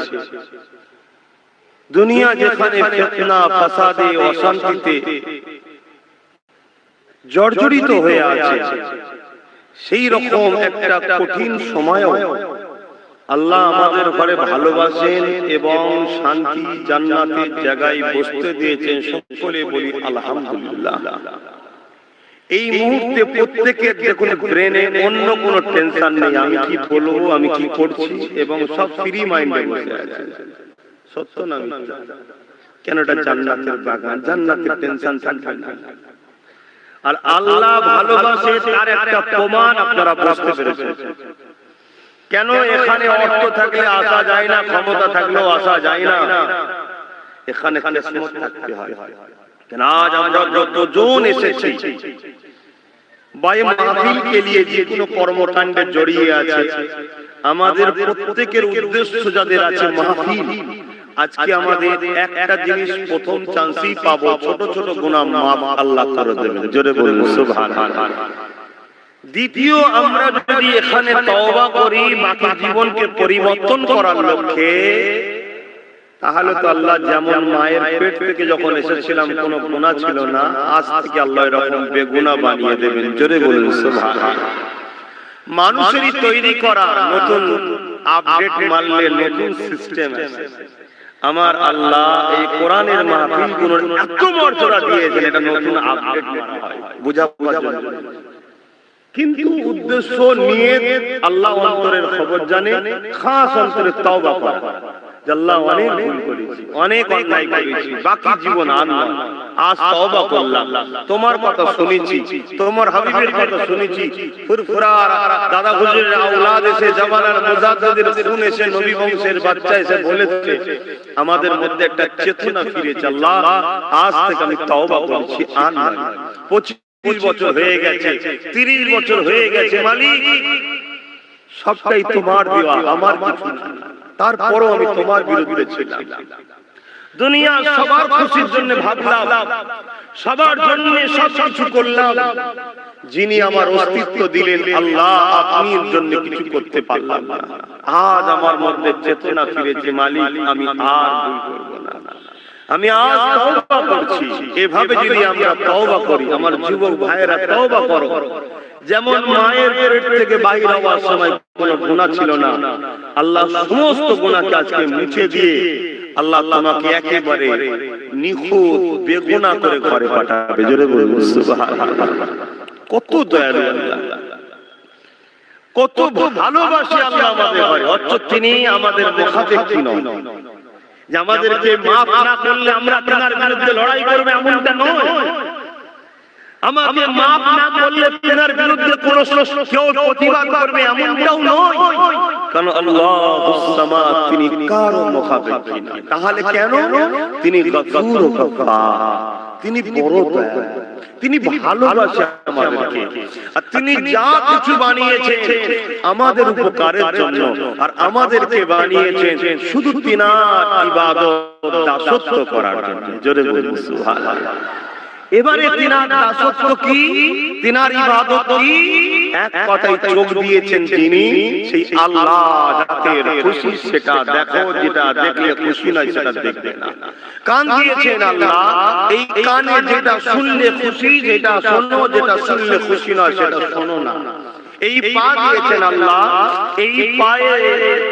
দুনিয়া যেখানে ফিতনা ফাসাদে অশান্তিতে জর্জরিত হয়ে আছে, সেই রকম একটা কঠিন সময়ও আল্লাহ আমাদের ঘরে ভালোবাসেন এবং শান্তি জান্নাতের জায়গায় বসতে দিয়েছেন। সকলে বলি আলহামদুলিল্লাহ। এই মুহূর্তে প্রত্যেকের দেখুন ব্রেনে অন্য কোনো টেনশন নেই, আমি কি বলবো, আমি কি করছি, এবং সব ফ্রি মাইন্ডে বসে আছে। সত্য না? কেন? এটা জান্নাতের বাগান, জান্নাতের টেনশন থাকবে না। আর আল্লাহ ভালোবাসে তার একটা প্রমাণ আপনারা বুঝতে পেরেছেন। কেন এখানে অর্থ থাকলে আসা যায় না, ক্ষমতা থাকলেও আসা যায় না, এখানে কিসমত থাকতে হয়। কেন আজ আমরা যতজন এসেছি ভাই মাহফিলকে নিয়ে যে কোনো কর্মকাণ্ডে জড়িয়ে আছে, আমাদের প্রত্যেকের উদ্দেশ্য যাদের আছে মাহফিল, আজকে আমাদের একটা জিনিস প্রথম চান্সই পাবো, ছোট ছোট গুনাহ মাফ আল্লাহ করে দেবেন। জোরে বলুন সুবহানাল্লাহ। দ্বিতীয়, আমরা যদি এখানে তওবা করি বাকি জীবনকে পরিবর্তন করার লক্ষ্যে, তাহলে তো আল্লাহ যেমন মায়ের পেট থেকে যখন এসেছিলাম কোনো গুনাহ ছিল না, আজ থেকে আল্লাহ এরকম বেগুনাহ বানিয়ে দেবেন। জোরে বলুন সুবহানাল্লাহ। মানুষেরই তৈরি করা নতুন আপডেট মারলে নতুন সিস্টেম আছে। আমার আল্লাহ এই কোরআনের মাহফিলগুলোর এত মর্যাদা দিয়েছেন, এটা নতুন আপডেট মারা হয়, বুঝা যায়। কিন্তু উদ্দেশ্য নিয়ে আল্লাহ অন্তরের খবর জানে, খাস অন্তরে তওবা করা। আল্লাহ অনেক ভুল করেছি, অনেক অন্যায় করেছি, বাকি জীবন আর নয়, আজ তওবা করলাম, তোমার কথা শুনেছি, তোমার হাবিবের কথা শুনেছি, ফুরফুরার দাদা হুজুরের আওলাদ এসে জামানার মুজাদ্দিদের খুন এসে নবী বংশের বাচ্চা এসে বলেছে, আমাদের মধ্যে একটা চেতনা ফিরেছে, আল্লাহ আজ থেকে আমি তওবা করছি, আর নয়। 25 বছর হয়ে গেছে, 30 বছর হয়ে গেছে, মালিক সবটাই তোমার দেওয়া, আমার কিছু না, তারপরও আমি তোমার বিরুদ্ধে ছিলাম। দুনিয়া সবার খুশির জন্য ভাবলাম, সবার জন্য সবকিছু করলাম, যিনি আমার অস্তিত্ব দিলেন আল্লাহ, আপনি এর জন্য কিছু করতে পারলাম না। আজ আমার মধ্যে চেতনা ফিরেছে, মালিক আমি আর ভুল করব না, আমি আজ তওবা করছি। এভাবে যদি আমরা তওবা করি, আমার যুবক ভাইয়েরা তওবা করো। যেমন মায়ের পেট থেকে বাইরে হওয়ার সময় কোনো গুনাহ ছিল না, আল্লাহ সমস্ত গুনাহকে আজকে মুছে দিয়ে আল্লাহ তোমাকে একেবারে নিখুঁত বেগুনাহ করে ঘরে পাঠাবে। জোরে বলুন সুবহানাল্লাহ। কত দয়ালু আল্লাহ, কত ভালোবাসে আল্লাহ আমাদের ঘরে। অথচ তিনি আমাদের মুখাপেক্ষী নন, যে আমাদেরকে মাফ না করলে আমরা তার বিরুদ্ধে লড়াই করব এমনটা নয়, আমাকে মাফ না করলে তার বিরুদ্ধে কোন কেউ প্রতিবাদ করবে এমনটাও নয়, কারণ আল্লাহুস সামাদ তিনি কারো মুখাপেক্ষী না। তাহলে কেন? তিনি গফুর ও গফফার, তিনি বড় দয়ালু, তিনি ভালোবাসেন আমাদেরকে, আর তিনি যা কিছু বানিয়েছেন আমাদের উপকারের জন্য, আর আমাদেরকে বানিয়েছেন শুধু তিনার ইবাদত দাসত্ব করার জন্য। জোরে বলুন সুবহানাল্লাহ। এবারে তিনার দাসত্ব কি, তিনার ইবাদত কি? এক কথায় চোখ দিয়েছেন তিনি, সেই আল্লাহ যাদের খুশি সেটা দেখো, যেটা দেখলে খুশি নয় সেটা দেখবে না। কান দিয়েছেন আল্লাহ, এই কানে যেটা শুনলে খুশি, যেটা শোনো, যেটা শুনলে খুশি নয় সেটা শোনো না। এই পা দিয়েছেন আল্লাহ, এই পায়ে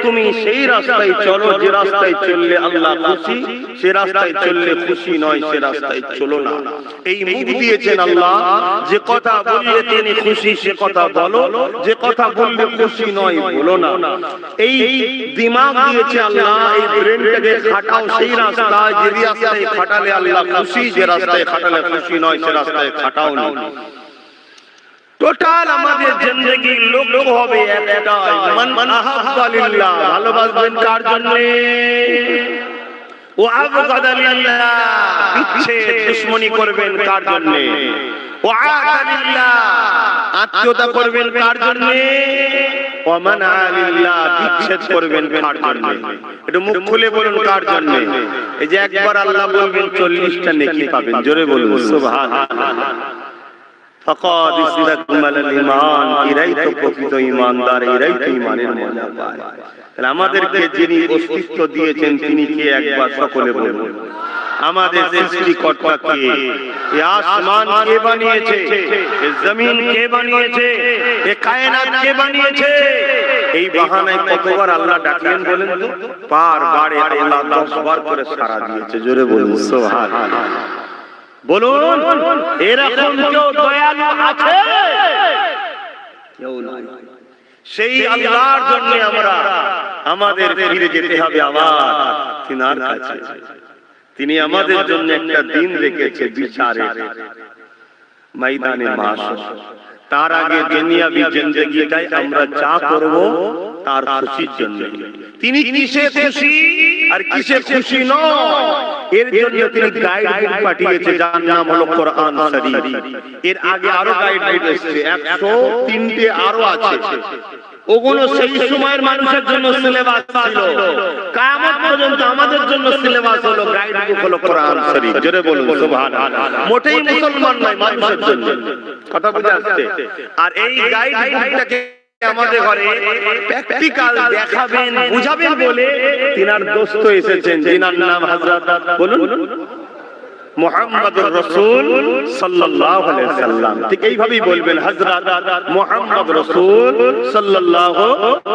তুমি সেই রাস্তায় চলো যে রাস্তায় চললে আল্লাহ খুশি, সে রাস্তায় চললে খুশি নয় সে রাস্তায় চলো না। এই মুখ দিয়েছেন আল্লাহ, যে কথা বললে তিনি খুশি সে কথা বলো, যে কথা বললে খুশি নয় বলো না। এই দিমাগ দিয়েছে আল্লাহ, এই ব্রেনটাকে খাটাও সেই রাস্তায় যে রাস্তায় খাটালে আল্লাহ খুশি, যে রাস্তায় খাটালে খুশি নয় সে রাস্তায় খাটাও না। টোটাল আমাদের জিন্দেগি লক্ষ্য হবে একটাই, মান আহাব্বা লিল্লাহ, ভালোবাসবেন কার জন্য? ও আবগাদা লিল্লাহ, বিচ্ছেদ দুশমনি করবেন কার জন্য? ও আতা লিল্লাহ, আত্মীয়তা করবেন কার জন্য? ও মানা লিল্লাহ, বিচ্ছেদ করবেন কার জন্য? একটু মুখ খুলে বলুন কার জন্য? এই যে একবার আল্লাহ বলবেন 40টা নেকি পাবেন। জোরে বলুন সুবহানাল্লাহ। ফাকাদ ইসতাকমালাল ঈমান, এরাই তো প্রকৃত ঈমানদার, এরাই তো ঈমানের মজা পায়। তাহলে আমাদেরকে যিনি অস্তিত্ব দিয়েছেন তিনি কে একবার সকলে বলুন। আমাদের সৃষ্টিকর্তা কে? এই আসমান কে বানিয়েছে? এই জমিন কে বানিয়েছে? এই কায়নাত কে বানিয়েছে? এই বাহানায় কতবার আল্লাহ ডাকলেন বলেন তো? বারে আল্লাহ 10 বার করে সাড়া দিয়েছে। জোরে বলুন সুবহানাল্লাহ। বলুন এরকম কেউ দয়ালু আছে? কেউ নাই। সেই আল্লাহর জন্য আমরা আমাদের ফিরে যেতে হবে আবার তিনার কাছে। তিনি আমাদের জন্য একটা দিন রেখেছে বিচারের, ময়দানে মাহশর। তার আগে দুনিয়াবি জিন্দেগিটাই আমরা যা করব তার খুশির জন্য। তিনি কিসে খুশি আর কিসে খুশি নয় এর জন্য তিনি গাইড পাঠিয়েছে, যার নাম হলো কোরআন শরীফ। এর আগে আরো গাইড এসেছে, 103টে আরো আছে। ওগুলো সেই সময়ের মানুষের জন্য সিলেবাস ছিল, কিয়ামত পর্যন্ত আমাদের জন্য সিলেবাস হলো, গাইড বুক হলো কোরআন শরীফ। জোরে বলুন সুবহানাল্লাহ। মোটেই মুসলমান নয়, মানুষের জন্য। কথা বুঝে আসছে? আর এই গাইড বুকটাকে আমাদের ঘরে প্র্যাকটিক্যাল দেখাবেন, বুঝাবেন বলে তিনার দোস্ত এসেছেন, যিনার নাম হযরত বলুন মুহাম্মদুর রাসূল সাল্লাল্লাহু আলাইহি সাল্লাম। ঠিক এইভাবেই বলবেন, হযরত মুহাম্মদ রাসূল সাল্লাল্লাহু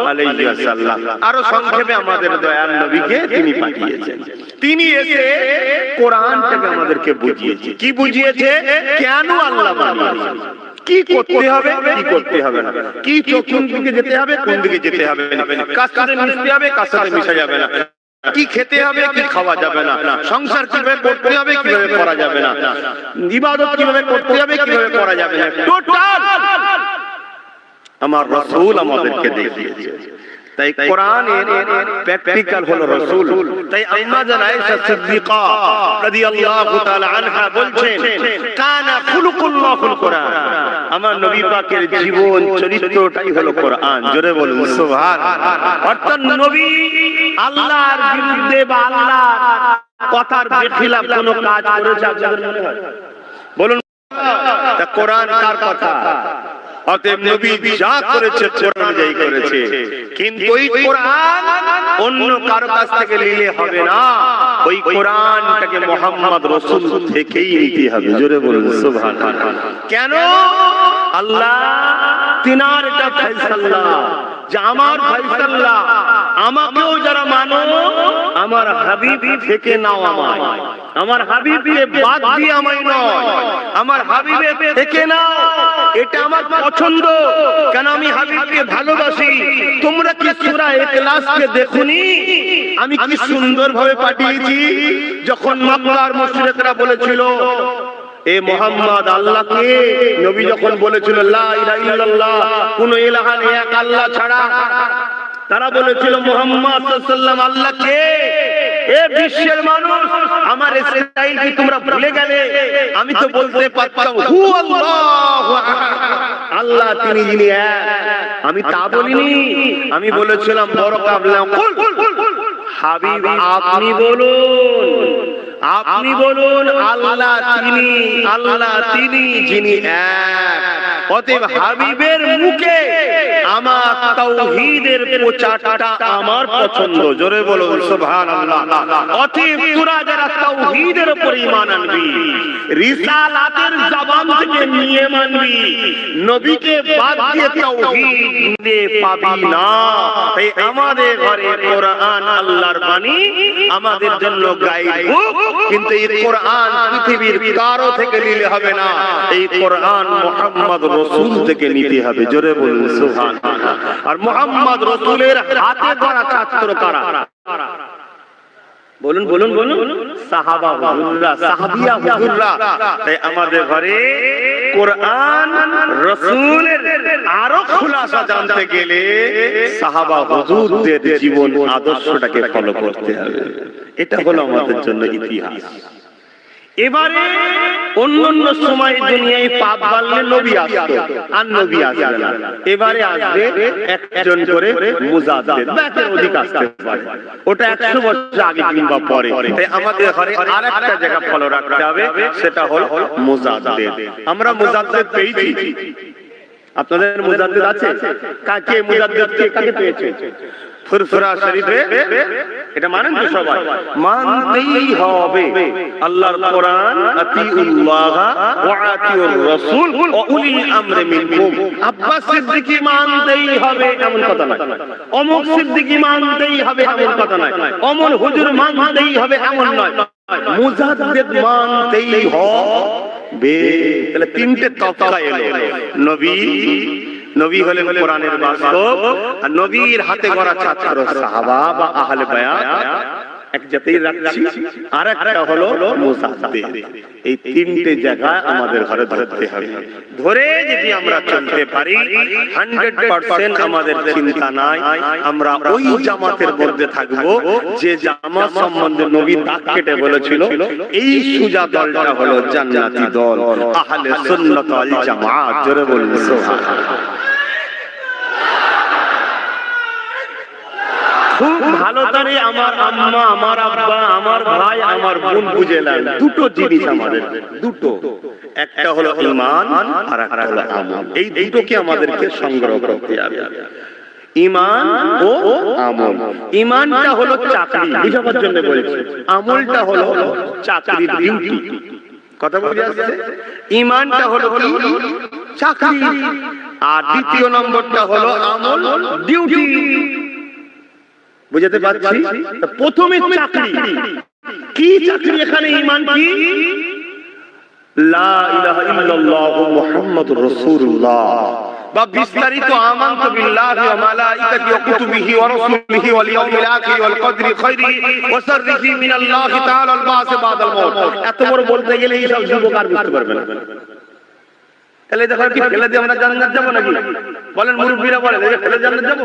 আলাইহি ওয়াসাল্লাম। আরো সংক্ষেপে আমাদের দয়াল নবীকে তিনি পাঠিয়েছেন। তিনি এসে কোরআনটাকে আমাদেরকে বুঝিয়েছে। কি বুঝিয়েছে? কেন আল্লাহ বানিয়েছেন, কি করতে হবে কি করতে হবে না, কি কোন দিকে যেতে হবে কোন দিকে যেতে হবে না, কার সাথে মিশতে হবে কার সাথে মিশা যাবে না, কি খেতে হবে কি খাওয়া যাবে না, সংসার কিভাবে করতে হবে কিভাবে করা যাবে না, ইবাদত কিভাবে করতে হবে কিভাবে করা যাবে না, টোটাল আমার রাসূল আমাদেরকে দেখিয়েছে। তাই কোরআনের প্র্যাকটিক্যাল হলো রাসূল। তাই আম্মা জান আয়েশা সিদ্দিকা রাদিয়াল্লাহু তাআলা আনহা বলছেন, কানা খুলুকুল্লাহুল কোরআন, আমার নবী পাকের জীবন চরিত্রটাই হলো কোরআন। জোরে বলুন সুবহানাল্লাহ। অর্থাৎ নবী আল্লাহর বিরুদ্ধে বা আল্লাহর কথার বেখিলাফ কোনো কাজ করেছে আপনাদের মনে হয়? বলুন, তা কোরআন কার কথা? অতএব নবী যা করেছে কোরআন অনুযায়ী করেছে, কিন্তু ওই কোরআন অন্য কারো কাছ থেকে নিলে হবে না, ওই কোরআনটাকে মুহাম্মদ রাসূল থেকেই নিতে হবে। জোরে বলুন সুবহানাল্লাহ। কেন? আল্লাহ তিনার এটা ফয়সালা যে আমার ফয়সালা, আমাকেও যারা মানো আমার হাবিব থেকে নাও আমায়, আমার হাবিবকে বাদ দিয়ে আমায় নয়, আমার হাবিবের থেকে নাও, এটা আমার পছন্দ। কেন? আমি হাবিবকে ভালোবাসি। তোমরা কি সূরা ইখলাসকে দেখোনি আমি কি সুন্দরভাবে পাঠিয়েছি? যখন মক্কার মুশরিকরা বলেছিল এ মুহাম্মদ আল্লাহকে, নবী যখন বলেছিল লা ইলাহা ইল্লাল্লাহ, কোন ইলাহা নেই এক আল্লাহ ছাড়া, তারা বলেছিল মুহাম্মদ সাল্লাল্লাহু আলাইহি ওয়াসাল্লাম আল্লাহকে। এ বিশ্বের মানুষ, আমার স্টাইল কি তোমরা ভুলে গেলে? আমি তো বলতে পারতাম হু আল্লাহু আহাদ, আল্লাহ তিনি যিনি এক। আমি তা বলিনি, আমি বলেছিলাম বড় কাবলা কুল, হাবিব আপনি বলুন, আপনি বলুন আল্লাহ তিনি, আল্লাহ তিনি যিনি এক। অতএব হাবিবের মুখে আমার তাওহীদের প্রচারটা আমার পছন্দ। জোরে বলুন সুবহানাল্লাহ। অতএব তোরা যারা তাওহীদের উপর ঈমান আনবি, রিসালাতের জবান থেকে নিয়ে মানবি, নবীকে বাদ দিয়ে তাওহীদ নিয়ে পাবি না। তাই আমাদের ঘরে কোরআন আল্লাহর বাণী, আমাদের জন্য গাইড বুক, কিন্তু এই কোরআন পৃথিবীর কারো থেকে নিলে হবে না, এই কোরআন মুহাম্মদ রাসূল থেকে নিতে হবে। জোরে বলুন সুবহানাল্লাহ। আর মুহাম্মদ রাসূলের হাতে গড়া ছাত্র কারা? বলুন বলুন বলুন, সাহাবা হুজুররা, সাহাবিয়া হুজুররা। তাই আমাদের ঘরে কোরআন রাসূলের আরো খুলাসা জানতে গেলে সাহাবা হুজুরদের জীবন আদর্শটাকে ফলো করতে হবে। এটা হলো আমাদের জন্য ইতিহাস। এবারে অন্যান্য সময় দুনিয়ায় পাপ বাড়লে নবী আসতো, আর নবী আসবে না। এবারে আসবে একজন করে মুজাদ্দিদ, ব্যাকের অধিক আসতে পারে, ওটা 100 বছর আগে কিংবা পরে। তাই আমাদের ঘরে আরেকটা জায়গা ফলো রাখতে হবে, সেটা হলো মুজাদ্দিদ। আমরা মুজাদ্দিদ পেয়েছি, আপনাদের মুজাদ্দিদ আছে? কাকে মুজাদ্দিদ কাকে পেয়েছে? ফুরফুরা শরীফে এটা মানেন তো সবাই? মানতেই হবে আল্লাহর কোরআন, আতিউল্লাহ ওয়া আতিউর রাসূল ওয়া উলিল আমরি মিনকুম। আব্বাস সিদ্দিকী মানতেই হবে এমন কথা নয়, অমুক সিদ্দিকী মানতেই হবে এমন কথা নয়, অমন হুজুর মানতেই হবে এমন নয়, মুজাদ্দিদ মানতেই হবে। তাহলে তিনটে তফকা এলো। নবী, নবী হলেন কোরআনের বাস্তব, আর নবীর হাতে গড়া ছাত্র সাহাবা বা আহলে বায়াত এক জাতেই রাখছি। আর একটা হলো মুজাদ্দিদ। এই তিনটে জায়গা আমাদের ঘরে ধরতে হবে। ধরে যদি আমরা চলতে পারি 100% আমাদের চিন্তা নাই, আমরা ওই জামাতের মধ্যে থাকবো যে জামাত সম্বন্ধে নবী দাগ কেটে বলেছিল এই সুজা দলটা হলো জান্নাতি দল, আহলে সুন্নাত ওয়াল জামাত। জোরে বলুন সুবহানাল্লাহ। খুব ভালো করে আমার আম্মা, আমার আব্বা, আমার ভাই, আমার বোন বুঝেলেন দুটো জিনিস আমাদের, দুটো, একটা হলো ঈমান আর একটা হলো আমল। এই দুটোকে আমাদেরকে সংগ্রহ করতে হবে, ঈমান ও আমল। ঈমানটা হলো চাকরি, বুঝাবার জন্য বলেছি, আমলটা হলো চাকরির ডিউটি। কথা বুঝে আসছে? ঈমানটা হলো কি? চাকরি, আর দ্বিতীয় নম্বরটা হলো আমল, ডিউটি। বুঝতে পারছি? প্রথমে চাকরি, কি চাকরি এখানে? ঈমান কি? লা ইলাহা ইল্লাল্লাহু মুহাম্মাদুর রাসূলুল্লাহ। বা বিস্তারিত আমানতু বিল্লাহি ওয়া মালাইকাতিহি ওয়া কুতুবিহি ওয়া রাসূলিহি ওয়াল ইয়াউমিল আখির ওয়াল কদরি খায়রিহি ওয়া শাররিহি মিনাল্লাহি তাআলা আল বাস বাদাল মাউত, এত বড় বলতে গেলে এই সব যুবক আর বুঝতে পারবে না। তাহলে দেখো কি ফেলে দিয়ে আমরা জান্নাত যাব নাকি? বলেন মুরব্বিরা বলেন এই ফেলে জান্নাত যাব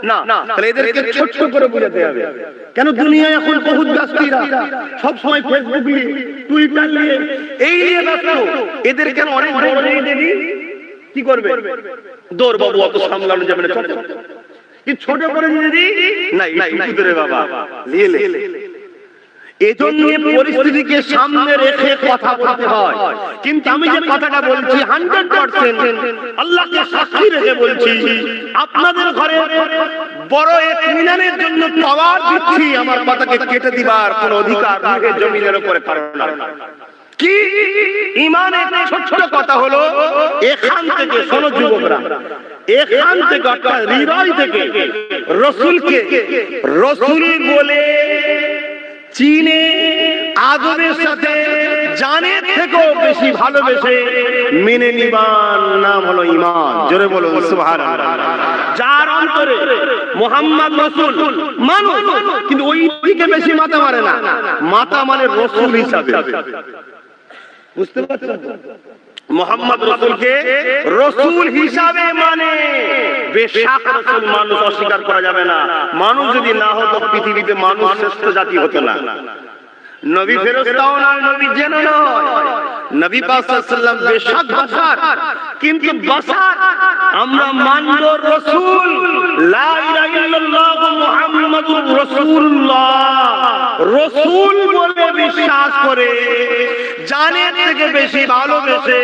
না। তাহলে এদেরকে ছোট করে বুঝাতে হবে। কেন দুনিয়ায় এখন বহুত ব্যস্তরা সব সময় ফেসবুক নিয়ে, টুইটার নিয়ে, এই নিয়ে ব্যস্ত। এদের কেন অনেক বড় বড় দেবী কি করবে? দৌড় বাবু, অত সামলানো যাবে না, কি ছোট করে দিদি না একটু ধরে বাবা লিয়ে এজন্য পরিস্থিতিকে সামনে রেখে কথা বলতে হয়। কিন্তু আমি যে কথাটা বলছি 100% আল্লাহকে সাক্ষী রেখে বলছি, আপনাদের ঘরে বড় এক মিনারের জন্য পাওয়ার দিচ্ছি, আমার কথাকে কেটে দিবার কোন অধিকার রুহের জমিনের উপরে কারণ না। কি ঈমানের ছোট ছোট কথা হলো, এখান থেকে শোনো যুবকরা, এখান থেকে অর্থাৎ হৃদয় থেকে রাসূলকে রাসূল বলে চিনে আদবের সাথে জানের থেকেও বেশি ভালোবেসে মেনে নিবার নাম হলো ঈমান। জোরে বলুন সুবহানাল্লাহ। যার অন্তরে মুহাম্মদ রাসূল মানুষ, কিন্তু ওই দিকে বেশি মাথা মারে না, মাথা মানে রাসূল হিসাবে। বুঝতে পারছেন? মুহাম্মদ রাসূলকে রাসূল হিসাবে মানে, বেশক রাসূল মানুষ, অস্বীকার করা যাবে না। মানুষ যদি না হতো পৃথিবীতে মানুষ শ্রেষ্ঠ জাতি হতো না। নবী ফেরেশতাও না, নবী জিনও নয়। নবী পাক সাল্লাল্লাহু আলাইহি ওয়াসাল্লাম বেশক বাশার, কিন্তু বাশার আমরা মানব রাসূল, লা ইলাহা ইল্লাল্লাহ মুহাম্মাদুর রাসূলুল্লাহ, রাসূল বলে বিশ্বাস করে জানের থেকে বেশি ভালোবেসে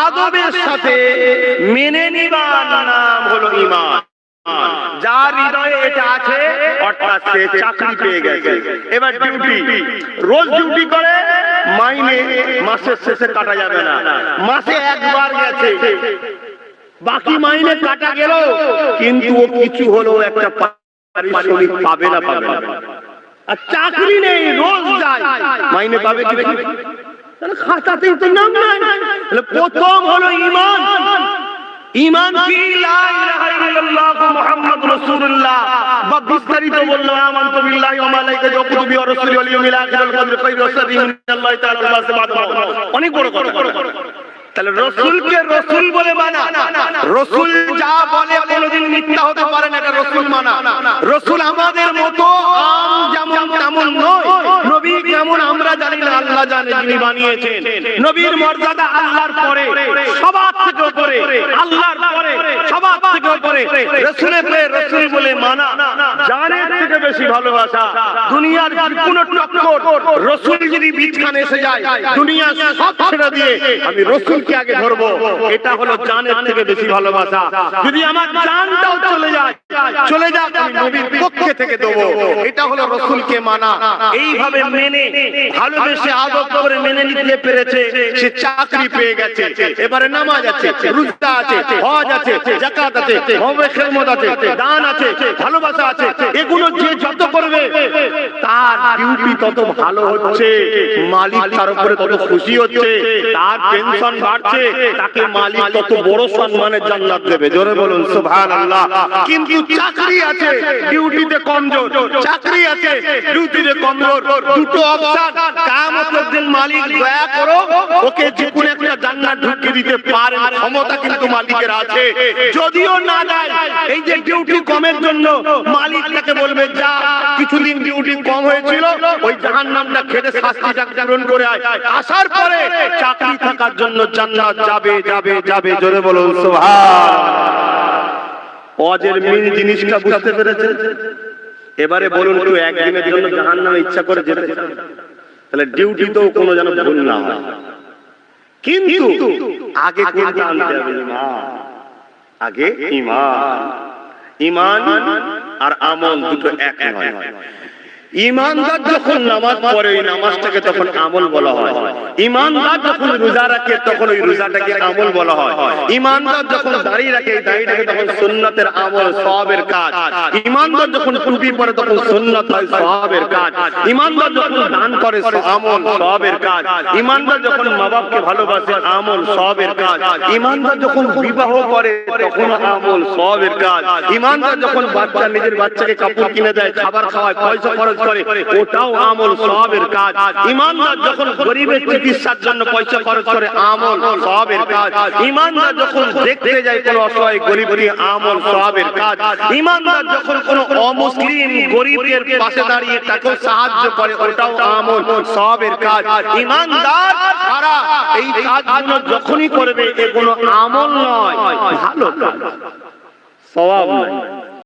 আদবের সাথে মেনে নিবার নাম হলো ঈমান। যার হৃদয়ে এটা আছে অর্থাৎ সে চাকরি পেয়ে গেছে। এবার ডিউটি, রোজ ডিউটি করে, মাইনে মাসের শেষে কাটা যাবে না। মাসে একবার গেছে, বাকি মাইনে কাটা গেল, কিন্তু ও কিছু হলো একটা পারিশ্রমিক পাবে না। আর চাকরি নেই, রোজ যায়, মাইনে পাবে কি? তাহলে খাতাতেই তো নাম নাই। তাহলে প্রথম হলো ঈমান। ঈমান কি? লা ইলাহা ইল্লাল্লাহ মুহাম্মাদুর রাসূলুল্লাহ। বা বিস্তারিত বললো আমানতু বিল্লাহি ওয়া মালাইকাতিহি ওয়া কুতুবিহি ওয়া রাসূলিহি ওয়াল ইয়াউমিল আখির ওয়াল কদরি খায়রিহি ওয়া শাররিহি মিনাল্লাহি তাআলা আল বাস বাদাল মাউত। অনেক বড় কথা। তাহলে রাসূলকে রাসূল বলে মানা, রাসূল যা বলে কোনোদিন মিথ্যা হতে পারে না, এটা রাসূল মানা। রাসূল আমাদের মতো আম যেমন তেমন নয়। নবী কেমন আমরা জানি না, আল্লাহ জানে, যিনি বানিয়েছেন। নবীর মর্যাদা আল্লাহর পরে, সবার থেকে উপরে, আল্লাহর পরে, সবার থেকে উপরে। রাসূলকে রাসূল বলে মানা, জানের থেকে বেশি ভালোবাসা। দুনিয়ার কোনো টক্কর রাসূল যদি বিছখানে এসে যায়, দুনিয়া সব ছেড়ে দিয়ে আমি রাসূল কে আগে ধরবো, এটা হলো জানের থেকে বেশি ভালোবাসা। যদি আমার জানটাও চলে যায়, আমি নবীর পক্ষে থেকে দেবো, এটা হলো রাসূলকে মানা। এইভাবে মেনে ভালোবেসে আদব করে মেনে নিতে পেরেছে, সে চাকরি পেয়ে গেছে। এবারে নামাজ আছে, রোজা আছে, হজ আছে, যাকাত আছে, হজে খিদমত আছে, দান আছে, ভালোবাসা আছে। এগুলো যে যত করবে তার ডিউটি তত ভালো হচ্ছে, মালিক তার উপরে তত খুশি হচ্ছে, তার পেনশন বাড়ছে, তাকে মালিক তত বড় সম্মানের জান্নাত দেবে। জোরে বলুন সুবহানাল্লাহ। কিন্তু চাকরি আছে, ডিউটিতে কমজোর, চাকরি আছে, ডিউটিতে কমজোর, দুটো অপশন। কিয়ামতের দিন মালিক দয়া করো, ওকে যে কোনো একটা জান্নাত ঢুকিয়ে দিতে পারে, ক্ষমতা কিন্তু মালিকের আছে। যদিও না দেয়, এই যে ডিউটি কমের জন্য মালিক তাকে বলবে, যা কিছুদিন ডিউটি কম হয়েছিল, ওই জাহান্নামটা খেটে শাস্তিটা পূরণ করে আয়। আসার পরে চাকরি থাকার জন্য জান্নাত যাবে যাবে যাবে। জোরে বলুন সুবহানাল্লাহ। ওয়াজের মেইন জিনিসটা বুঝতে পেরেছেন? এবারে বলুন, কেউ একদিনের জন্য জাহান্নামে ইচ্ছা করে যেতে চায়? তাহলে ডিউটি তো কোনো যেন ভুল না হয়। কিন্তু আগে কোনটা আনতে হবে? আগে ঈমান। ঈমান আর আমল দুটো এক নয়। ইমানদার যখন নামাজ পড়ে ওই নামাজটাকে তখন আমল বলা হয়। ইমানদার যখন রোজা রাখে তখন ওই রোজাটাকে আমল বলা হয়। ইমানদার যখন দাড়ি রাখে এই দাড়িটাকে তখন সুন্নতের আমল, সওয়াবের কাজ। ইমানদার যখন টুপি পরে তখন সুন্নত হয়, সওয়াবের কাজ। ইমানদার যখন দান করে আমল, সওয়াবের কাজ। ইমানদার যখন মা-বাপকে ভালোবাসে আমল, সওয়াবের কাজ। ইমানদার যখন বিবাহ করে তখন আমল, সওয়াবের কাজ। ইমানদার যখন নিজের বাচ্চাকে কাপড় কিনে দেয়, খাবার খাওয়ায়, পয়সা খরচ করে, ওটাও আমল, সওয়াবের কাজ। ইমানদার যখন গরিবের চিকিৎসার জন্য পয়সা খরচ করে আমল, সওয়াবের কাজ। ইমানদার যখন দেখতে যায় কোন অসহায় গরিবকে আমল, সওয়াবের কাজ। ইমানদার যখন কোন অমুসলিম গরিবের পাশে দাঁড়িয়ে তাকে সাহায্য করে ওটাও আমল, সওয়াবের কাজ। ইমানদার সারা এই কাজগুলো যখনই করবে এগুলো আমল নয়, ভালো কাজ, সওয়াব নয়।